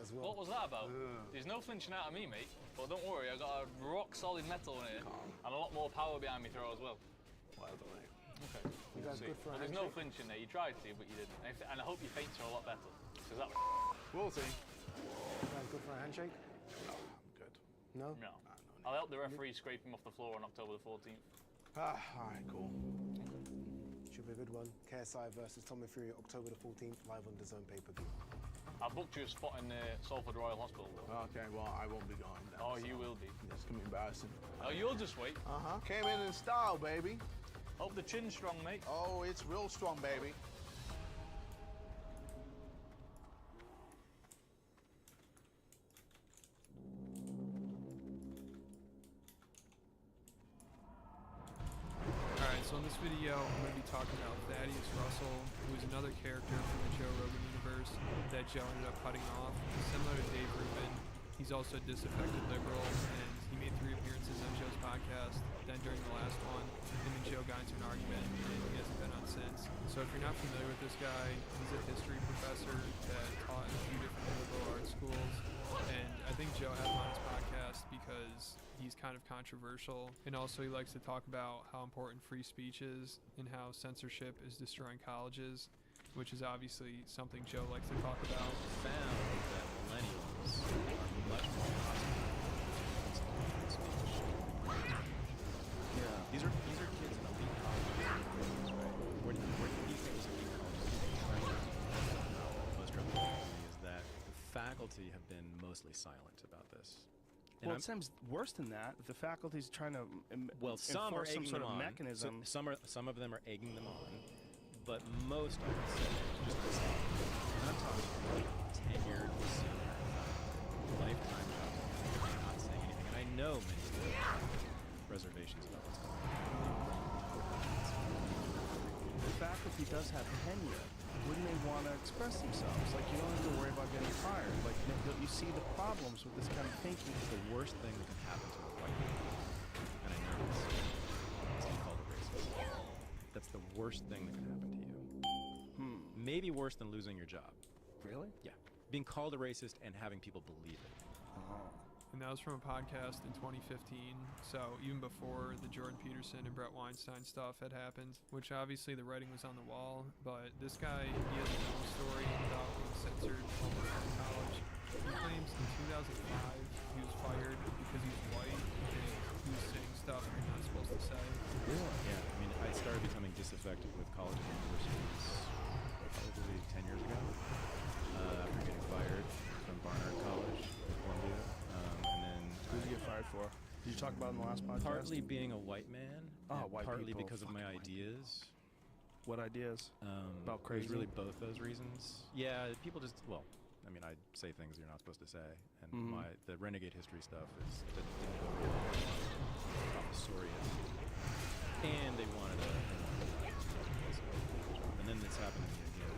as well. What was that about? There's no flinching out of me, mate. But don't worry, I got a rock solid metal in here and a lot more power behind me throw as well. Well done, mate. Okay. You guys good for a There's handshake? no flinching there. You tried to, but you didn't. And I hope your feints are a lot better. Because that. We'll see. You guys good for a handshake? No, I'm good. No? No. I'll help the referee scrape him off the floor on October the 14th. All right, cool. Should be a good one. KSI versus Tommy Fury, October the 14th, live on the Zone pay-per-view. I booked you a spot in Salford Royal Hospital. Okay, well, I won't be going there. Oh, you will be. It's going to be embarrassing. Oh, you'll just wait. Came in style, baby. Hope the chin's strong, mate. Oh, it's real strong, baby. So in this video, I'm going to be talking about Thaddeus Russell, who is another character from the Joe Rogan universe that Joe ended up cutting off. Similar to Dave Rubin, he's also a disaffected liberal, and he made 3 appearances on Joe's podcast. Then during the last one, him and Joe got into an argument, and he hasn't been on since. So if you're not familiar with this guy, he's a history professor that taught in a few different liberal arts schools. And I think Joe had him on his podcast because he's kind of controversial, and also he likes to talk about how important free speech is and how censorship is destroying colleges, which is obviously something Joe likes to talk about. Found that millennials are much more hostile to speech. Yeah, these are kids in elite colleges, right? Where do you think these elite colleges? Most troubling is that the faculty have been mostly silent about this. Well, it seems worse than that. The faculty's trying to some are enforce some egging sort them of on. mechanism. So some of them are egging them on, but most, I would say, just to say, we're not talking about tenured, senior, lifetime jobs. They're not saying anything, and I know many of them have reservations about what's going on. The faculty does have tenure. Wouldn't they want to express themselves? Like, you don't have to worry about getting fired. Like, you see the problems with this kind of thinking. It's the worst thing that can happen to a white man. And I know this. It's called a racist. That's the worst thing that can happen to you. maybe worse than losing your job. Really? Yeah. Being called a racist and having people believe it. Oh. And that was from a podcast in 2015, so even before the Jordan Peterson and Brett Weinstein stuff had happened, which obviously the writing was on the wall, but this guy, he has his own story about being censored almost from college. He claims in 2005 he was fired because he was white and he was saying stuff you're not supposed to say. Really? Yeah, I mean, I started becoming disaffected with college and universities probably 10 years ago, after getting fired from Barnard College, Columbia. Who did you get fired for? Did you talk about it in the last podcast? Partly being a white man. White partly people, because of my ideas. What ideas? About It was crazy? really both those reasons. Yeah, people just, well, I mean, I say things you're not supposed to say. And the renegade history stuff didn't go really well. Professoriate. And they wanted a and then this happened to me again.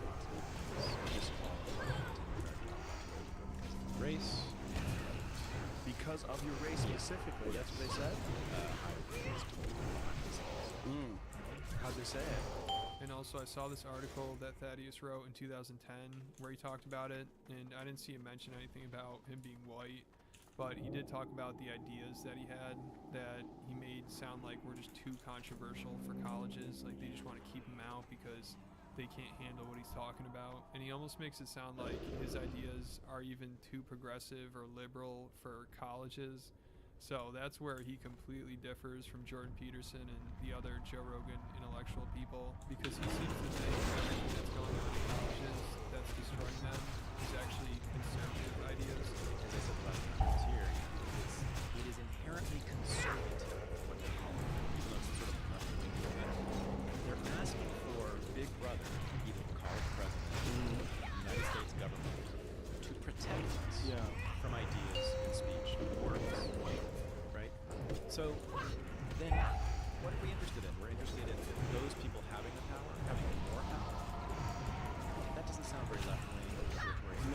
Race. Because of your race specifically, that's what they said? How'd they say it? And also I saw this article that Thaddeus wrote in 2010 where he talked about it, and I didn't see him mention anything about him being white, but he did talk about the ideas that he had that he made sound like were just too controversial for colleges, like they just want to keep him out because they can't handle what he's talking about. And he almost makes it sound like his ideas are even too progressive or liberal for colleges. So that's where he completely differs from Jordan Peterson and the other Joe Rogan intellectual people, because he seems to think everything that's going on in colleges that's destroying them is actually conservative ideas. As I said the last time I was here, it is inherently conservative what they're calling it, even though it's sort of left-wing movement. They're asking for Big Brother, either the college president or the United States government, to protect us from ideas and speech and words, right? So then, what are we interested in? We're interested in those people having the power, having more power. That doesn't sound very left-wing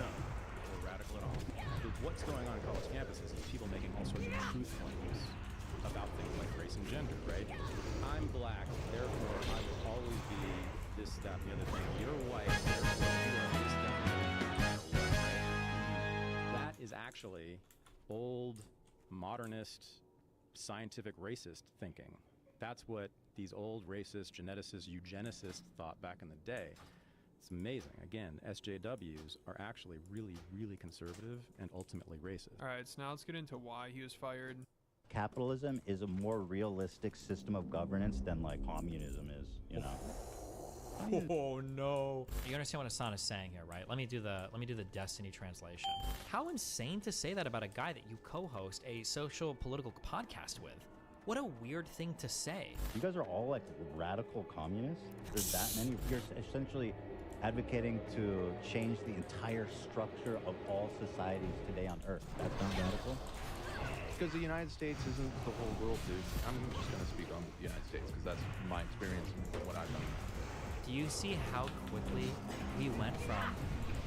or radical at all. What's going on college campuses is people making all sorts of truth claims about things like race and gender, right? I'm black, therefore I will always be this, that, and the other thing. You're white, therefore you are this, that, and the other thing, no matter what, right? That is actually old, modernist, scientific racist thinking. That's what these old racist, geneticist, eugenicists thought back in the day. It's amazing. Again, SJWs are actually really, really conservative and ultimately racist. All right, so now let's get into why he was fired. Capitalism is a more realistic system of governance than like communism is, you know. Oh no. You understand what Hassan is saying here, right? Let me do the Destiny translation. How insane to say that about a guy that you co-host a social political podcast with. What a weird thing to say. You guys are all like radical communists. There's that many. You're essentially advocating to change the entire structure of all societies today on Earth. That's not radical. Because the United States isn't the whole world, dude. I'm just going to speak on the United States because that's my experience and what I've done. Do you see how quickly we went from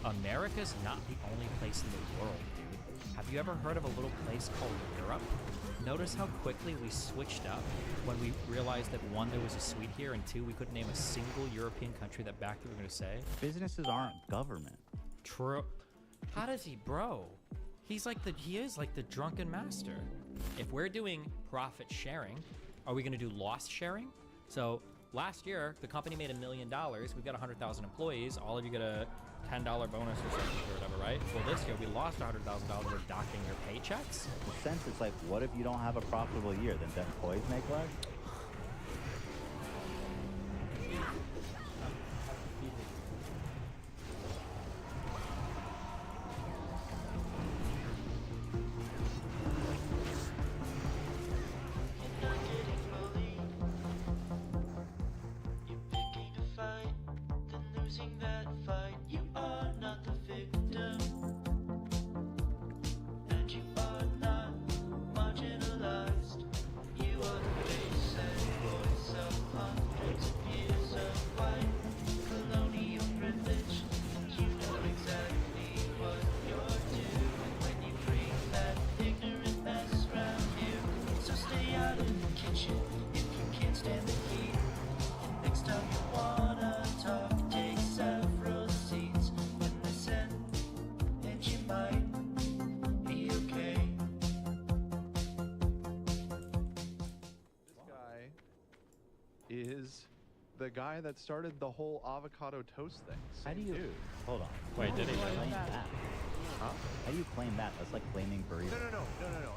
America's not the only place in the world, dude? Have you ever heard of a little place called Europe? Notice how quickly we switched up when we realized that one, there was a suite here, and two, we couldn't name a single European country that back we were going to say. Businesses aren't government. True. How does he, bro? He is like the drunken master. If we're doing profit sharing, are we going to do loss sharing? So last year, the company made $1 million. We've got 100,000 employees. All of you get a $10 bonus or something or whatever, right? Well, this year we lost $100,000. We're docking your paychecks. In a sense, it's like, what if you don't have a profitable year? Then the employees make less? And you are not marginalized. You are the face is the guy that started the whole avocado toast thing. How do Same you... dude. Hold on. Wait, did he claim that? Huh? How do you claim that? That's like claiming burrito. No.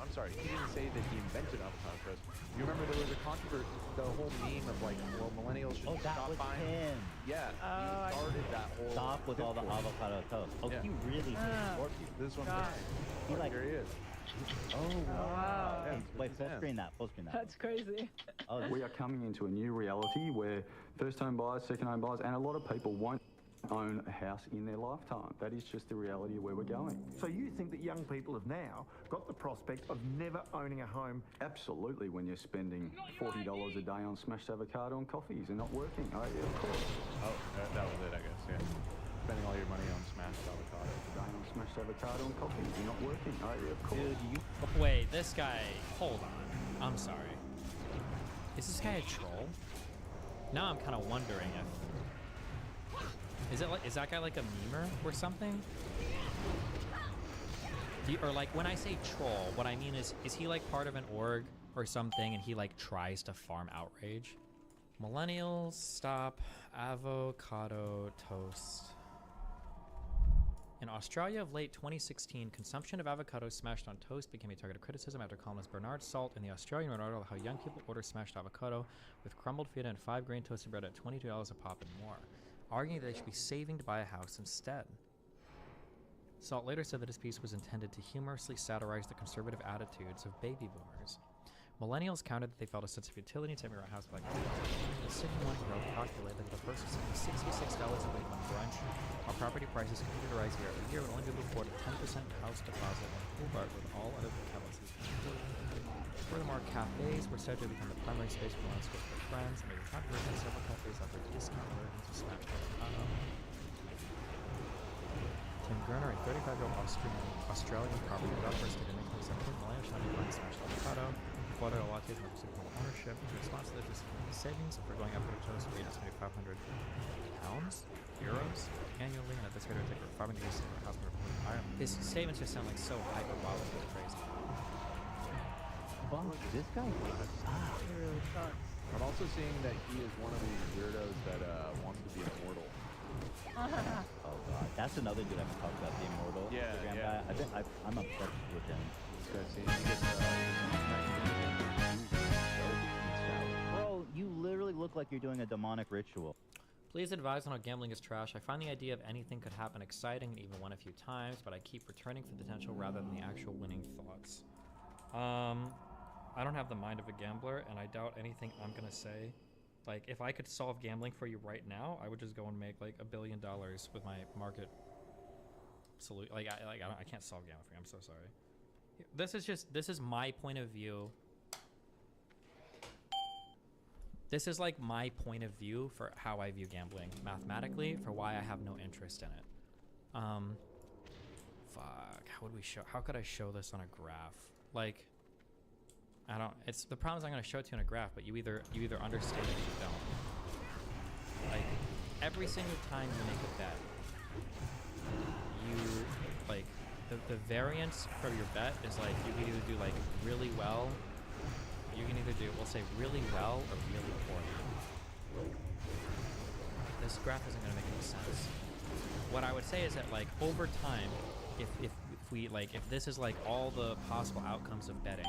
I'm sorry. He didn't say that he invented avocado toast. You remember there was a controversy, the whole meme of like, well, millennials should stop buying. Him. Yeah, he started that whole. Stop with all the avocado toast. Oh, Yeah. he really supports you. This one. He like. Here he is. Oh wow. Yeah, Wait, full screen that. Full screen that. That's crazy. Oh, we are coming into a new reality where first home buyers, second home buyers, and a lot of people won't own a house in their lifetime. That is just the reality of where we're going. So you think that young people have now got the prospect of never owning a home? Absolutely, when you're spending $40 a day on smashed avocado and coffees and not working. Oh, yeah, of course. Oh, that was it, I guess, yeah. Spending all your money on smashed avocado. Today on smashed avocado and coffees, you're not working. Oh, yeah, of course. Dude, wait, this guy... Hold on. I'm sorry. Is this guy a troll? Now I'm kind of wondering if... Is that guy like a memer or something? Or like when I say troll, what I mean is he like part of an org or something and he like tries to farm outrage? Millennials, stop, avocado toast. In Australia of late 2016, consumption of avocados smashed on toast became a target of criticism after columnist Bernard Salt in the Australian wrote an article how young people order smashed avocado with crumbled feta and 5 grain toasted bread at $22 a pop and more, arguing that they should be saving to buy a house instead. Salt later said that his piece was intended to humorously satirize the conservative attitudes of baby boomers. Millennials counted that they felt a sense of utility in saving around house like the City One Growth calculated that a person spending $66 a week on brunch, while property prices continue to rise year after year, will only be able to afford a 10% house deposit on Hobart with all other localities included. Furthermore, cafes were said to become the primary space for lunch with their friends, and maybe controversy several cafes offered discount versions of smashed avocado. Tim Gerner, a 35-year-old Australian property developer, stated in 2017, millennials should not be buying smashed avocado. Florida lattes and home ownership. In response to this, savings for going up for the toast rate estimated €500 annually, and at this rate it would take over 500 years to a house for Ireland. His statements just sound like so hyperbolic and crazy. Fuck, this guy sucks. He really sucks. I'm also seeing that he is one of these weirdos that wants to be immortal. Oh god, that's another dude I've been talking about, the immortal Instagram guy. I'm obsessed with him. This guy seems to get Bro, you literally look like you're doing a demonic ritual. Please advise on how gambling is trash. I find the idea of anything could happen exciting and even won a few times, but I keep returning for the potential rather than the actual winning thoughts. I don't have the mind of a gambler, and I doubt anything I'm gonna say. Like, if I could solve gambling for you right now, I would just go and make like $1 billion with my market solution. I can't solve gambling for you. I'm so sorry. This is my point of view. This is like my point of view for how I view gambling mathematically, for why I have no interest in it. Fuck, how could I show this on a graph? Like, it's the problem is I'm gonna show it to you in a graph, but you either understand it or you don't. Like, every single time you make a bet, you, like, the variance for your bet is like, you can either do like really well, you can either do, we'll say really well or really poorly. This graph isn't gonna make any sense. What I would say is that, like, over time, if this is like all the possible outcomes of betting,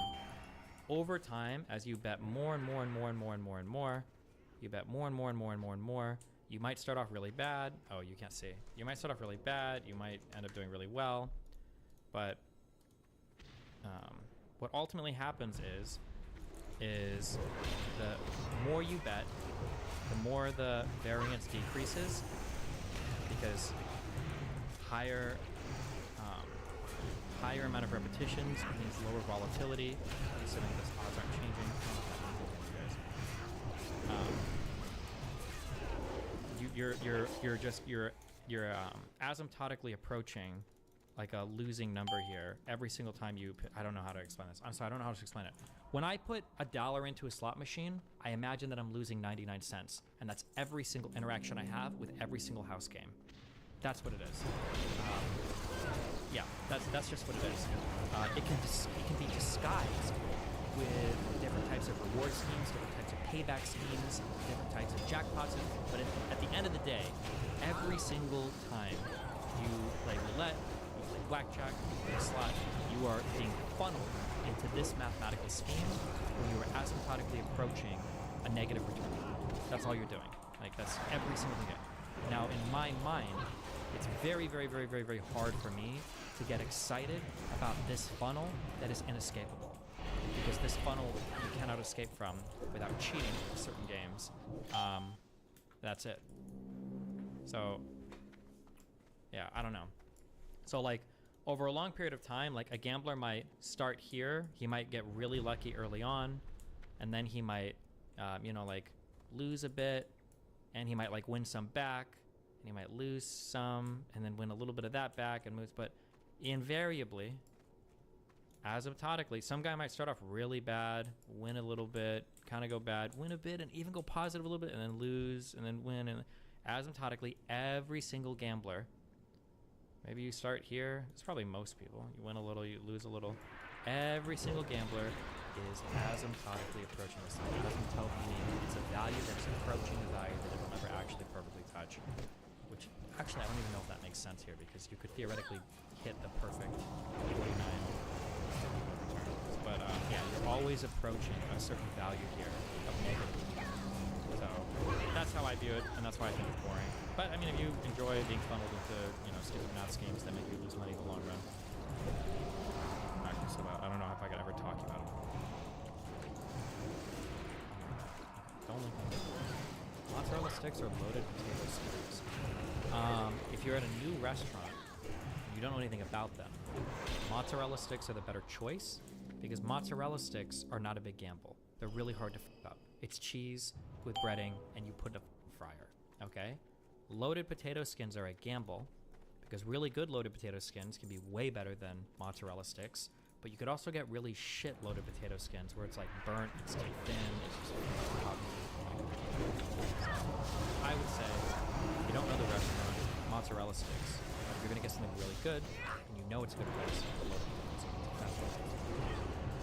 over time, as you bet more and more and more and more and more and more, you bet more and more and more and more and more, you might start off really bad. Oh, you can't see. You might start off really bad, you might end up doing really well, but what ultimately happens is the more you bet, the more the variance decreases, because higher amount of repetitions means lower volatility. Assuming the odds aren't changing. You're asymptotically approaching like a losing number here every single time you. I don't know how to explain this. I'm sorry, I don't know how to explain it. When I put $1 into a slot machine, I imagine that I'm losing 99 cents, and that's every single interaction I have with every single house game. That's what it is. Yeah, that's just what it is. It can be disguised with different types types of reward schemes, different types of payback schemes, different types of jackpots. But at the end of the day, every single time you play roulette, you play blackjack, you play slot, you are being funneled into this mathematical scheme where you are asymptotically approaching a negative return. That's all you're doing. Like, that's every single thing. Now, in my mind, it's very, very, very, very, very hard for me to get excited about this funnel that is inescapable. Because this funnel you cannot escape from without cheating in certain games. That's it. So, yeah, I don't know. So, like, over a long period of time, like, a gambler might start here. He might get really lucky early on. And then he might, you know, like, lose a bit. And he might, like, win some back. And he might lose some. And then win a little bit of that back and moves. But invariably, asymptotically, some guy might start off really bad, win a little bit, kind of go bad, win a bit, and even go positive a little bit, and then lose, and then win. And asymptotically, every single gambler, maybe you start here, it's probably most people, you win a little, you lose a little. Every single gambler is asymptotically approaching this thing. Asymptote meaning it's a value that is approaching a value that it will never actually perfectly touch. Which, actually, I don't even know if that makes sense here, because you could theoretically hit the perfect 49 returns. But yeah, you're always approaching a certain value here of negative. So that's how I view it, and that's why I think it's boring. But I mean, if you enjoy being funneled into, you know, stupid math schemes that make you lose money in the long run, I don't know if I could ever talk you about it. Don't link me. Mozzarella sticks are loaded potato skins. If you're at a new restaurant, you don't know anything about them, mozzarella sticks are the better choice, because mozzarella sticks are not a big gamble. They're really hard to f up. It's cheese with breading, and you put in a fryer, okay? Loaded potato skins are a gamble, because really good loaded potato skins can be way better than mozzarella sticks, but you could also get really shit loaded potato skins where it's like burnt, it's too thin, it's just I would say, if you don't know the restaurant, mozzarella sticks. If you're gonna get something really good, and you know it's a good place, the loaded potato skins.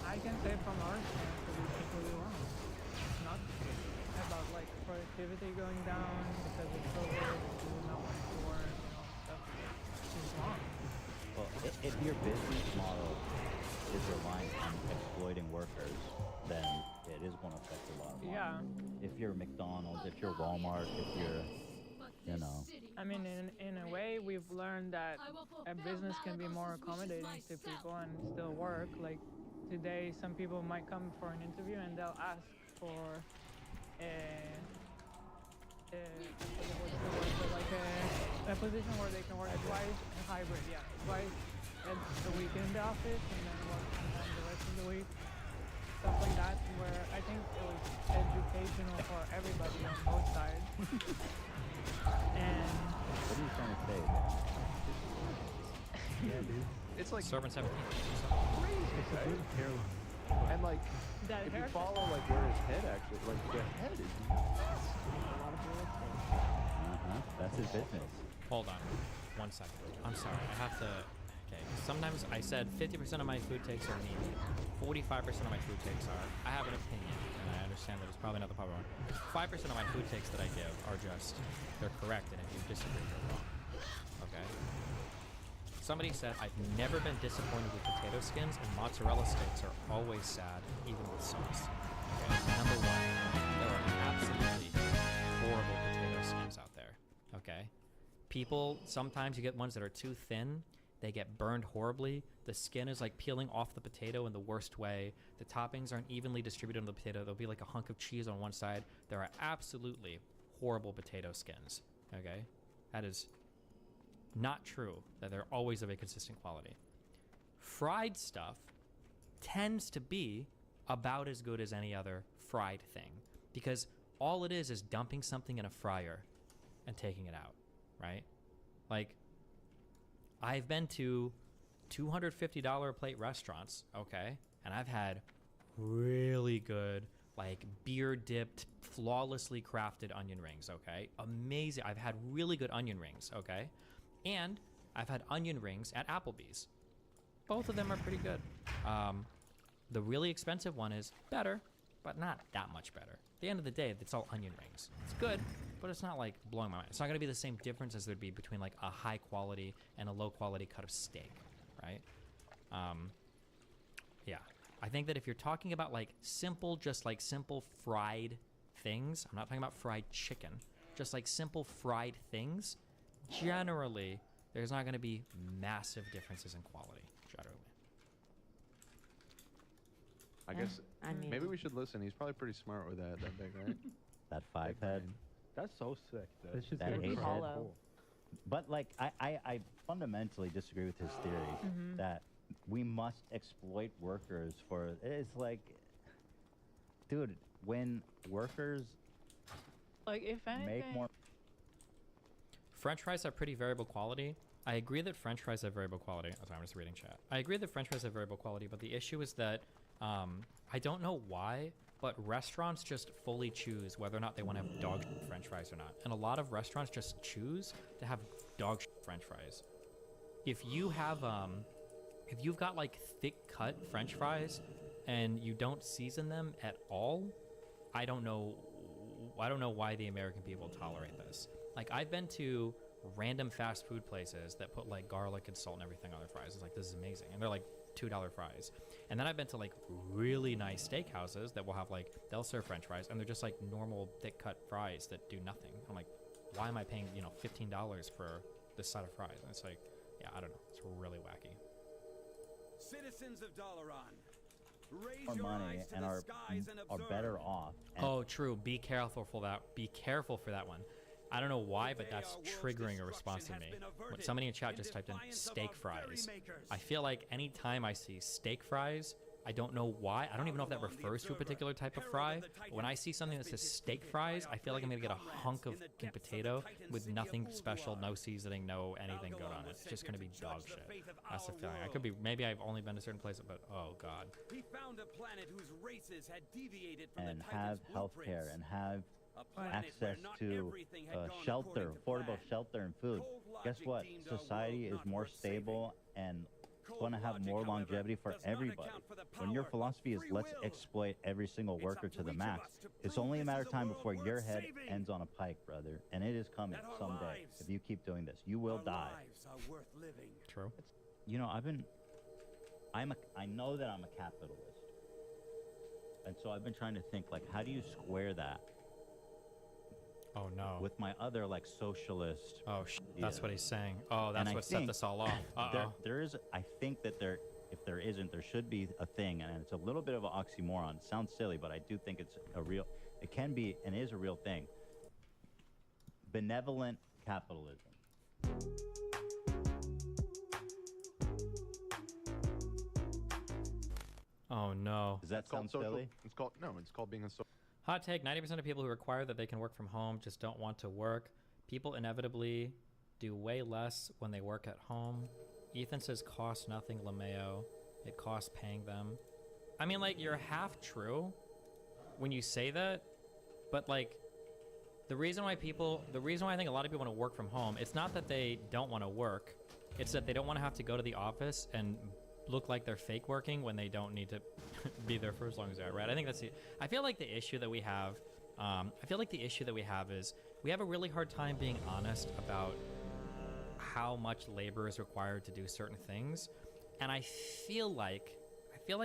I can say from our stance that it's completely wrong. It's not about like productivity going down because it's so good and people not wanting to work and all that stuff. It's wrong. Well, if your business model is reliant on exploiting workers, then it is going to affect the bottom line. Yeah. If you're McDonald's, if you're Walmart, if you're, you know. I mean, in a way, we've learned that a business can be more accommodating to people and still work. Like today, some people might come for an interview and they'll ask for a position where they can work twice and hybrid, twice at the week in the office and then work from home the rest of the week. Stuff like that, where I think it was educational for everybody on both sides. And what are you trying to say? Yeah, dude. It's like Servant 17. Crazy, it's a good hairline. And like, that if you follow like where his head actually, like the head is a lot of real estate. That's his business. Hold on, 1 second. I'm sorry, I have to. Okay, sometimes I said 50% of my food takes are me. 45% of my food takes are. I have an opinion, and I understand that it's probably not the popular one. 5% of my food takes that I give are just, they're correct, and if you disagree, you're wrong. Okay? Somebody said, I've never been disappointed with potato skins, and mozzarella sticks are always sad, even with sauce. Okay? Number one, there are absolutely horrible potato skins out there. Okay? People, sometimes you get ones that are too thin. They get burned horribly. The skin is like peeling off the potato in the worst way. The toppings aren't evenly distributed on the potato. There'll be like a hunk of cheese on one side. There are absolutely horrible potato skins. Okay? That is not true, that they're always of a consistent quality. Fried stuff tends to be about as good as any other fried thing, because all it is dumping something in a fryer and taking it out, right? Like, I've been to $250 a plate restaurants, okay? And I've had really good, like, beer-dipped, flawlessly crafted onion rings, okay? Amazing. I've had really good onion rings, okay? And I've had onion rings at Applebee's. Both of them are pretty good. The really expensive one is better, but not that much better. At the end of the day, it's all onion rings. It's good, but it's not like blowing my mind. It's not gonna be the same difference as there'd be between like a high quality and a low quality cut of steak, right? Yeah, I think that if you're talking about like simple, just like simple fried things, I'm not talking about fried chicken, just like simple fried things, generally, there's not gonna be massive differences in quality, generally. I guess maybe we should listen. He's probably pretty smart with that big, right? That 5 head. That's so sick. It's just that 8 head. But like, I fundamentally disagree with his theory that we must exploit workers for. It's like, dude, when workers like if anything, make more. French fries have pretty variable quality. I agree that French fries have variable quality. Oh, sorry, I'm just reading chat. I agree that French fries have variable quality, but the issue is that I don't know why, but restaurants just fully choose whether or not they want to have dog shit French fries or not. And a lot of restaurants just choose to have dog shit French fries. If you have, if you've got like thick cut French fries and you don't season them at all, I don't know why the American people tolerate this. Like, I've been to random fast food places that put like garlic and salt and everything on their fries. It's like, this is amazing. And they're like $2 fries. And then I've been to like really nice steakhouses that will have like, they'll serve French fries and they're just like normal thick cut fries that do nothing. I'm like, why am I paying, you know, $15 for this side of fries? And it's like, yeah, I don't know. It's really wacky. Citizens of Dalaran, raise More your money eyes to and the are skies and observe. better off. And Oh, true. Be careful for that. Be careful for that one. I don't know why, but that's triggering a response in me. When somebody in chat just typed in steak fries. I feel like anytime I see steak fries, I don't know why. I don't even know if that refers to a particular type of fry. But when I see something that says steak fries, I feel like I'm gonna get a hunk of fucking potato with nothing special, no seasoning, no anything good on it. It's just gonna be dog shit. That's the feeling. I could be. Maybe I've only been to certain places, but oh god. He found a planet whose races had deviated from and the have Titan's healthcare blueprints. and have planet access where not to everything had gone shelter, according to affordable plan. shelter and food. Guess logic what? deemed our Society world is not more worth saving. stable and going to have logic, more however, longevity for does not everybody. account for the When your power philosophy of is free let's will. exploit every single It's worker up to to the each of max, us to it's prove only a this matter is of a time world before your worth head saving. ends on a pike, brother. And it is coming That our someday lives- if you keep doing this. You will Our die. lives are worth living. True. You know, I know that I'm a capitalist. And so I've been trying to think, like, how do you square that? Oh no. With my other, like, socialist. Oh, that's what he's saying. Oh, that's And what I set think this all off. there is, I think that if there isn't, there should be a thing, and it's a little bit of an oxymoron. It sounds silly, but I do think it can be and is a real thing. Benevolent capitalism. Oh no. Does that sound silly? It's called being a social. Hot take, 90% of people who require that they can work from home just don't want to work. People inevitably do way less when they work at home. Ethan says cost nothing, LeMayo. It costs paying them. I mean, like, you're half true when you say that, but like, the reason why I think a lot of people want to work from home, it's not that they don't want to work, it's that they don't want to have to go to the office and look like they're fake working when they don't need to be there for as long as they are, right? I think that's I feel like the issue that we have, is we have a really hard time being honest about how much labor is required to do certain things. And I feel like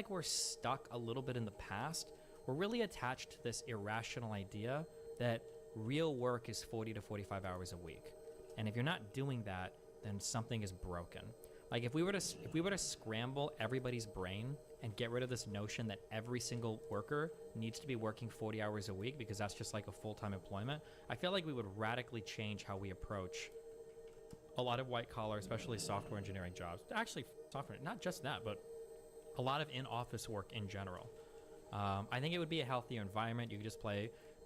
we're stuck a little bit in the past. We're really attached to this irrational idea that real work is 40 to 45 hours a week. And if you're not doing that, then something is broken. Like, if we were to scramble everybody's brain and get rid of this notion that every single worker needs to be working 40 hours a week because that's just like a full-time employment, I feel like we would radically change how we approach a lot of white-collar, especially software engineering jobs. Actually, software, not just that, but a lot of in-office work in general. I think it would be a healthier environment. You could just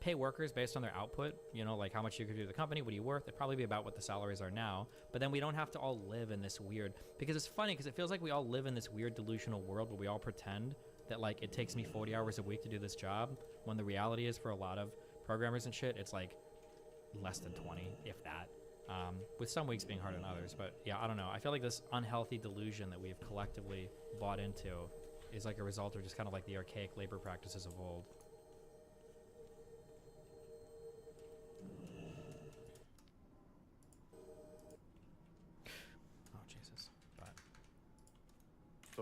pay workers based on their output, you know, like how much you could do to the company, what are you worth? It'd probably be about what the salaries are now, but then we don't have to all live in this weird, because it's funny, because it feels like we all live in this weird delusional world where we all pretend that like it takes me 40 hours a week to do this job, when the reality is for a lot of programmers and shit, it's like less than 20, if that, with some weeks being harder than others. But yeah, I don't know. I feel like this unhealthy delusion that we've collectively bought into is like a result of just kind of like the archaic labor practices of old.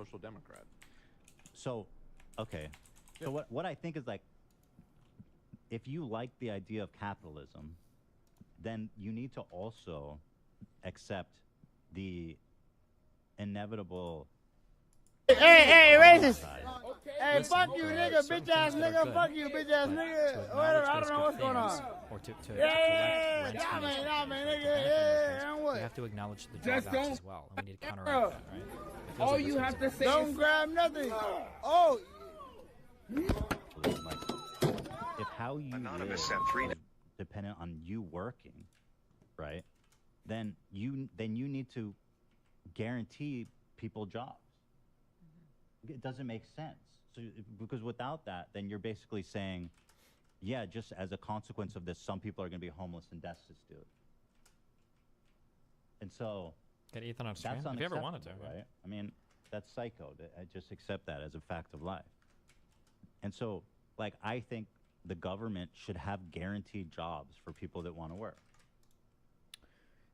social democrat. So, okay. So what I think is like, if you like the idea of capitalism, then you need to also accept the inevitable. Hey, racist! Hey, Listen, fuck you, nigga, certain bitch ass things that are nigga, good, fuck you, bitch ass but nigga. to Whatever, acknowledge I don't those know good what's going on. things, or to collect Yeah, rent yeah, from those man, good nah, things, man, or to nigga, benefit yeah, from and those what? things, we have to acknowledge the Just drawbacks don't- as well, and we need to counteract that, right? Like, those All are you good have things to say don't grab nothing. Oh. Like, if how you Anonymous live sent 3 is dependent on you working, right? Then you need to guarantee people jobs. It doesn't make sense. So because without that, then you're basically saying, yeah, just as a consequence of this, some people are going to be homeless and destitute. And so Get Ethan on stream that's if you ever wanted to, unacceptable, right? I mean, that's psycho. I just accept that as a fact of life. And so, like, I think the government should have guaranteed jobs for people that want to work.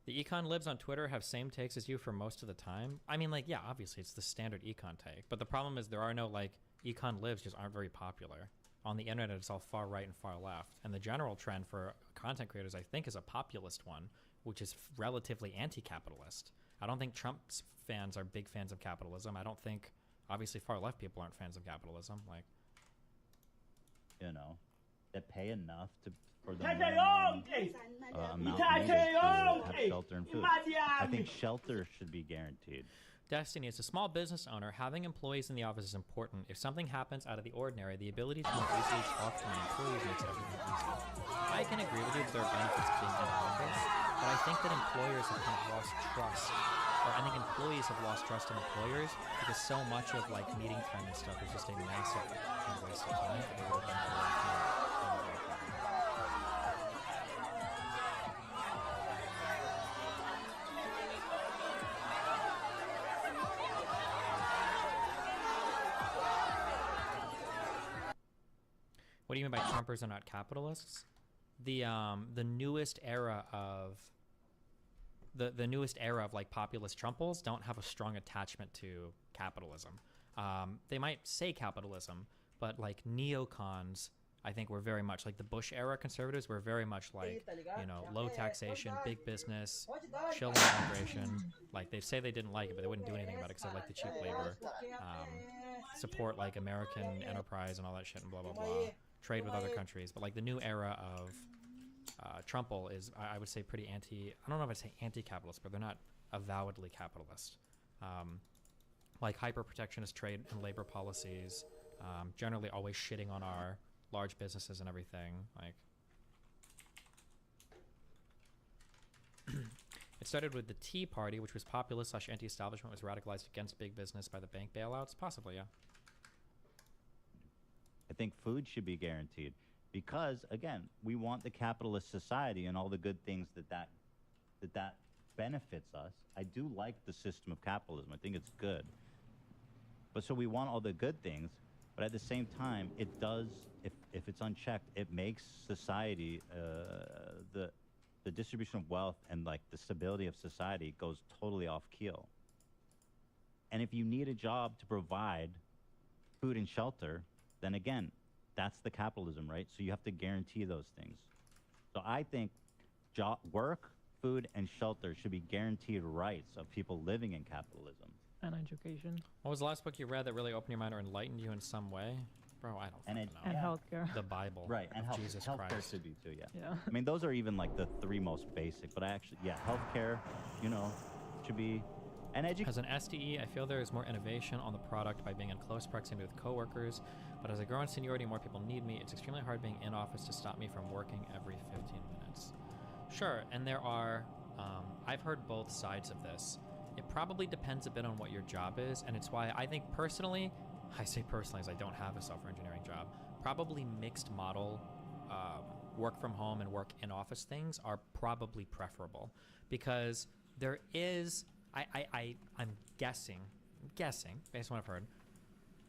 The econ libs on Twitter have same takes as you for most of the time. I mean, like, yeah, obviously it's the standard econ take, but the problem is there are no, like, econ libs just aren't very popular. On the internet, it's all far right and far left. And the general trend for content creators, I think, is a populist one, which is relatively anti-capitalist. I don't think Trump's fans are big fans of capitalism. I don't think, obviously, far left people aren't fans of capitalism. Like, You know, that pay enough for the Hey, minimum, hey, amount hey, needed hey, to have hey, shelter and you food. might be I out think me. shelter should be guaranteed. Destiny, as a small business owner, having employees in the office is important. If something happens out of the ordinary, the ability to more easily talk to my employees makes everything easier. I can agree with you that there are benefits to being in the office, but I think that employers have kind of lost trust. Or I think employees have lost trust in employers because so much of like meeting time and stuff is just a massive waste of time. That they would have been better off doing. What do you mean by Trumpers are not capitalists? The newest era of the newest era of like populist Trumples don't have a strong attachment to capitalism. They might say capitalism, but like neocons, I think were very much like the Bush era conservatives were very much like, you know, low taxation, big business, chill on immigration. Like they say they didn't like it, but they wouldn't do anything about it except like the cheap labor, support like American enterprise and all that shit and blah blah blah. Trade with other countries, but like the new era of Trumple is, I would say, pretty anti. I don't know if I'd say anti-capitalist, but they're not avowedly capitalist. Like hyper-protectionist trade and labor policies, generally always shitting on our large businesses and everything. Like it started with the Tea Party, which was populist / anti-establishment, was radicalized against big business by the bank bailouts. Possibly, yeah. I think food should be guaranteed because, again, we want the capitalist society and all the good things that benefits us. I do like the system of capitalism. I think it's good. But so we want all the good things, but at the same time, it does, if it's unchecked, it makes society, the distribution of wealth and like the stability of society goes totally off keel. And if you need a job to provide food and shelter, then again, that's the capitalism, right? So you have to guarantee those things. So I think work, food, and shelter should be guaranteed rights of people living in capitalism. And education. What was the last book you read that really opened your mind or enlightened you in some way? Bro, I don't know. And healthcare. The Bible. Right, and Jesus healthcare Christ. should be too, yeah. Yeah. I mean, those are even like the three most basic, but I actually, yeah, healthcare, you know, should be, and education. As an SDE, I feel there is more innovation on the product by being in close proximity with coworkers, but as I grow in seniority, more people need me. It's extremely hard being in office to stop me from working every 15 minutes. Sure, and there are, I've heard both sides of this. It probably depends a bit on what your job is, and it's why I think personally, I say personally as I don't have a software engineering job, probably mixed model work from home and work in office things are probably preferable, because there is, I'm guessing based on what I've heard,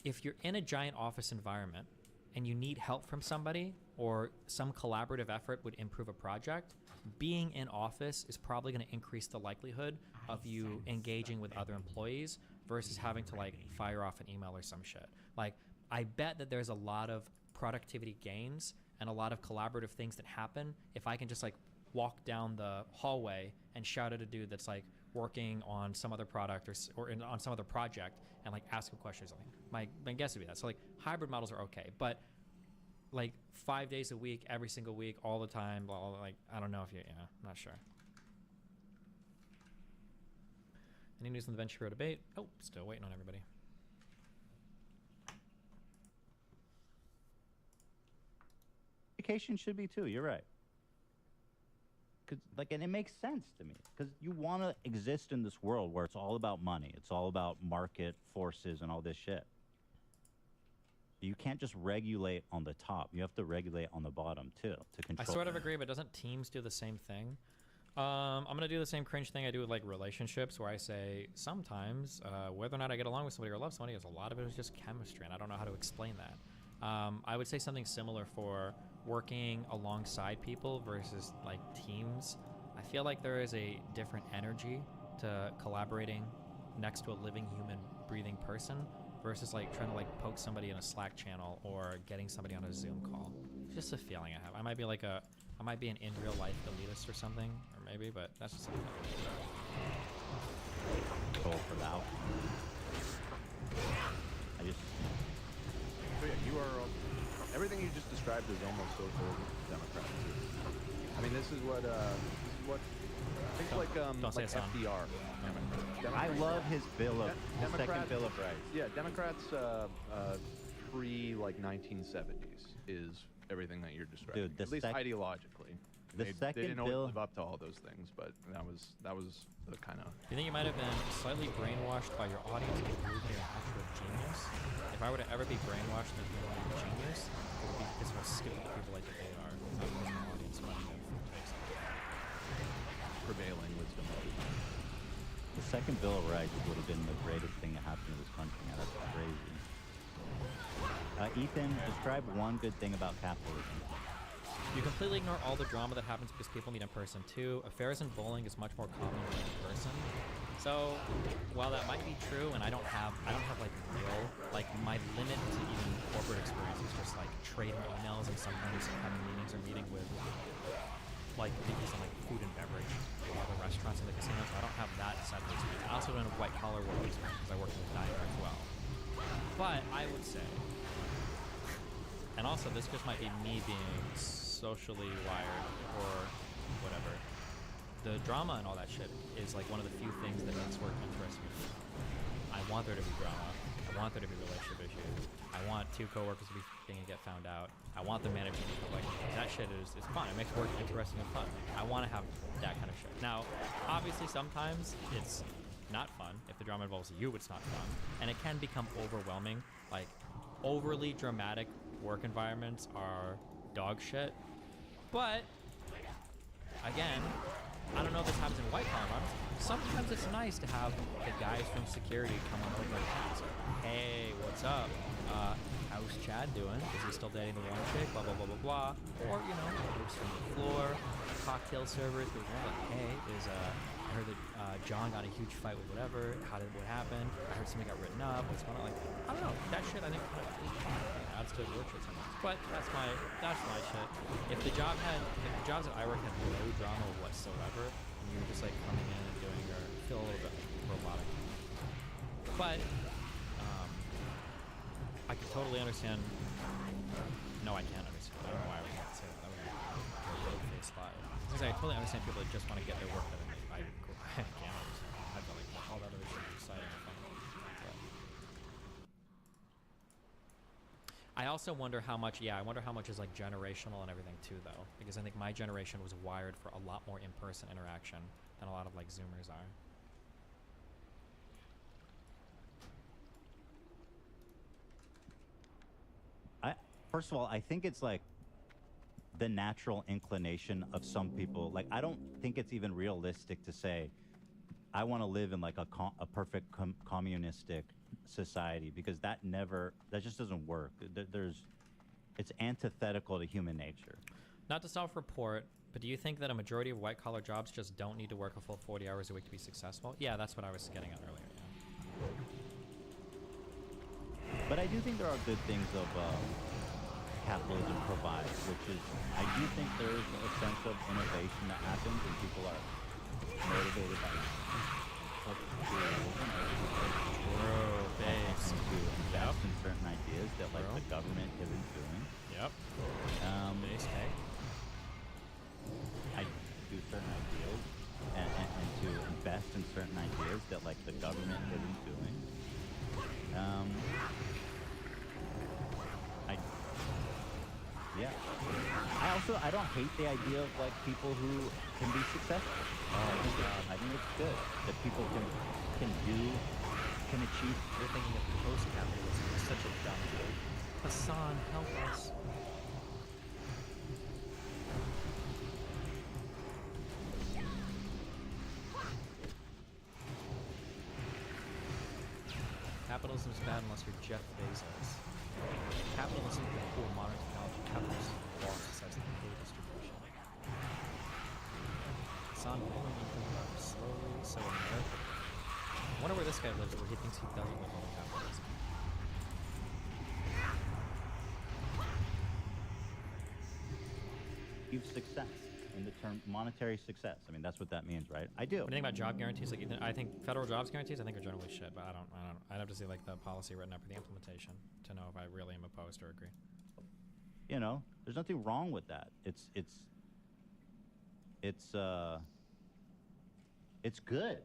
if you're in a giant office environment and you need help from somebody or some collaborative effort would improve a project, being in office is probably going to increase the likelihood of you engaging with other employees versus having to like fire off an email or some shit. Like, I bet that there's a lot of productivity gains and a lot of collaborative things that happen if I can just like walk down the hallway and shout at a dude that's like working on some other product or on some other project and like ask him questions or something. My guess would be that. So like hybrid models are okay, but like 5 days a week, every single week, all the time, blah, blah, blah, like I don't know if you, I'm not sure. Any news on the Venture debate? Oh, still waiting on everybody. Education should be too. You're right. Cause like, and it makes sense to me because you want to exist in this world where it's all about money. It's all about market forces and all this shit. You can't just regulate on the top. You have to regulate on the bottom too to control. I sort of agree, but doesn't Teams do the same thing? I'm gonna do the same cringe thing I do with like relationships, where I say sometimes whether or not I get along with somebody or love somebody, is a lot of it is just chemistry, and I don't know how to explain that. I would say something similar for working alongside people versus like teams. I feel like there is a different energy to collaborating next to a living human breathing person versus like trying to like poke somebody in a Slack channel or getting somebody on a Zoom call. It's just a feeling I have. I might be like I might be an in real life elitist or something, or maybe, but that's just something. Goal for that. I just. So yeah, you are. Everything you just described is almost social democrat. I mean, this is what things like FDR. I love his second Bill of Rights. Yeah, Democrats pre like 1970s is everything that you're describing. Dude, at least ideologically. They didn't always live up to all those things, but that was the kind of. Do you think you might have been slightly brainwashed by your audience into believing you're an actual genius? If I were to ever be brainwashed into believing I'm a genius, it would be because of how stupid people like that they are. Not because my audience might have prevailing wisdom. The second Bill of Rights would have been the greatest thing that happened to this country. Now that's crazy. Ethan, describe one good thing about capitalism. You completely ignore all the drama that happens because people meet in person too. Affairs and bowling is much more common than in person. So, while that might be true, and I don't have like real, like my limit to even corporate experience is just like trading emails and sometimes having meetings or meeting with like people in like food and beverage or other restaurants in the casinos. So I don't have that side of the experience. I also don't have white collar work experience because I work in the diner as well. But I would say, and also this just might be me being socially wired or whatever, the drama and all that shit is like one of the few things that makes work interesting. I want there to be drama. I want there to be relationship issues. I want two coworkers to be f***ing and get found out. I want the manager to be like, that shit is fun. It makes work interesting and fun. I want to have that kind of shit. Now, obviously sometimes it's not fun. If the drama involves you, it's not fun. And it can become overwhelming. Like, overly dramatic work environments are dog shit. But, again, I don't know if this happens in white collar environments. Sometimes it's nice to have the guys from security come on over and ask, hey, what's up? How's Chad doing? Is he still dating the one chick? Blah, blah, blah, blah, blah. Or, you know, groups from the floor, cocktail servers, who are like, hey, I heard that John got a huge fight with whatever. What happened? I heard something got written up. What's going on? Like, I don't know. That shit I think kind of adds to the work shit sometimes. But that's my shit. If the jobs that I work had no drama whatsoever, and you were just like coming in and doing your, feel a little bit robotic. But I can totally understand. No, I can't understand. I don't know why I would say that. That would be a road-faced lie. Because I totally understand people that just want to get their work done. I can't understand. I feel like all that other shit is exciting and fun. But I also wonder how much. Yeah, I wonder how much is like generational and everything too, though. Because I think my generation was wired for a lot more in-person interaction than a lot of like Zoomers are. First of all, I think it's like the natural inclination of some people. Like, I don't think it's even realistic to say, I want to live in like a perfect communistic society, because that just doesn't work. It's antithetical to human nature. Not to self-report, but do you think that a majority of white-collar jobs just don't need to work a full 40 hours a week to be successful? Yeah, that's what I was getting at earlier. Yeah. But I do think there are good things of capitalism provides, which is, I do think there is a sense of innovation that happens when people are motivated by and to invest in certain ideas that like the government isn't doing. Yep. Base pay. I do certain ideals and to invest in certain ideas that like the government isn't doing. I don't hate the idea of like people who can be successful. I think it's good that people can achieve. You're thinking of post-capitalism. It's such a dumb joke. Hassan, help us. Capitalism is bad unless you're Jeff Bezos. Capitalism is the cool modern technology. Capitalism is the law society of pay distribution. Hassan, only thinking about it slowly, so American. I wonder where this guy lives, where he thinks he doesn't live on capitalism. Success in the term monetary success. I mean, that's what that means, right? I do. When you think about job guarantees, like I think federal jobs guarantees, I think are generally shit, but I don't. I'd have to see like the policy written up for the implementation to know if I really am opposed or agree. You know, there's nothing wrong with that. It's good.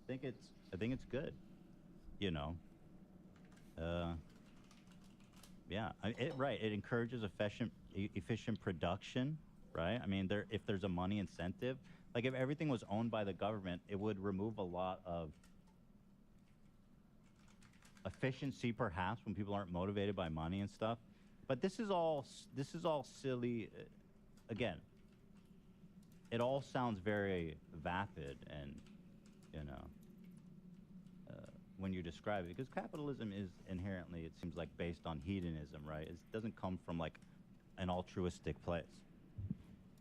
I think it's good. You know. Yeah, it encourages efficient production, right? I mean, if there's a money incentive, like if everything was owned by the government, it would remove a lot of efficiency, perhaps, when people aren't motivated by money and stuff. But this is all silly. Again, it all sounds very vapid, and you know. When you describe it, because capitalism is inherently, it seems like, based on hedonism, right? It doesn't come from like an altruistic place.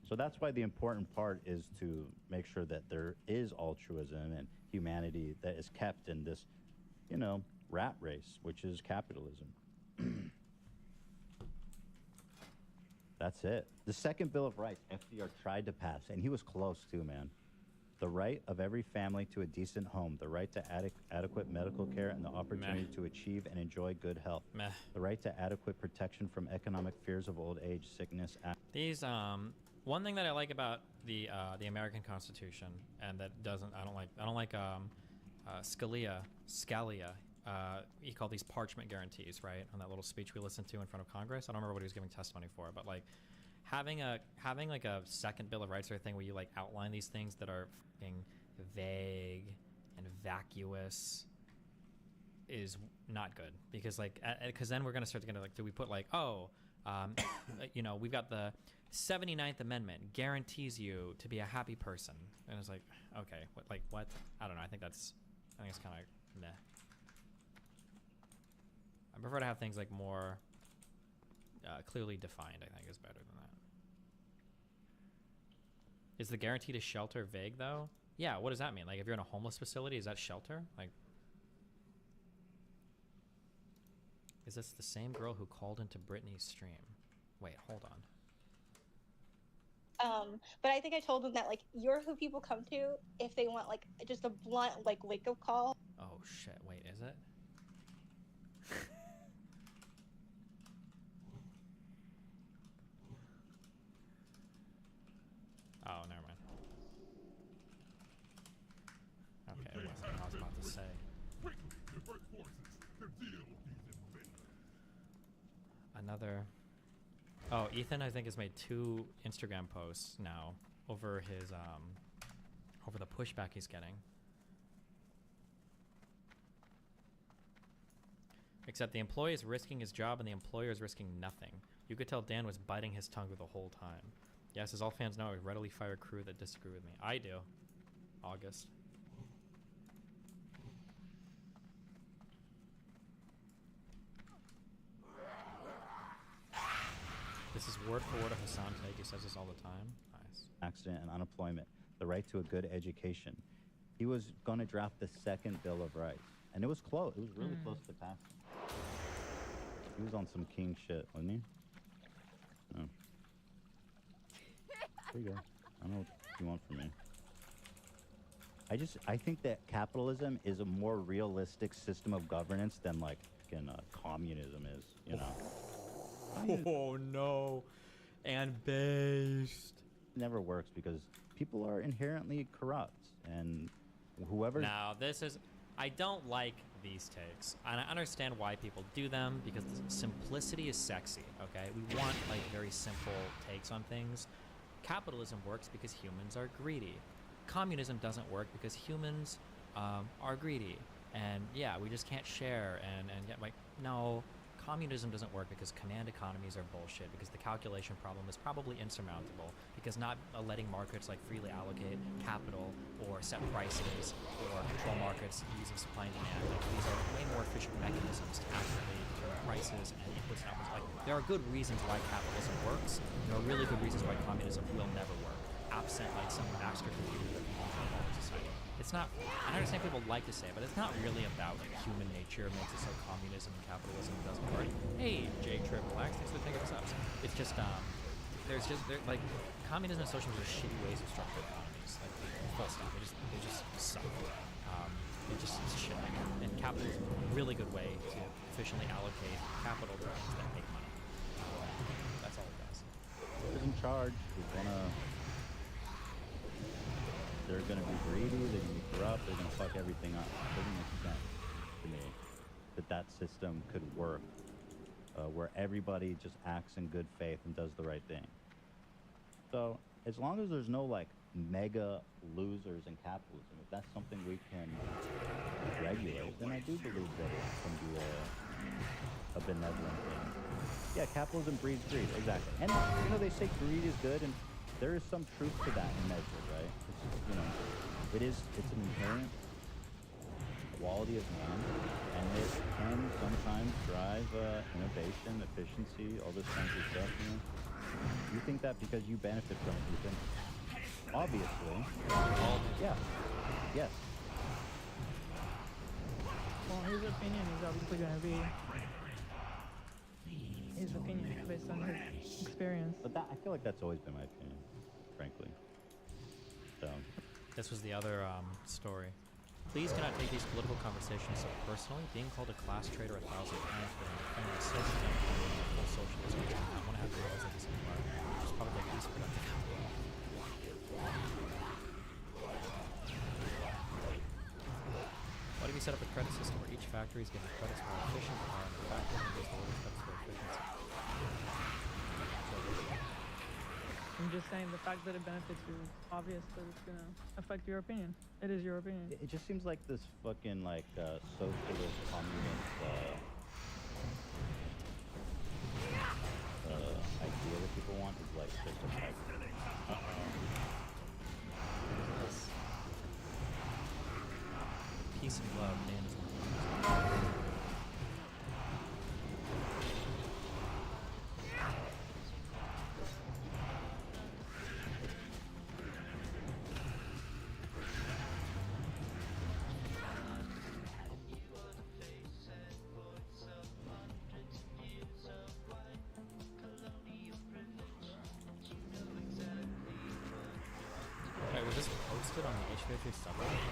So that's why the important part is to make sure that there is altruism and humanity that is kept in this, you know, rat race, which is capitalism. That's it. The second Bill of Rights, FDR tried to pass, and he was close too, man. The right of every family to a decent home, the right to adequate medical care and the opportunity to achieve and enjoy good health, the right to adequate protection from economic fears of old age, sickness. These one thing that I like about the American Constitution, and that I don't like Scalia. He called these parchment guarantees, right? On that little speech we listened to in front of Congress. I don't remember what he was giving testimony for, but like having like a second Bill of Rights or a thing where you like outline these things that are fucking vague and vacuous is not good, because then we're gonna start to do we put like you know, we've got the 79th Amendment guarantees you to be a happy person, and it's like, okay, what? I don't know. I think it's kind of meh. I prefer to have things like more clearly defined. I think is better than that. Is the guarantee to shelter vague though? Yeah, what does that mean? Like if you're in a homeless facility, is that shelter? Like, is this the same girl who called into Britney's stream? Wait, hold on. But I think I told them that like you're who people come to if they want like just a blunt like wake up call. Oh shit! Wait, is it? Oh, never mind. Okay, it wasn't what I was about to say. Another. Oh, Ethan, I think, has made 2 Instagram posts now over his over the pushback he's getting. Except the employee is risking his job and the employer is risking nothing. You could tell Dan was biting his tongue the whole time. Yes, as all fans know, I would readily fire crew that disagree with me. I do. August. This is word for word of Hassan take. He says this all the time. Nice. Accident and unemployment, the right to a good education. He was going to draft the second Bill of Rights, and it was close. It was really close to passing. He was on some king shit, wasn't he? No. There you go. I don't know what you want from me. I think that capitalism is a more realistic system of governance than like communism is, you know? Oh no. And based. It never works because people are inherently corrupt, and whoever. Now, I don't like these takes. And I understand why people do them, because the simplicity is sexy, okay? We want like very simple takes on things. Capitalism works because humans are greedy. Communism doesn't work because humans are greedy. And yeah, we just can't share and get like, no, communism doesn't work because command economies are bullshit, because the calculation problem is probably insurmountable, because not letting markets like freely allocate capital or set prices or control markets using supply and demand, like, these are way more efficient mechanisms to accurately determine prices and inputs and outputs. Like, there are good reasons why capitalism works. There are really good reasons why communism will never work, absent like some master computer that can control the society. It's not, I understand people like to say it, but it's not really about like human nature makes it so communism and capitalism doesn't work. Hey, J Trip, relax, thanks for thinking this up. It's just, there's like, communism and socialism are shitty ways of structuring economies. Like, full stop. They just suck. It's shit. And capitalism is a really good way to efficiently allocate capital to things that make money. That's all it does. Who's in charge? Who's gonna... They're gonna be greedy, they're gonna be corrupt, they're gonna fuck everything up. It doesn't make sense to me that system could work where everybody just acts in good faith and does the right thing. So as long as there's no like mega losers in capitalism, if that's something we can regulate, then I do believe that it can be a benevolent thing. Yeah, capitalism breeds greed, exactly. And you know, they say greed is good, and there is some truth to that in measure, right? You know, it's an inherent quality of man, and it can sometimes drive innovation, efficiency, all this kinds of stuff. You know, you think that because you benefit from it, you think obviously, yeah, yes. Well, his opinion is obviously going to be his opinion based on his experience. But I feel like that's always been my opinion, frankly. So, this was the other story. Please do not take these political conversations so personally. Being called a class traitor 1,000 times for defending a social democracy and full socialism. I do not want to have girls like this anymore. It's probably the least productive outlet. Why do we set up a credit system where each factory is given credits more efficient power and the factory and gives the workers credits for efficiency? I'm just saying the fact that it benefits you is obvious that it's gonna affect your opinion. It is your opinion. It just seems like this fucking like socialist communist idea that people want is like just a type. Peace and love, man, is one of those. Wait, was this posted on the HVFA subreddit?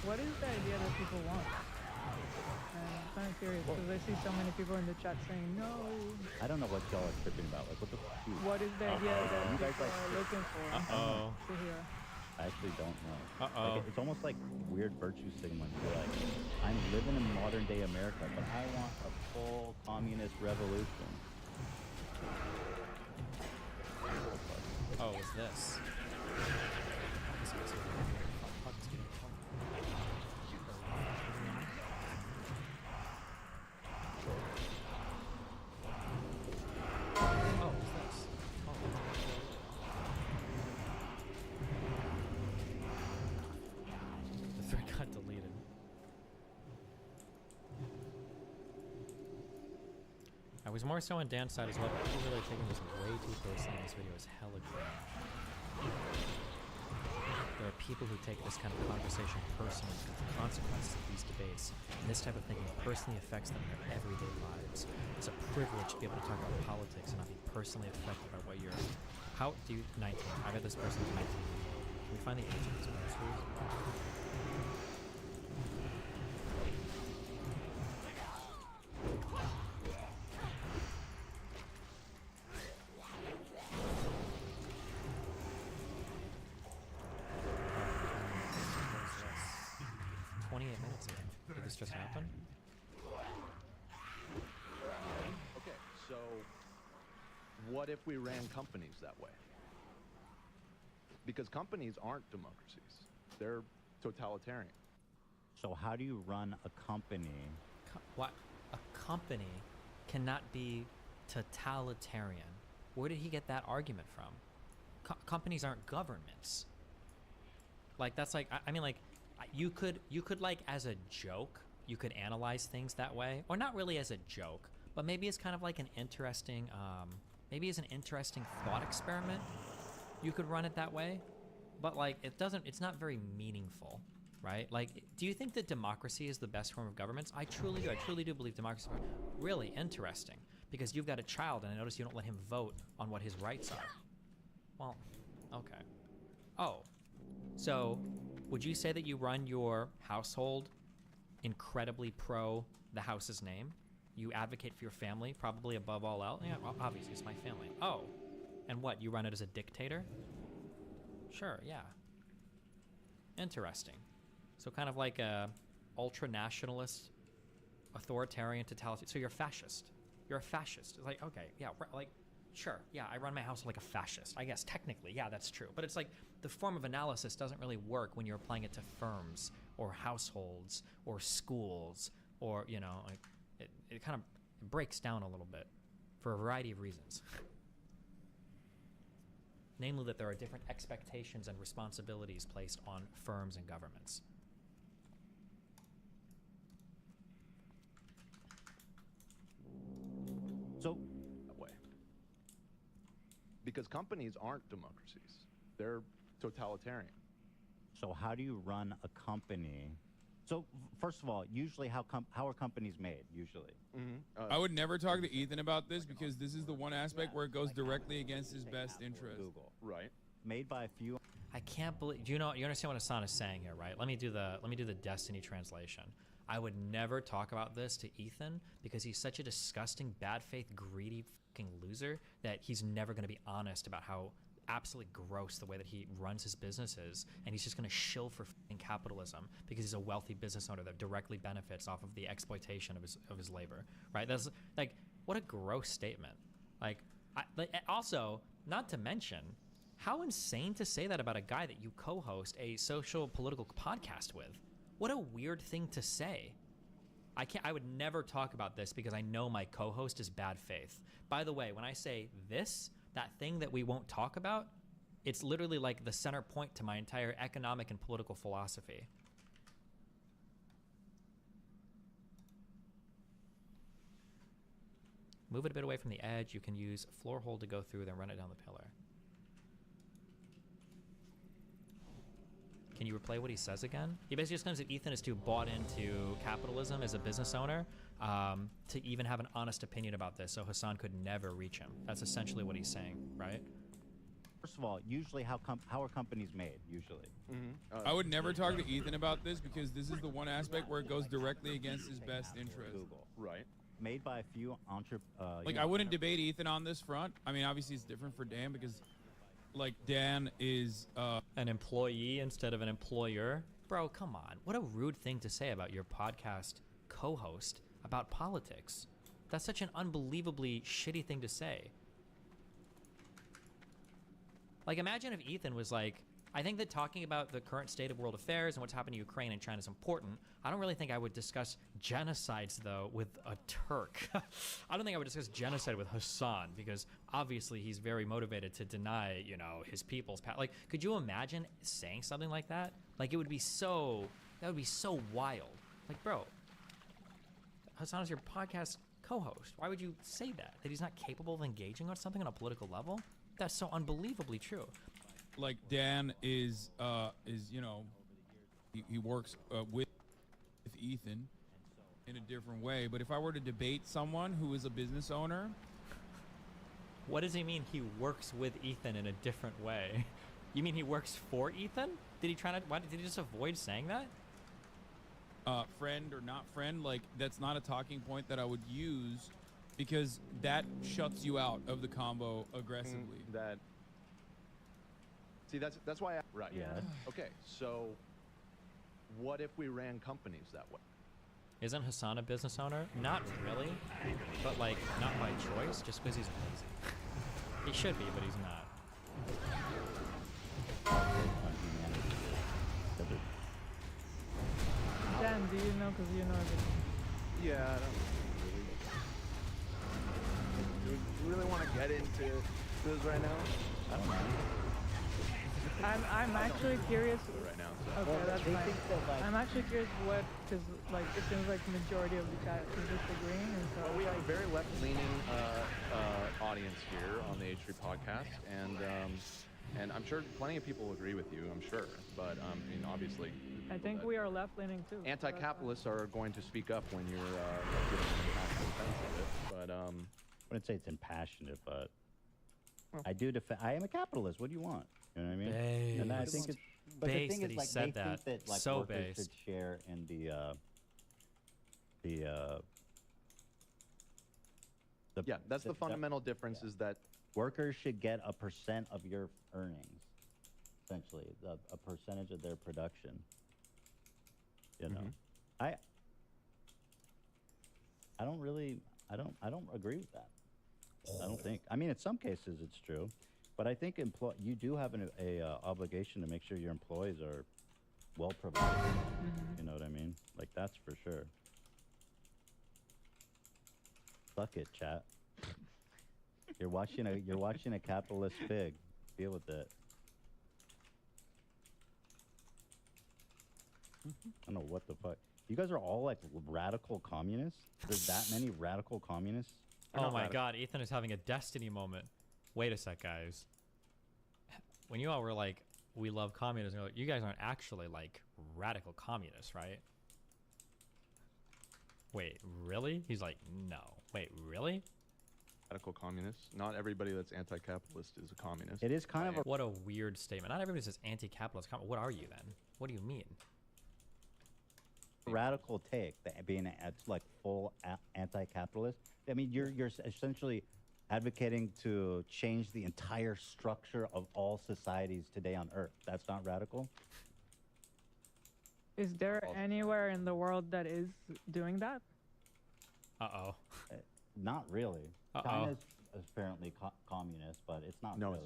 What is the idea that people want? I'm kind of curious because I see so many people in the chat saying no. I don't know what y'all are tripping about. Like, what the fuck? What is the idea that you guys people like are looking for to hear? I actually don't know. Like, it's almost like weird virtue signaling. You're like, I'm living in modern day America, but I want a full communist revolution. Oh, what's this? was more so on Dan's side as well, but people really are taking this way too personally. This video is hella grim. There are people who take this kind of conversation personally because the consequences of these debates and this type of thinking personally affects them in their everyday lives. It's a privilege to be able to talk about politics and not be personally affected by what you're... How do you... 19. I bet this person is 19. Can we find the age of this person, please? Just happen? Okay, so what if we ran companies that way? Because companies aren't democracies. They're totalitarian. So how do you run a company? What? A company cannot be totalitarian. Where did he get that argument from? Companies aren't governments. Like, that's like, I mean, like, you could like, as a joke, you could analyze things that way, or not really as a joke, but maybe it's kind of like an interesting, maybe as an interesting thought experiment. You could run it that way, but like it's not very meaningful, right? Like, do you think that democracy is the best form of governance? I truly do. I truly do believe democracy is really interesting because you've got a child, and I notice you don't let him vote on what his rights are. Well, okay. Oh, so would you say that you run your household incredibly pro the house's name? You advocate for your family, probably above all else? Yeah, well, obviously, it's my family. Oh, and what, you run it as a dictator? Sure, yeah. Interesting. So kind of like a ultra-nationalist, authoritarian, totalitarian. So you're a fascist. You're a fascist. It's like, okay, yeah, like, sure, yeah, I run my house like a fascist. I guess, technically, yeah, that's true. But it's like, the form of analysis doesn't really work when you're applying it to firms or households or schools or, you know, like, it kind of breaks down a little bit for a variety of reasons. Namely that there are different expectations and responsibilities placed on firms and governments. So, that way. Because companies aren't democracies. They're totalitarian. So how do you run a company? So first of all, usually how are companies made, usually? I would never talk to Ethan about this because this is the one aspect where it goes directly against his best interest. Google. Right. Made by a few. I can't believe, you understand what Hassan is saying here, right? Let me do the Destiny translation. I would never talk about this to Ethan because he's such a disgusting, bad faith, greedy fucking loser that he's never going to be honest about how absolutely gross the way that he runs his businesses, and he's just going to shill for fucking capitalism because he's a wealthy business owner that directly benefits off of the exploitation of his labor, right? That's like, what a gross statement. Like also, not to mention, how insane to say that about a guy that you co-host a social political podcast with. What a weird thing to say. I would never talk about this because I know my co-host is bad faith. By the way, when I say this, that thing that we won't talk about, it's literally like the center point to my entire economic and political philosophy. Move it a bit away from the edge. You can use floor hold to go through, then run it down the pillar. Can you replay what he says again? He basically just claims that Ethan is too bought into capitalism as a business owner to even have an honest opinion about this, so Hassan could never reach him. That's essentially what he's saying, right? First of all, usually how are companies made, usually? I would never talk to Ethan about this because this is the one aspect where it goes directly against his best interest. Google. Right. Made by a few like, I wouldn't debate Ethan on this front. I mean, obviously it's different for Dan because, like, Dan is an employee instead of an employer. Bro, come on. What a rude thing to say about your podcast co-host about politics. That's such an unbelievably shitty thing to say. Like, imagine if Ethan was like, I think that talking about the current state of world affairs and what's happening in Ukraine and China is important. I don't really think I would discuss genocides, though, with a Turk. I don't think I would discuss genocide with Hassan because obviously he's very motivated to deny, you know, his people's path. Like, could you imagine saying something like that? Like, it would be so, that would be so wild. Like, bro, Hassan is your podcast co-host? Why would you say that he's not capable of engaging on something on a political level? That's so unbelievably true. Like Dan is you know, he works with Ethan in a different way. But if I were to debate someone who is a business owner, what does he mean? He works with Ethan in a different way. You mean he works for Ethan? Did he just avoid saying that? Friend or not friend, like that's not a talking point that I would use because that shuts you out of the combo aggressively. That's why. Right. Yeah. Okay. So, what if we ran companies that way? Isn't Hassan a business owner? Not really, but like not by choice, just because he's lazy. He should be, but he's not. Dan, do you know? Because you know everything. Yeah, I don't really. Do you really want to get into this right now? I don't know. I'm actually curious. Right now. So. Okay, that's they fine. think that, like, I'm actually curious what, because like it seems like the majority of the chat is disagreeing, and so Well, we have a like, very left-leaning audience here on the H3 podcast, and I'm sure plenty of people agree with you. I'm sure, but I mean, obviously, I think we are left-leaning too. so anti-capitalists are going to speak up when you're getting impassioned. But I wouldn't say it's impassionate, but I do defend. I am a capitalist. What do you want? You know what I mean? Base. And I think it's. But the Base thing that is, he like, said they that. think that like So workers base. should share in the yeah, that's the fundamental difference. Is that workers should get a % of your earnings, essentially, a percentage of their production. You know, I don't really, I don't agree with that. I don't think. I mean, in some cases it's true, but I think you do have an obligation to make sure your employees are well provided. You know what I mean? Like, that's for sure. Fuck it, chat. You're watching a capitalist fig. Deal with it. I don't know what the fuck. You guys are all like radical communists? There's that many radical communists? Oh my god, Ethan is having a destiny moment. Wait a sec, guys. When you all were like, we love communism, you guys aren't actually like radical communists, right? Wait, really? He's like, no. Wait, really? radical communists. Not everybody that's anti-capitalist is a communist. It is kind of a... What a weird statement. Not everybody says anti-capitalist. What are you then? What do you mean? Radical take, being like full anti-capitalist. I mean, you're essentially advocating to change the entire structure of all societies today on Earth. That's not radical? Is there anywhere in the world that is doing that? Uh-oh. Not really. Uh-oh. China's apparently communist, but it's not really.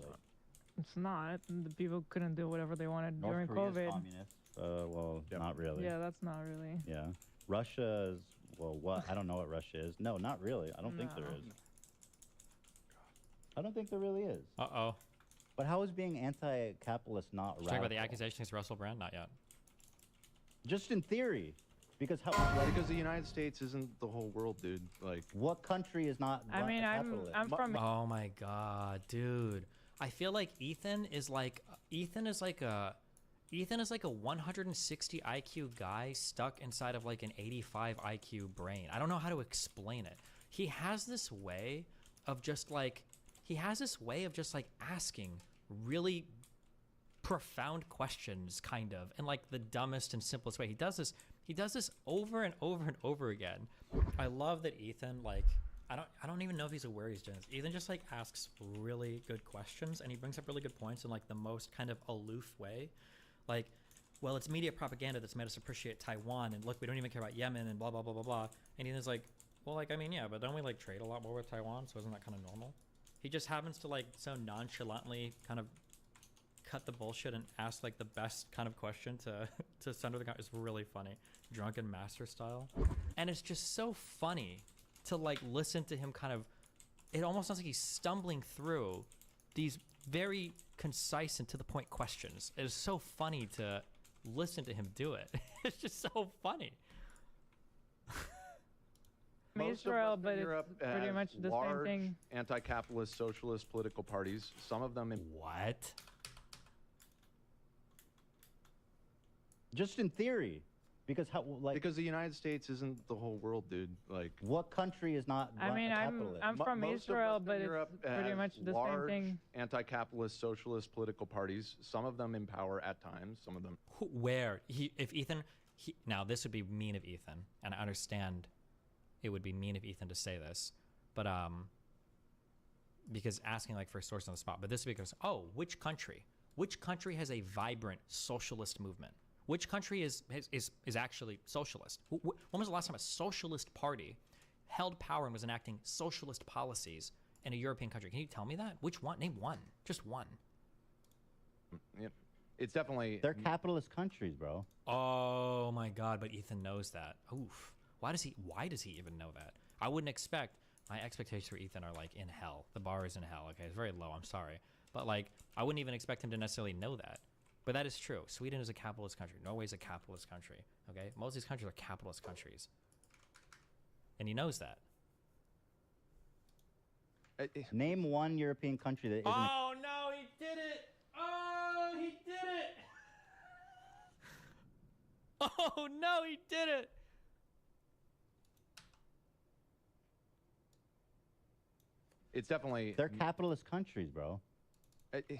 It's not. The people couldn't do whatever they wanted North during Korea's COVID. communist. Well, not really. Yeah, that's not really. Yeah. Russia is, well, what? I don't know what Russia is. No, not really. I don't think there is. I don't think there really is. Uh-oh. But how is being anti-capitalist not radical? Talking about the accusations against Russell Brand? Not yet. Just in theory. Because how? Because the United States isn't the whole world, dude. Like, what country is not? I mean, I'm from. Oh my god, dude! I feel like Ethan is like a 160 IQ guy stuck inside of like an 85 IQ brain. I don't know how to explain it. He has this way of just like asking really profound questions, kind of, in like the dumbest and simplest way. He does this over and over and over again. I love that Ethan, like, I don't even know if he's aware he's doing this. Ethan just like asks really good questions, and he brings up really good points in like the most kind of aloof way. Like, well, it's media propaganda that's made us appreciate Taiwan, and look, we don't even care about Yemen, and blah blah blah blah blah. And Ethan's like, well, like, I mean, yeah, but don't we like trade a lot more with Taiwan? So isn't that kind of normal? He just happens to like so nonchalantly kind of cut the bullshit and ask like the best kind of question to center the. It's really funny, drunken master style, and it's just so funny to like listen to him kind of. It almost sounds like he's stumbling through these very concise and to the point questions. It is so funny to listen to him do it. It's just so funny. most Israel, of but Western Europe it's pretty has much the same large thing. anti-capitalist socialist political parties. Some of them in what? Just in theory, because how like because the United States isn't the whole world, dude. Like what country is not? I mean, I'm from most of Israel, Western but Europe it's pretty has much the same large thing. anti-capitalist socialist political parties. Some of them in power at times. Some of them. Where if Ethan, now this would be mean of Ethan, and I understand it would be mean of Ethan to say this, but because asking like for a source on the spot, but this is because which country has a vibrant socialist movement? Which country is actually socialist? When was the last time a socialist party held power and was enacting socialist policies in a European country? Can you tell me that? Which one? Name one. Just one. Yep. It's definitely... They're capitalist countries, bro. Oh my God, but Ethan knows that. Oof. Why does he even know that? I wouldn't expect... My expectations for Ethan are like in hell. The bar is in hell, okay? It's very low, I'm sorry. But like, I wouldn't even expect him to necessarily know that. But that is true. Sweden is a capitalist country. Norway is a capitalist country, okay? Most of these countries are capitalist countries. And he knows that. Name one European country that isn't. Oh no, he did it! Oh, he did it! Oh no, he did it! It's definitely... They're capitalist countries, bro.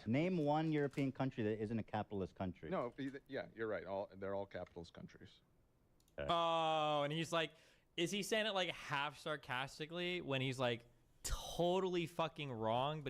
Name one European country that isn't a capitalist country. No, yeah, you're right. They're all capitalist countries. Oh, and he's like, is he saying it like half sarcastically when he's like totally fucking wrong, but he